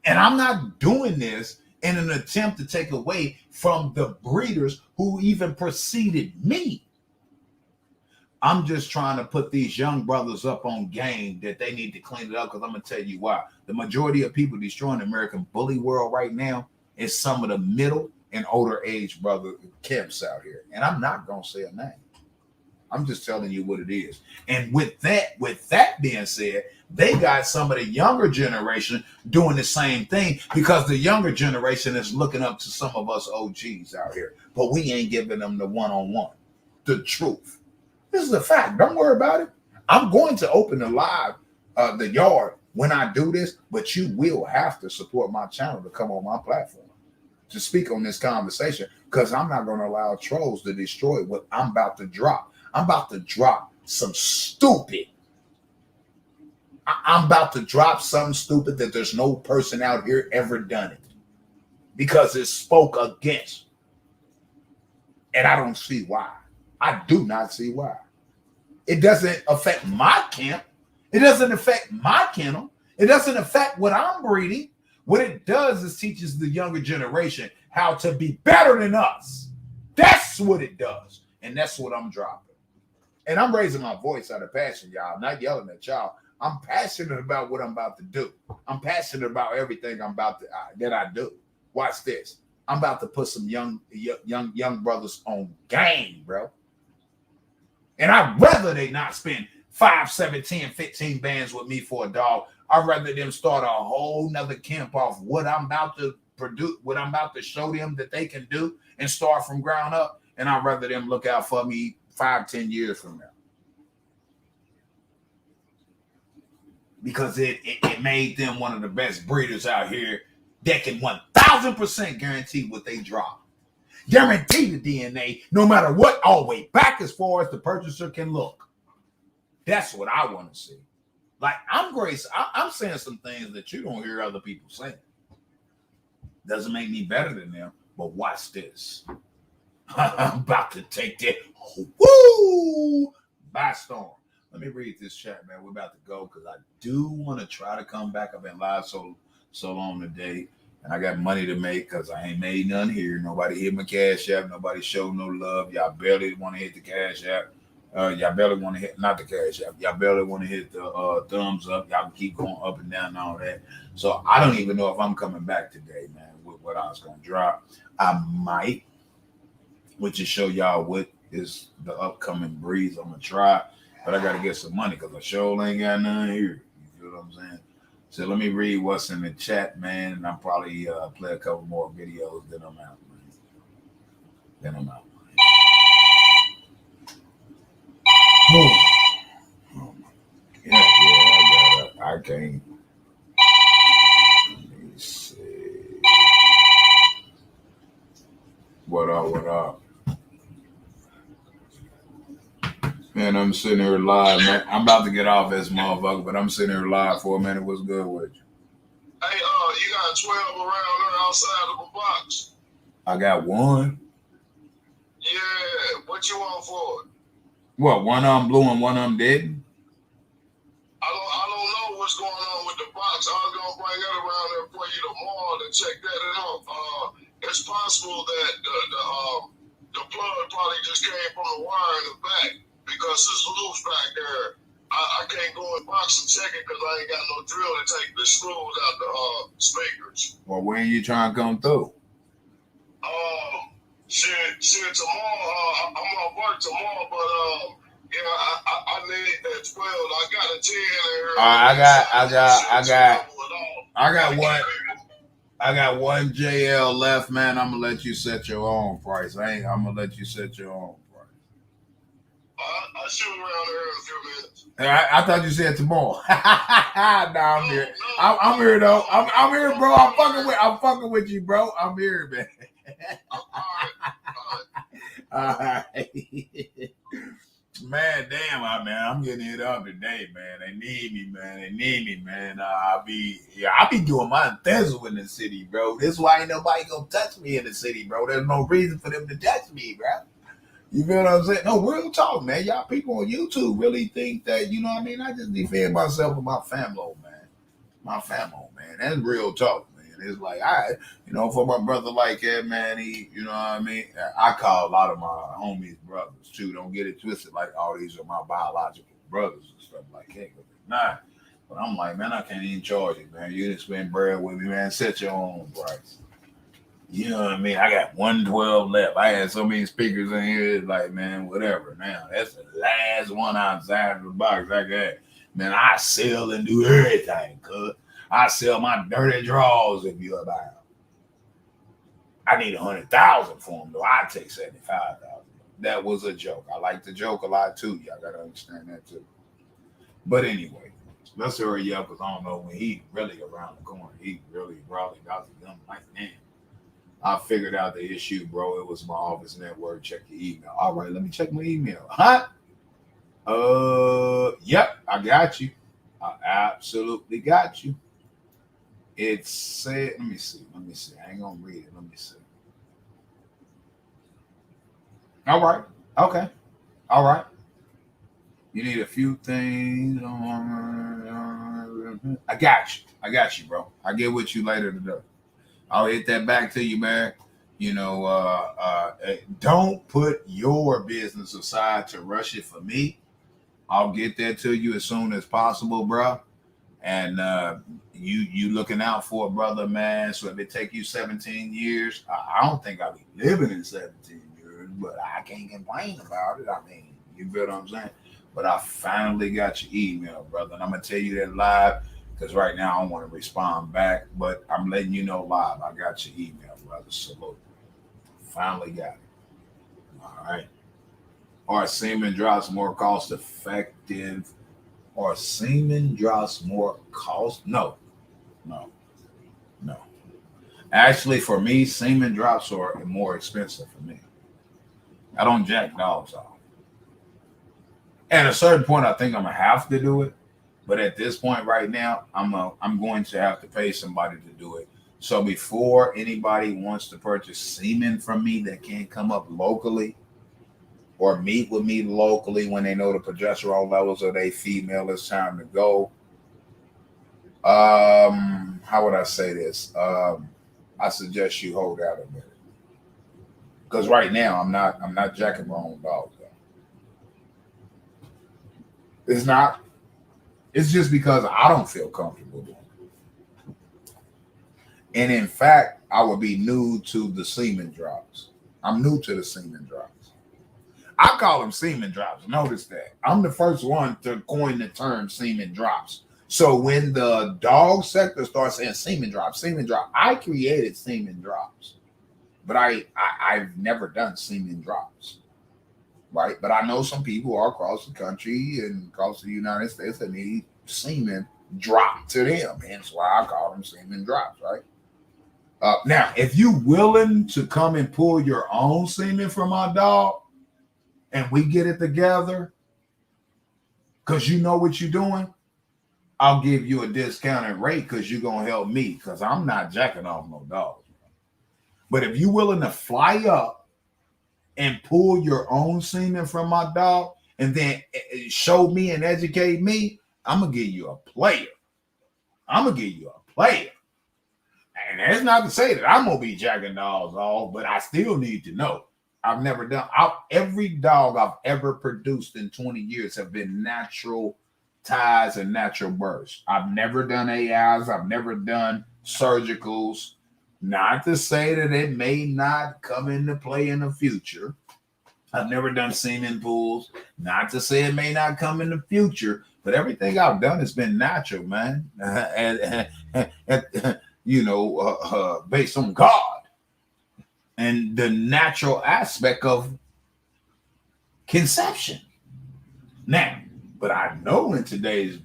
And I'm not doing this in an attempt to take away from the breeders who even preceded me. I'm just trying to put these young brothers up on game that they need to clean it up, because I'm going to tell you why. The majority of people destroying the American bully world right now is some of the middle and older age brother camps out here. And I'm not going to say a name. I'm just telling you what it is. And with that being said, they got some of the younger generation doing the same thing, because the younger generation is looking up to some of us OGs out here. But we ain't giving them the one-on-one, the truth. This is a fact. Don't worry about it. I'm going to open the yard when I do this, but you will have to support my channel to come on my platform. to speak on this conversation because I'm not going to allow trolls to destroy what I'm about to drop. I'm about to drop some stupid. I'm about to drop something stupid that there's no person out here ever done it because it spoke against. And I don't see why. I do not see why. It doesn't affect my camp. It doesn't affect my kennel. It doesn't affect what I'm breeding. What it does is teaches the younger generation how to be better than us. That's what it does. And that's what I'm dropping. And I'm raising my voice out of passion, y'all. I'm not yelling at y'all. I'm passionate about what I'm about to do. I'm passionate about everything I'm about to that I do. Watch this. I'm about to put some young brothers on game, bro. And I'd rather they not spend 5, 7, 10, 15 bands with me for a dog. I'd rather them start a whole nother camp off what I'm about to produce, what I'm about to show them that they can do and start from ground up. And I'd rather them look out for me 5, 10 years from now. Because it made them one of the best breeders out here that can 1,000% guarantee what they drop. Guarantee the DNA, no matter what, all the way back as far as the purchaser can look. That's what I want to see. Like, I'm saying some things that you don't hear other people saying. Doesn't make me better than them, but watch this. I'm about to take that by storm. Let me read this chat, man. We're about to go because I do want to try to come back. I've been live so long today, and I got money to make because I ain't made none here. Nobody hit my Cash App. Nobody showed no love. Y'all barely want to hit the Cash App. Y'all barely want to hit, not the Cash App. Y'all barely want to hit the thumbs up. Y'all can keep going up and down and all that. So I don't even know if I'm coming back today, man, with what I was going to drop. I might, which is show y'all what is the upcoming breeze I'm going to try. But I got to get some money because I sure ain't got none here. You feel what I'm saying? So let me read what's in the chat, man. And I'll probably play a couple more videos. Then I'm out, man. Oh, yeah, I can't. Let me see. What up? Man, I'm sitting here live, man. I'm about to get off this motherfucker, but I'm sitting here live for a minute. What's good with you? Hey, you got 12 around there outside of a box. I got one. Yeah, what you want for it? What, one of them blue and one of them dead? I don't know what's going on with the box. I was gonna bring that around there for you tomorrow to check that out. It's possible that the plug probably just came from the wire in the back because it's loose back there. I can't go in the box and check it because I ain't got no drill to take the screws out the speakers. Well, when you trying to come through? Shit, tomorrow, I'm gonna work tomorrow, but yeah, I need that 12. I got a 10 here. I got one JL left, man. I'm gonna let you set your own price. I'm gonna let you set your own price. I'll shoot around there in a few minutes. I thought you said tomorrow. I'm here. I'm here though. I'm here, bro. I'm fucking with you, bro. I'm here, man. All right. Man, damn, I'm getting it up today, man. They need me, man. I'll be doing my thizzle in the city, bro. This is why ain't nobody gonna touch me in the city, bro. There's no reason for them to touch me, bro. You feel what I'm saying? No, real talk, man. Y'all people on YouTube really think that, you know what I mean? I just defend myself and my family, man. My family, man. That's real talk, man. It's like, for my brother like that, man, he, you know what I mean? I call a lot of my homies brothers, too. Don't get it twisted like all these are my biological brothers and stuff like that. But But I'm like, man, I can't even charge you, man. You didn't spend bread with me, man. Set your own price. You know what I mean? I got 112 left. I had so many speakers in here. It's like, man, whatever. Now, that's the last one outside of the box I got. Man, I sell and do everything, cuz. I sell my dirty drawers if you about. I need 100,000 for them, though. I'd take 75,000. That was a joke. I like to joke a lot, too. Y'all got to understand that, too. But anyway, let's hurry up, because I don't know when he really around the corner. He really probably about to come like, damn. I figured out the issue, bro. It was my office network. Check your email. All right, let me check my email. Huh? Yep, I got you. I absolutely got you. It said, let me see. Let me see. I ain't gonna read it. Let me see. All right. Okay. All right. You need a few things. I got you. I got you, bro. I'll get with you later today. I'll hit that back to you, man. You know, don't put your business aside to rush it for me. I'll get that to you as soon as possible, bro. And you looking out for a brother, man. So if it take you 17 years, I don't think I'll be living in 17 years, but I can't complain about it. I mean, you feel what I'm saying? But I finally got your email, brother, and I'm gonna tell you that live because right now I don't want to respond back, but I'm letting you know live. I got your email, brother. Salute. Finally got it. All right. Are semen drops more cost effective? Or semen drops more cost? No, no, no. Actually, for me, semen drops are more expensive for me. I don't jack dogs off. At a certain point, I think I'm gonna have to do it. But at this point, right now, I'm going to have to pay somebody to do it. So before anybody wants to purchase semen from me that can't come up locally or meet with me locally when they know the progesterone levels of their female, it's time to go. How would I say this? I suggest you hold out a minute. Because right now I'm not jacking my own dog. It's not. It's just because I don't feel comfortable doing it. And in fact, I would be new to the semen drops. I'm new to the semen drops. I call them semen drops. Notice that. I'm the first one to coin the term semen drops. So when the dog sector starts saying semen drop, I created semen drops. But I've never done semen drops. Right? But I know some people are across the country and across the United States that need semen drop to them. Hence why I call them semen drops, right? Now, if you willing to come and pull your own semen from my dog and we get it together because you know what you're doing, I'll give you a discounted rate because you're going to help me because I'm not jacking off no dogs. But if you're willing to fly up and pull your own semen from my dog and then show me and educate me, I'm going to give you a player. I'm going to give you a player. And that's not to say that I'm going to be jacking dogs off, but I still need to know. I've never done, every dog I've ever produced in 20 years have been natural ties and natural births. I've never done AIs. I've never done surgicals. Not to say that it may not come into play in the future. I've never done semen pools. Not to say it may not come in the future, but everything I've done has been natural, man. Based on God and the natural aspect of conception. Now, but I know in today's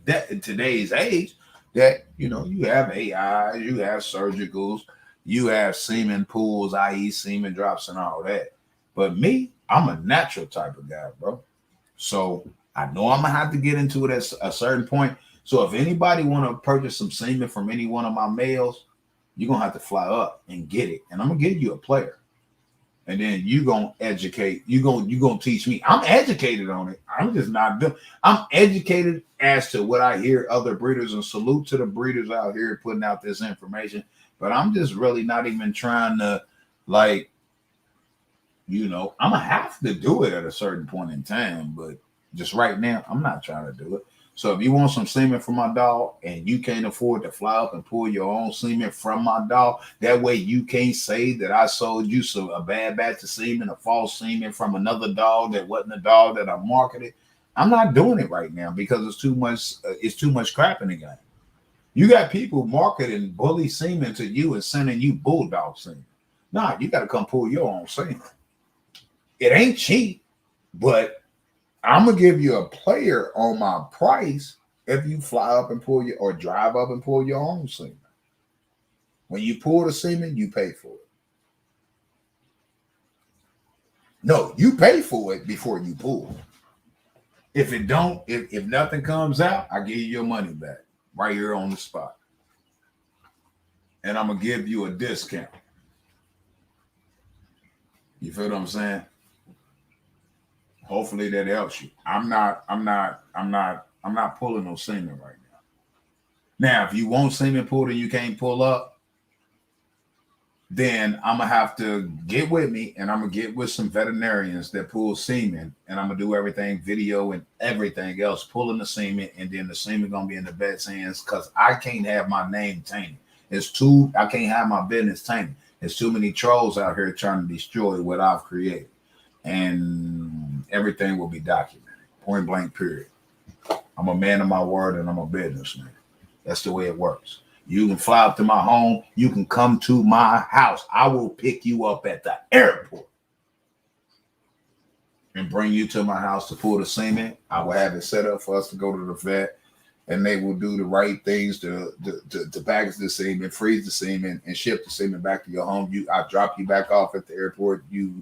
age that you have AI, you have surgicals, you have semen pools, i.e., semen drops and all that. But me, I'm a natural type of guy, bro. So I know I'm gonna have to get into it at a certain point. So if anybody want to purchase some semen from any one of my males, you're gonna have to fly up and get it, and I'm gonna give you a player. And then you gonna educate. You gonna teach me. I'm educated on it. I'm just not doing. I'm educated as to what I hear other breeders, and salute to the breeders out here putting out this information. But I'm just really not even trying to, like, I'm gonna have to do it at a certain point in time. But just right now, I'm not trying to do it. So if you want some semen from my dog and you can't afford to fly up and pull your own semen from my dog, that way you can't say that I sold you a bad batch of semen, a false semen from another dog that wasn't a dog that I marketed. I'm not doing it right now because it's too much. It's too much crap in the game. You got people marketing bully semen to you and sending you bulldog semen. Nah, you got to come pull your own semen. It ain't cheap, but I'm gonna give you a player on my price if you fly up and pull or drive up and pull your own semen. When you pull the semen, you pay for it. No, you pay for it before you pull. If it don't, if nothing comes out, I give you your money back right here on the spot. And I'm gonna give you a discount. You feel what I'm saying? Hopefully that helps you. I'm not pulling no semen right now. Now, if you want semen pulled and you can't pull up, then I'm gonna have to get with me and I'm gonna get with some veterinarians that pull semen, and I'm gonna do everything, video and everything else, pulling the semen, and then the semen gonna be in the vet's hands because I can't have my name tainted. I can't have my business tainted. There's too many trolls out here trying to destroy what I've created. And everything will be documented. Point blank, period. I'm a man of my word and I'm a businessman. That's the way it works. You can fly up to my home. You can come to my house. I will pick you up at the airport and bring you to my house to pull the semen. I will have it set up for us to go to the vet, and they will do the right things to package the semen, freeze the semen, and ship the semen back to your home. I drop you back off at the airport. You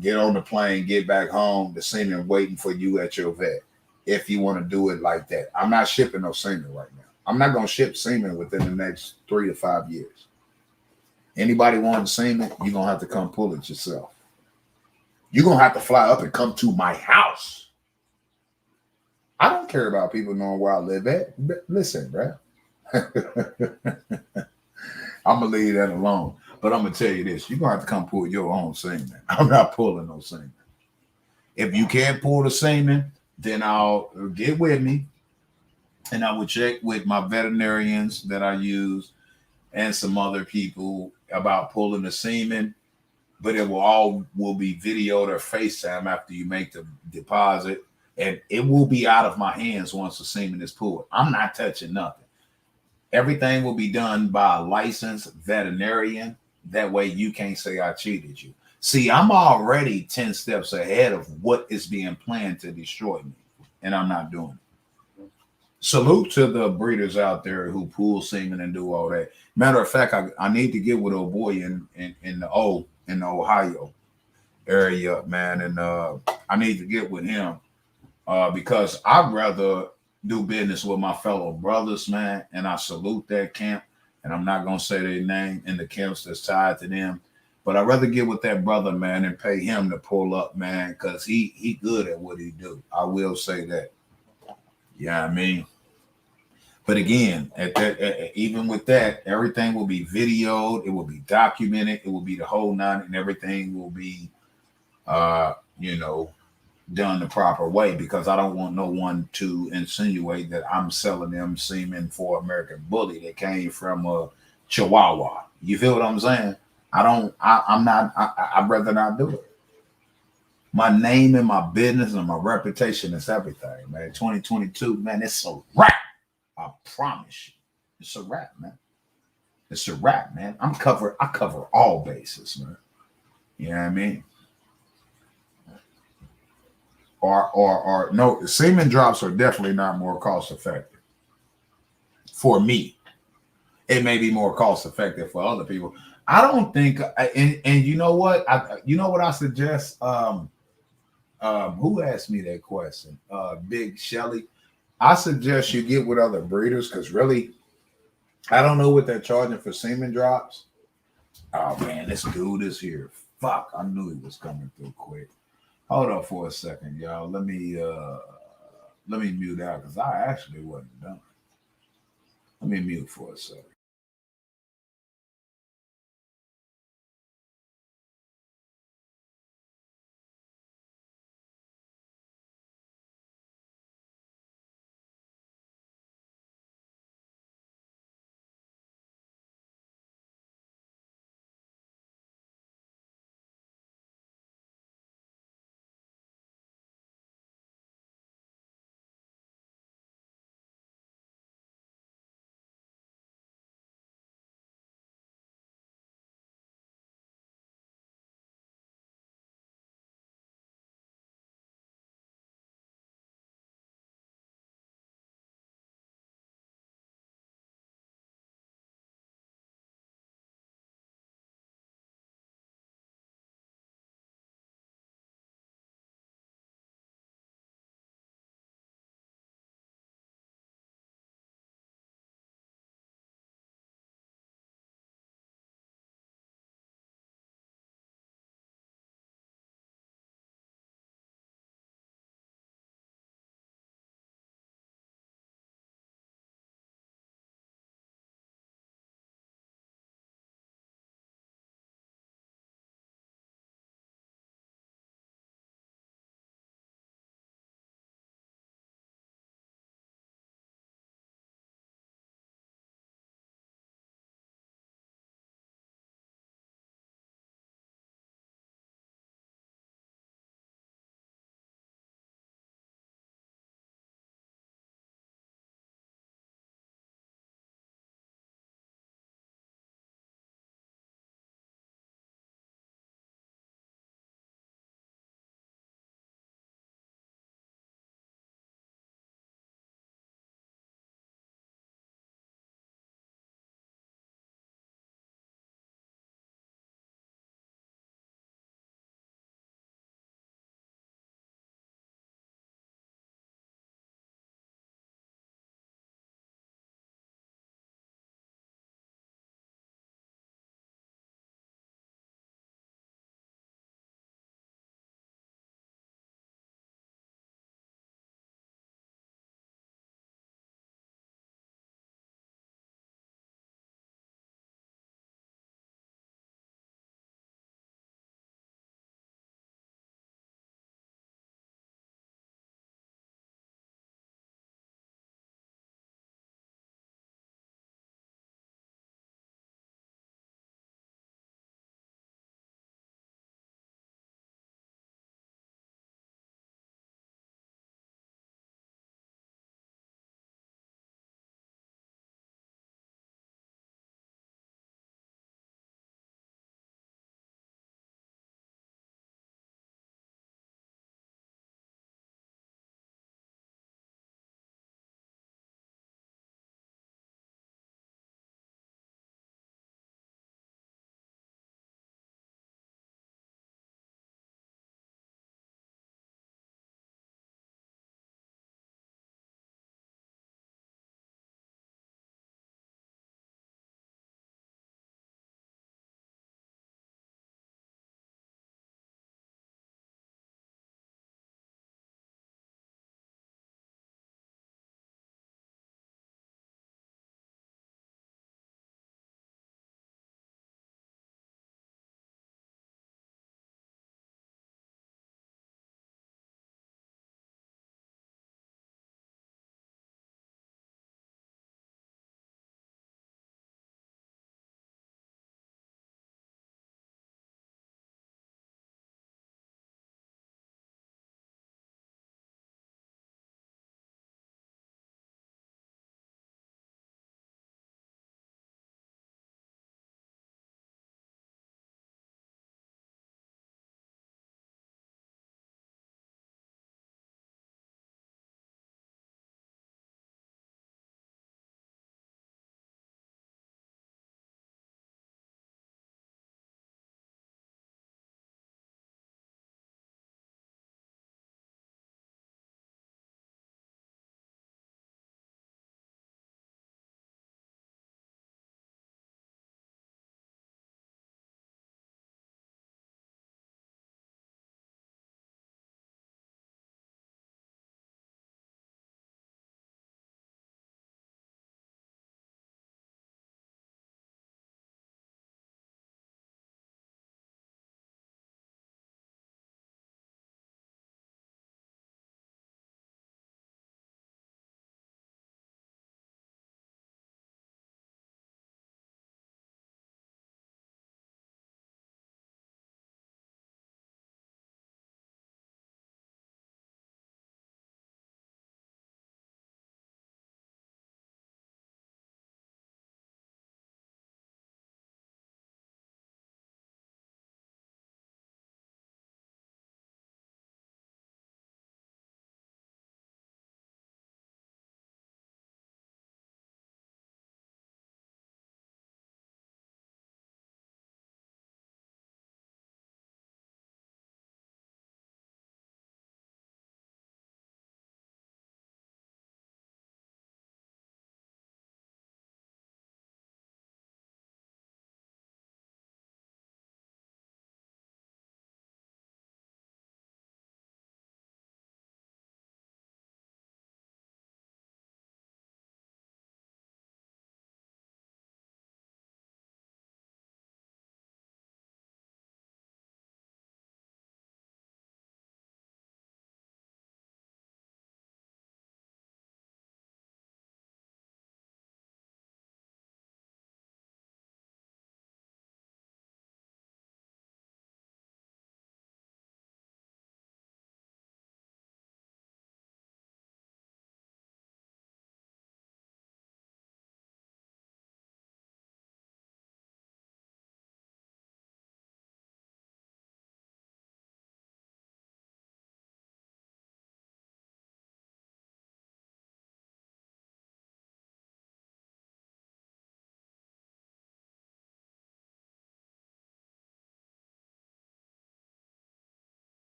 get on the plane, get back home. The semen waiting for you at your vet. If you want to do it like that, I'm not shipping no semen right now. I'm not going to ship semen within the next 3 to 5 years. Anybody wanting semen, you're going to have to come pull it yourself. You're going to have to fly up and come to my house. I don't care about people knowing where I live at. Listen, bro. I'm going to leave that alone. But I'm going to tell you this. You're going to have to come pull your own semen. I'm not pulling no semen. If you can't pull the semen, then I'll get with me. And I would check with my veterinarians that I use and some other people about pulling the semen, but it will be videoed or FaceTime after you make the deposit, and it will be out of my hands once the semen is pulled. I'm not touching nothing. Everything will be done by a licensed veterinarian. That way you can't say I cheated you. See, I'm already 10 steps ahead of what is being planned to destroy me, and I'm not doing it. Salute to the breeders out there who pull semen and do all that. Matter of fact, I need to get with old boy in the Ohio area, man, and I need to get with him because I'd rather do business with my fellow brothers, man. And I salute that camp, and I'm not gonna say their name in the camps that's tied to them, but I'd rather get with that brother, man, and pay him to pull up, man, because he good at what he do. I will say that. Yeah, I mean, but again, even with that, everything will be videoed, it will be documented, it will be the whole nine, and everything will be, done the proper way because I don't want no one to insinuate that I'm selling them semen for American Bully that came from a Chihuahua. You feel what I'm saying? I'd rather not do it. My name and my business and my reputation is everything, man. 2022, man, it's a wrap. I promise you. It's a wrap, man. It's a wrap, man. I cover all bases, man. You know what I mean? Or no, semen drops are definitely not more cost effective. For me. It may be more cost effective for other people. I don't think and you know what? I suggest who asked me that question? Big Shelly. I suggest you get with other breeders because really, I don't know what they're charging for semen drops. Oh man, this dude is here. Fuck, I knew he was coming through quick. Hold up for a second, y'all. Let me mute out because I actually wasn't done. Let me mute for a second.